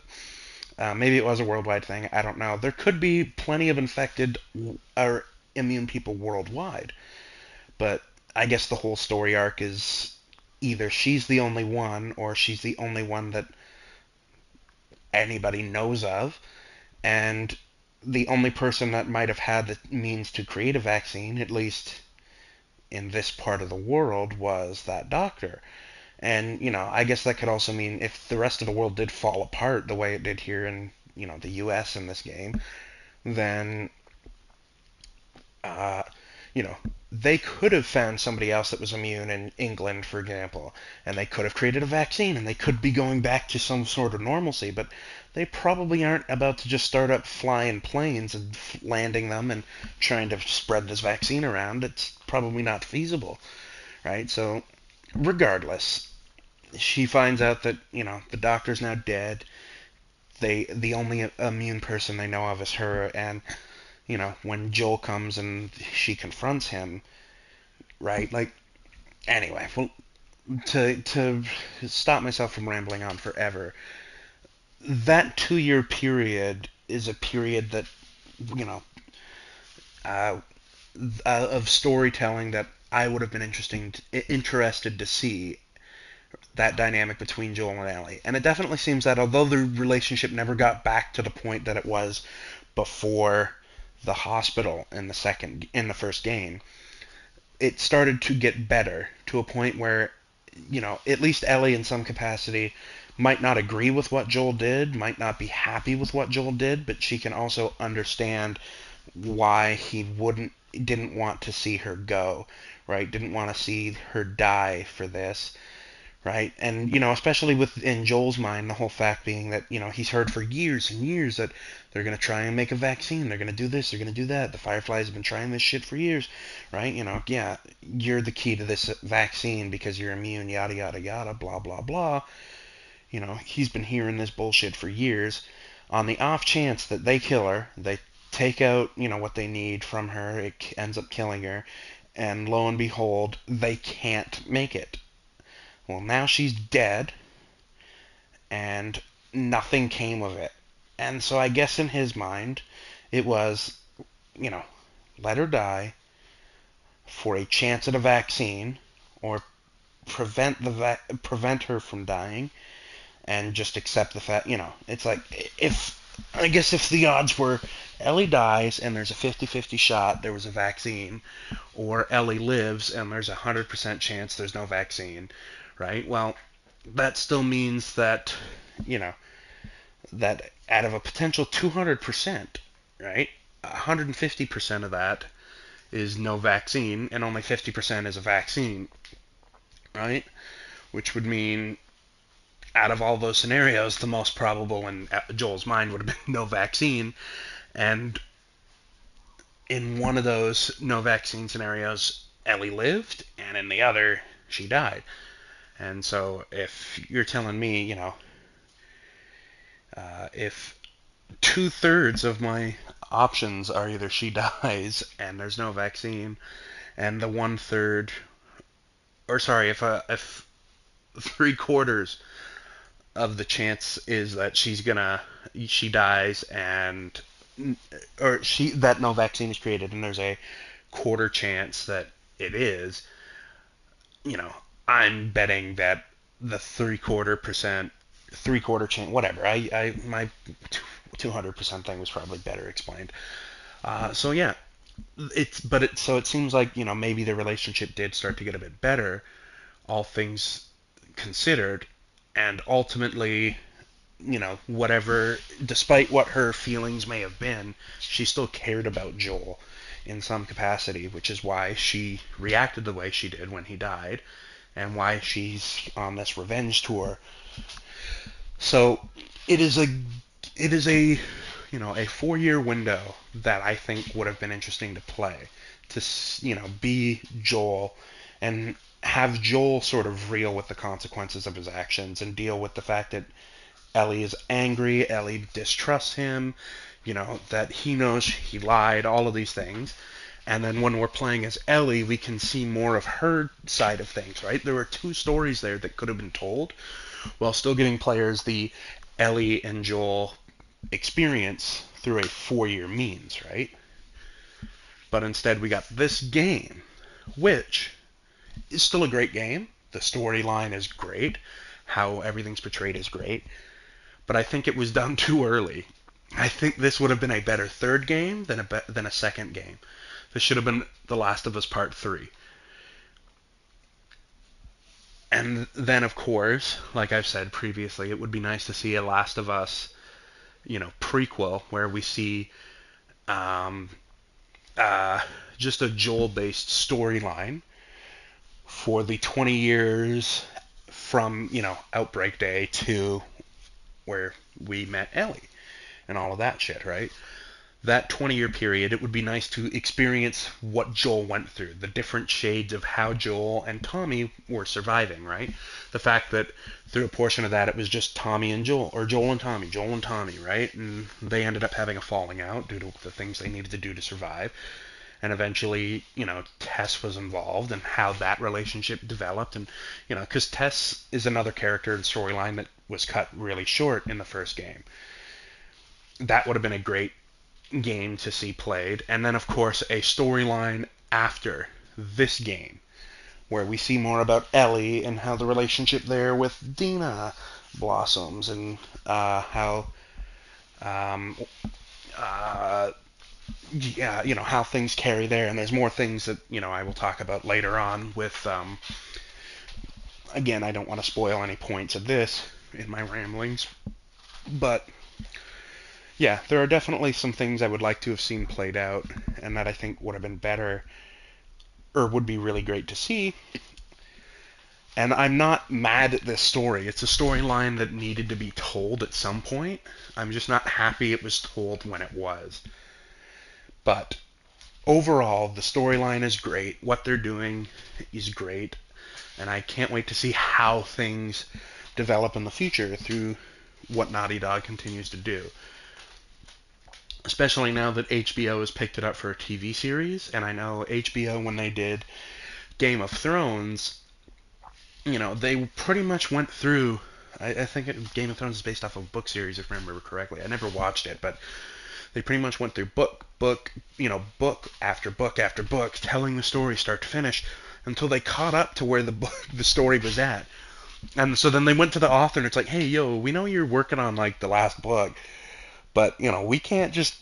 maybe it was a worldwide thing. I don't know. There could be plenty of infected or immune people worldwide. But I guess the whole story arc is either she's the only one or she's the only one that anybody knows of. And the only person that might have had the means to create a vaccine, at least in this part of the world, was that doctor. And, I guess that could also mean if the rest of the world did fall apart the way it did here in, the US in this game, then, they could have found somebody else that was immune in England, for example, and they could have created a vaccine, and they could be going back to some sort of normalcy, but they probably aren't about to just start up flying planes and landing them and trying to spread this vaccine around. It's probably not feasible, right? So, regardless, she finds out that, the doctor's now dead. The only immune person they know of is her, and when Joel comes and she confronts him, right? Like, anyway, well, to stop myself from rambling on forever, that 2-year period is a period that, of storytelling that I would have been interested to see, that dynamic between Joel and Ellie. And it definitely seems that although the relationship never got back to the point that it was before the hospital in the first game, it started to get better to a point where, at least Ellie in some capacity might not agree with what Joel did, might not be happy with what Joel did, but she can also understand why he didn't want to see her go, right? Didn't want to see her die for this, right? And, especially in Joel's mind, the whole fact being that, he's heard for years and years that they're going to try and make a vaccine, they're going to do this, they're going to do that, the Fireflies have been trying this shit for years, right? Yeah, you're the key to this vaccine because you're immune, yada, yada, yada, blah, blah, blah. He's been hearing this bullshit for years. On the off chance that they kill her, they take out, what they need from her, it ends up killing her, and lo and behold, they can't make it. Well, now she's dead, and nothing came of it. And so I guess in his mind, it was, let her die for a chance at a vaccine, or prevent her from dying, and just accept the fact, it's like, if the odds were Ellie dies and there's a 50-50 shot there was a vaccine, or Ellie lives and there's a 100% chance there's no vaccine, right? Well, that still means that, that out of a potential 200%, right, 150% of that is no vaccine, and only 50% is a vaccine, right? Which would mean, out of all those scenarios, the most probable in Joel's mind would have been no vaccine. And in one of those no vaccine scenarios, Ellie lived, and in the other, she died. And so if you're telling me, if 2/3 of my options are either she dies and there's no vaccine, and the 1/3, or sorry, if 3/4 of the chance is that she dies, and that no vaccine is created, and there's a 1/4 chance that it is, I'm betting that the 3/4 chance, whatever, my 200% thing was probably better explained. So yeah, so it seems like, maybe the relationship did start to get a bit better, all things considered, and ultimately, whatever, despite what her feelings may have been, she still cared about Joel in some capacity, which is why she reacted the way she did when he died, and why she's on this revenge tour. So it is a 4-year window that I think would have been interesting to play, to be Joel and have Joel sort of reel with the consequences of his actions and deal with the fact that Ellie is angry, Ellie distrusts him, that he knows he lied, all of these things. And then when we're playing as Ellie, we can see more of her side of things, right? There were 2 stories there that could have been told, while still giving players the Ellie and Joel experience through a 4-year means, right? But instead we got this game, which is still a great game. The storyline is great. How everything's portrayed is great. But I think it was done too early. I think this would have been a better 3rd game than a 2nd game. This should have been The Last of Us Part 3. And then, of course, like I've said previously, it would be nice to see a Last of Us, prequel, where we see just a Joel-based storyline for the 20 years from, Outbreak Day to where we met Ellie and all of that shit, right? That 20-year period, it would be nice to experience what Joel went through, the different shades of how Joel and Tommy were surviving, right? The fact that through a portion of that it was just Tommy and Joel, or Joel and Tommy, right? And they ended up having a falling out due to the things they needed to do to survive. And eventually, Tess was involved, and how that relationship developed. And, because Tess is another character and storyline that was cut really short in the first game. That would have been a great game to see played. And then, of course, a storyline after this game, where we see more about Ellie and how the relationship there with Dina blossoms, and how yeah, how things carry there, and there's more things that I will talk about later on with. Again, I don't want to spoil any points of this in my ramblings, but yeah, there are definitely some things I would like to have seen played out, and that I think would have been better, or would be really great to see. And I'm not mad at this story. It's a storyline that needed to be told at some point. I'm just not happy it was told when it was. But overall, the storyline is great. What they're doing is great. And I can't wait to see how things develop in the future through what Naughty Dog continues to do. Especially now that HBO has picked it up for a TV series. And I know HBO, when they did Game of Thrones, they pretty much went through. I think Game of Thrones is based off of a book series, if I remember correctly. I never watched it, but they pretty much went through book after book after book, telling the story start to finish, until they caught up to where the story was at. And so then they went to the author, and it's like, hey, yo, we know you're working on like the last book, but we can't just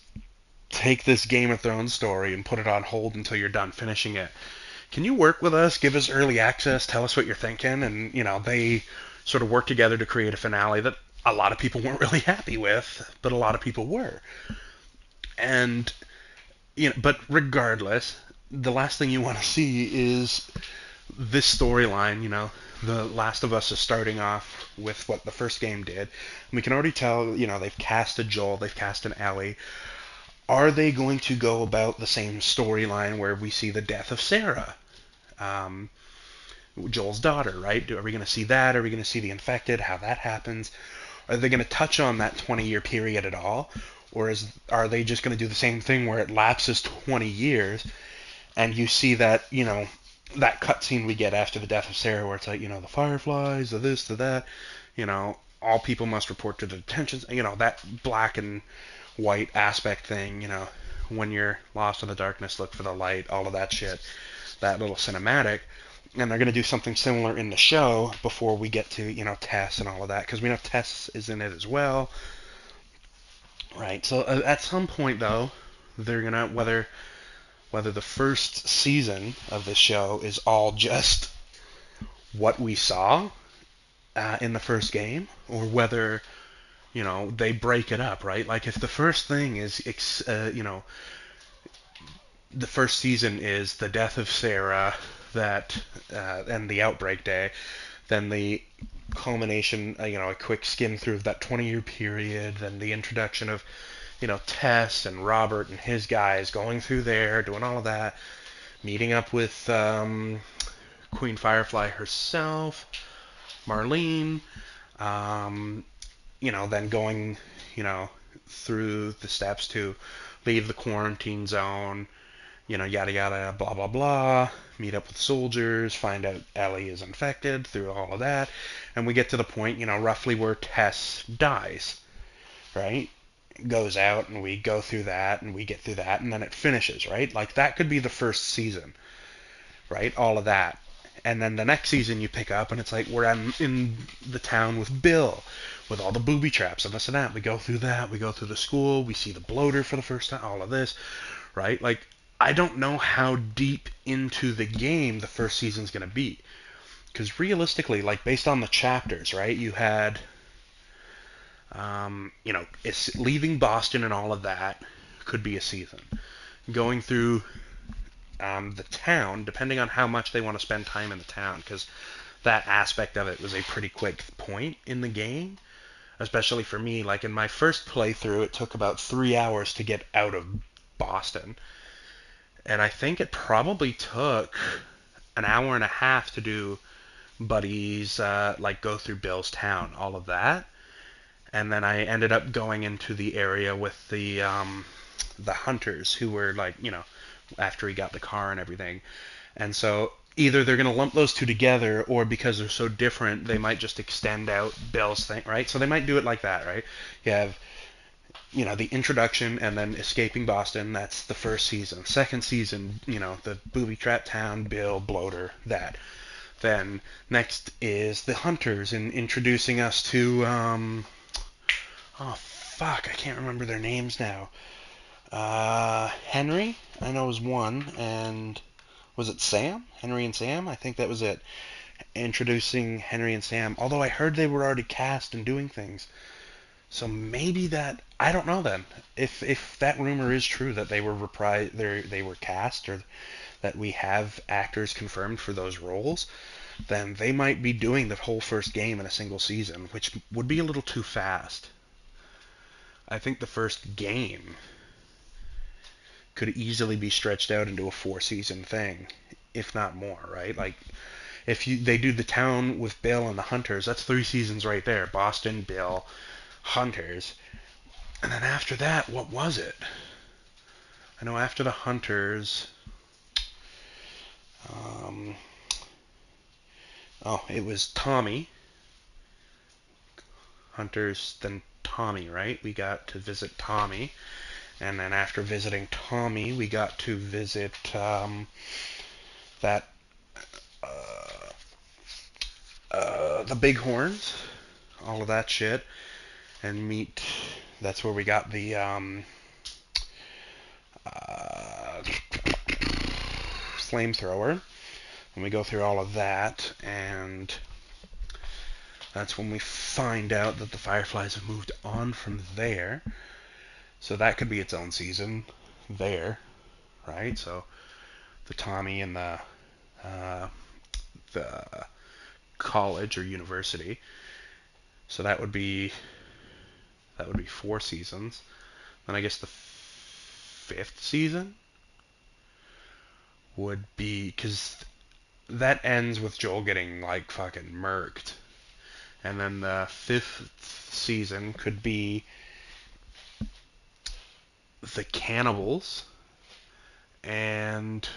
take this Game of Thrones story and put it on hold until you're done finishing it. Can you work with us, give us early access, tell us what you're thinking? And, they sort of worked together to create a finale that a lot of people weren't really happy with, but a lot of people were. And, but regardless, the last thing you want to see is this storyline, The Last of Us is starting off with what the first game did. And we can already tell, they've cast a Joel, they've cast an Ellie. Are they going to go about the same storyline where we see the death of Sarah, Joel's daughter, right? Are we going to see that? Are we going to see the infected, how that happens? Are they going to touch on that 20-year period at all? Or are they just going to do the same thing where it lapses 20 years and you see that, that cutscene we get after the death of Sarah where it's like, the fireflies, the this, the that, all people must report to the detention, that black and white aspect thing, when you're lost in the darkness, look for the light, all of that shit, that little cinematic. And they're going to do something similar in the show before we get to, Tess and all of that, because we know Tess is in it as well. Right, so at some point, though, they're going to, whether the first season of this show is all just what we saw in the first game, or whether they break it up, right? Like, if the first thing is, the first season is the death of Sarah, and the outbreak day, then the culmination, a quick skim through of that 20-year period, then the introduction of, Tess and Robert and his guys going through there, doing all of that, meeting up with Queen Firefly herself, Marlene, then going, through the steps to leave the quarantine zone, yada yada, blah blah blah, meet up with soldiers, find out Ellie is infected, through all of that, and we get to the point, roughly where Tess dies, right? Goes out, and we go through that, and we get through that, and then it finishes, right? Like, that could be the first season, right? All of that. And then the next season you pick up, and it's like, we're in the town with Bill, with all the booby traps and this and that. We go through that, we go through the school, we see the bloater for the first time, all of this, right? Like, I don't know how deep into the game the first season's going to be. Because realistically, like, based on the chapters, right, you had, it's leaving Boston and all of that could be a season. Going through the town, depending on how much they want to spend time in the town, because that aspect of it was a pretty quick point in the game, especially for me. Like, in my first playthrough, it took about 3 hours to get out of Boston, and I think it probably took an hour and a half to do Buddy's, like, go through Bill's town, all of that. And then I ended up going into the area with the hunters, who were, like, after he got the car and everything. And so either they're going to lump those two together, or because they're so different, they might just extend out Bill's thing, right? So they might do it like that, right? You have, the introduction, and then escaping Boston, that's the first season. Second season, the booby trap town, Bill, bloater, that. Then next is the hunters, and introducing us to, I can't remember their names now. Henry, I know was one, and was it Sam? Henry and Sam? I think that was it. Introducing Henry and Sam. Although I heard they were already cast and doing things. So maybe that, I don't know then. If that rumor is true that they were they were cast, or that we have actors confirmed for those roles, then they might be doing the whole first game in a single season, which would be a little too fast. I think the first game could easily be stretched out into a 4-season thing, if not more, right? Like, if they do the town with Bill and the Hunters, that's 3 seasons right there. Boston, Bill, Hunters. And then after that, what was it? I know after the Hunters, it was Tommy. Hunters, then Tommy, right? We got to visit Tommy. And then after visiting Tommy, we got to visit that the Bighorns, all of that shit, and meet. That's where we got the flamethrower, and we go through all of that, and that's when we find out that the Fireflies have moved on from there. So that could be its own season there, right? So the Tommy and the college or university. So that would be 4 seasons. Then I guess the 5th season would be, because that ends with Joel getting like fucking murked, and then the 5th season could be the cannibals and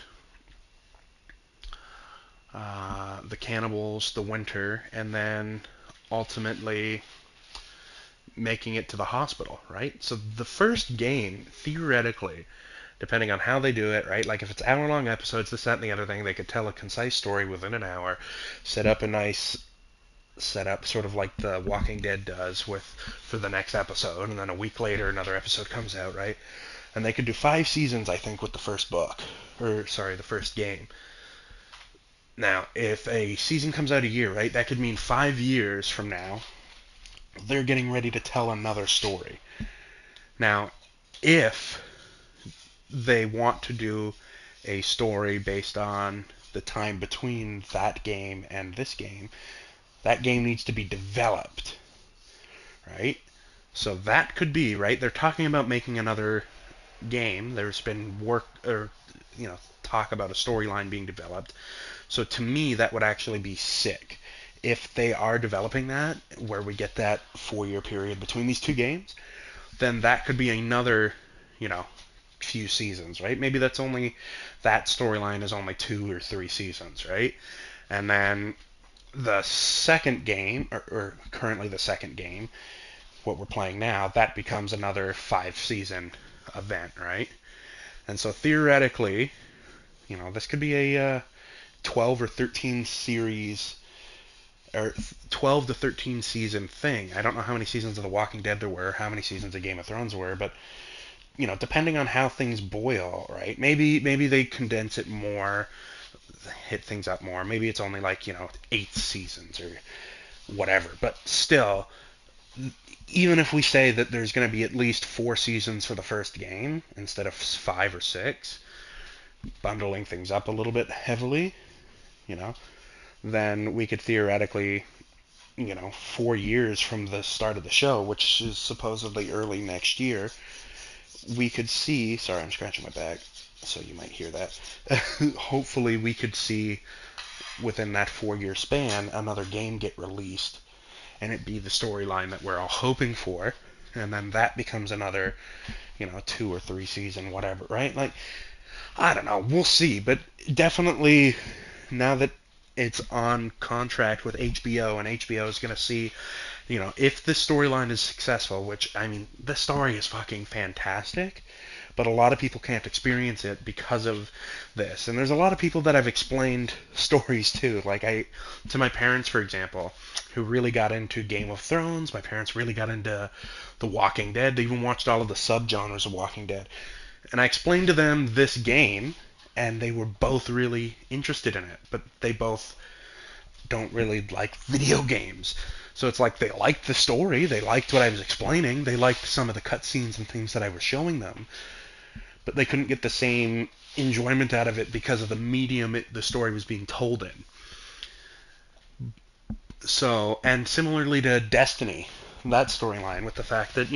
the winter, and then ultimately making it to the hospital, right? So the first game, theoretically, depending on how they do it, right? Like if it's hour-long episodes, this, that, and the other thing, they could tell a concise story within an hour, set up a nice setup, sort of like The Walking Dead does for the next episode, and then a week later another episode comes out, right? And they could do 5 seasons, I think, with the first book, or sorry, the first game. Now, if a season comes out a year, right, that could mean 5 years from now, they're getting ready to tell another story. Now, if they want to do a story based on the time between that game and this game, that game needs to be developed, right? So that could be, right, they're talking about making another game. There's been talk about a storyline being developed. So to me, that would actually be sick. If they are developing that, where we get that 4-year period between these 2 games, then that could be another, few seasons, right? Maybe that storyline is only 2 or 3 seasons, right? And then the second game, or currently the second game, what we're playing now, that becomes another 5-season event, right? And so theoretically, this could be a 12 or 13 series, or 12 to 13 season thing. I don't know how many seasons of The Walking Dead there were, how many seasons of Game of Thrones were, but depending on how things boil, right? Maybe they condense it more, hit things up more. Maybe it's only like 8 seasons or whatever. But still, even if we say that there's going to be at least 4 seasons for the first game instead of 5 or 6, bundling things up a little bit heavily, then we could theoretically, 4 years from the start of the show, which is supposedly early next year, we could see, sorry, I'm scratching my back, so you might hear that. Hopefully we could see within that 4-year span another game get released, and it be the storyline that we're all hoping for, and then that becomes another, 2 or 3 season, whatever, right? Like, I don't know, we'll see, but definitely now that it's on contract with HBO, and HBO is going to see, if this storyline is successful, which, I mean, the story is fucking fantastic, but a lot of people can't experience it because of this. And there's a lot of people that I've explained stories to, like to my parents, for example, who really got into Game of Thrones. My parents really got into The Walking Dead. They even watched all of the subgenres of Walking Dead. And I explained to them this game, and they were both really interested in it, but they both don't really like video games. So it's like they liked the story, they liked what I was explaining, they liked some of the cutscenes and things that I was showing them, but they couldn't get the same enjoyment out of it because of the medium the story was being told in. So, and similarly to Destiny, that storyline with the fact that,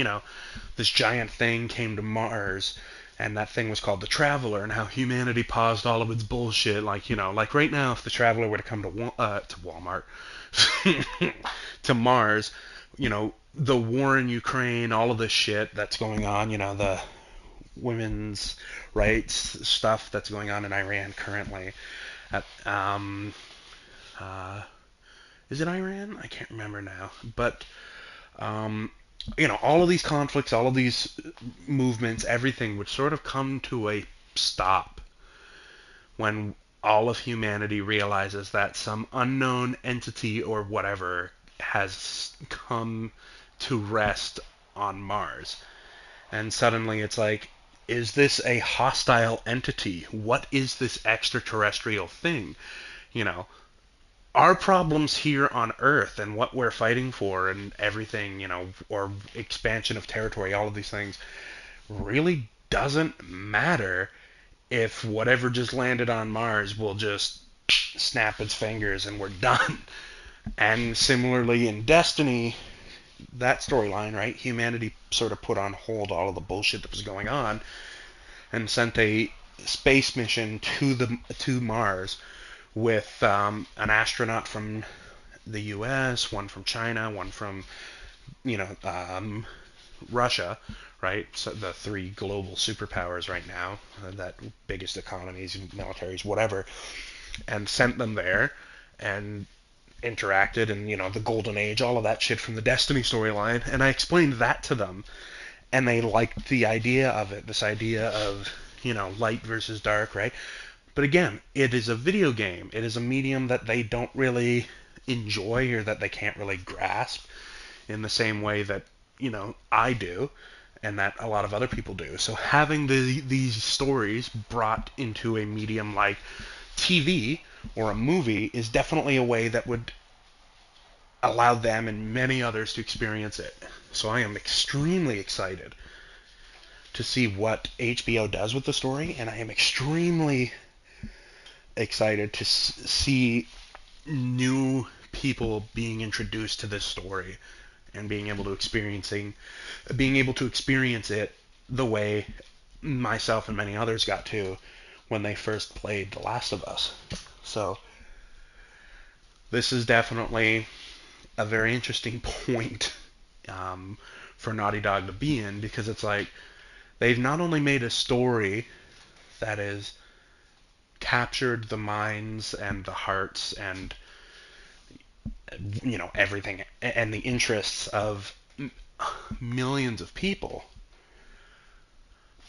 this giant thing came to Mars, and that thing was called the Traveler, and how humanity paused all of its bullshit. Like, like right now, if the Traveler were to come to Walmart, to Mars, the war in Ukraine, all of this shit that's going on, the women's rights stuff that's going on in Iran currently. Is it Iran? I can't remember now. But all of these conflicts, all of these movements, everything would sort of come to a stop when all of humanity realizes that some unknown entity or whatever has come to rest on Mars. And suddenly it's like, is this a hostile entity? What is this extraterrestrial thing? Our problems here on Earth and what we're fighting for and everything, or expansion of territory, all of these things, really doesn't matter if whatever just landed on Mars will just snap its fingers and we're done. And similarly in Destiny, that storyline, right? Humanity sort of put on hold all of the bullshit that was going on and sent a space mission to Mars with an astronaut from the U.S., one from China, one from, Russia, right? So the three global superpowers right now, that biggest economies, militaries, whatever, and sent them there and interacted and, the golden age, all of that shit from the Destiny storyline. And I explained that to them, and they liked the idea of it, this idea of, light versus dark, right? But again, it is a video game. It is a medium that they don't really enjoy or that they can't really grasp in the same way that, I do and that a lot of other people do. So having these stories brought into a medium like TV or a movie is definitely a way that would allow them and many others to experience it. So I am extremely excited to see what HBO does with the story, and I am extremely excited to see new people being introduced to this story and being able to experience it the way myself and many others got to when they first played The Last of Us. So this is definitely a very interesting point for Naughty Dog to be in, because it's like they've not only made a story that is captured the minds and the hearts and everything and the interests of millions of people,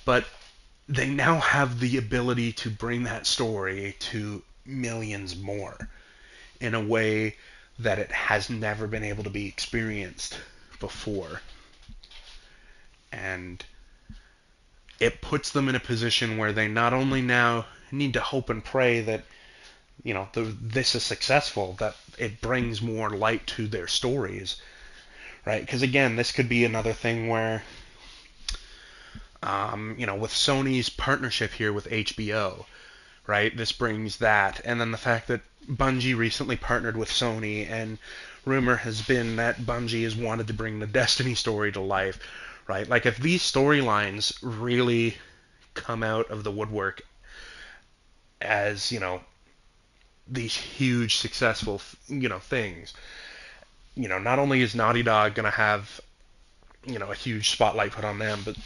but they now have the ability to bring that story to millions more in a way that it has never been able to be experienced before. And it puts them in a position where they not only now need to hope and pray that this is successful, that it brings more light to their stories, right? Because again, this could be another thing where with Sony's partnership here with HBO, right, this brings that, and then the fact that Bungie recently partnered with Sony, and rumor has been that Bungie has wanted to bring the Destiny story to life, right? Like, if these storylines really come out of the woodwork as, these huge successful, things, not only is Naughty Dog going to have, a huge spotlight put on them, but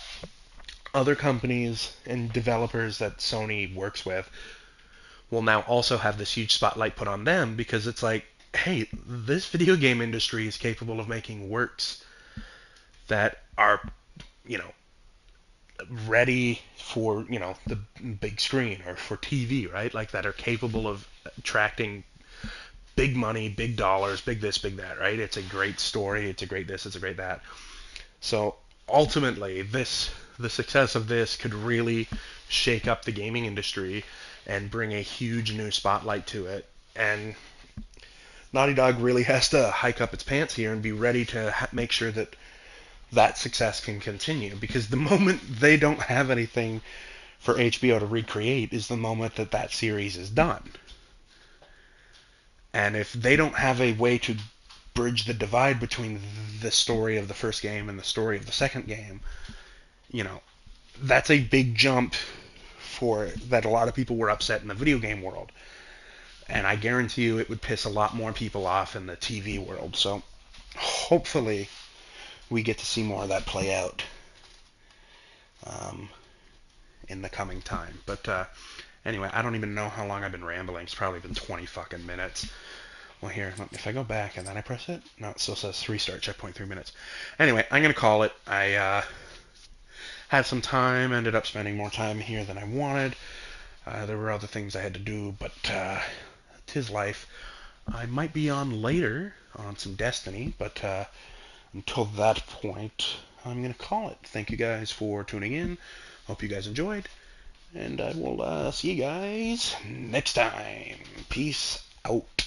other companies and developers that Sony works with will now also have this huge spotlight put on them, because it's like, hey, this video game industry is capable of making works that are, ready for, the big screen or for TV, right? Like, that are capable of attracting big money, big dollars, big this, big that, right? It's a great story, it's a great this, it's a great that. So ultimately, this the success of this could really shake up the gaming industry and bring a huge new spotlight to it. And Naughty Dog really has to hike up its pants here and be ready to make sure that that success can continue, because the moment they don't have anything for HBO to recreate is the moment that that series is done. And if they don't have a way to bridge the divide between the story of the first game and the story of the second game, you know, that's a big jump for that a lot of people were upset in the video game world. And I guarantee you it would piss a lot more people off in the TV world. So hopefully we get to see more of that play out in the coming time. But anyway, I don't even know how long I've been rambling. It's probably been 20 fucking minutes. Well, here, if I go back and then I press it, no, it still says restart, checkpoint 3 minutes. Anyway, I'm going to call it. I had some time, ended up spending more time here than I wanted. There were other things I had to do, but 'tis life. I might be on later on some Destiny, but until that point, I'm going to call it. Thank you guys for tuning in. Hope you guys enjoyed, and I will see you guys next time. Peace out.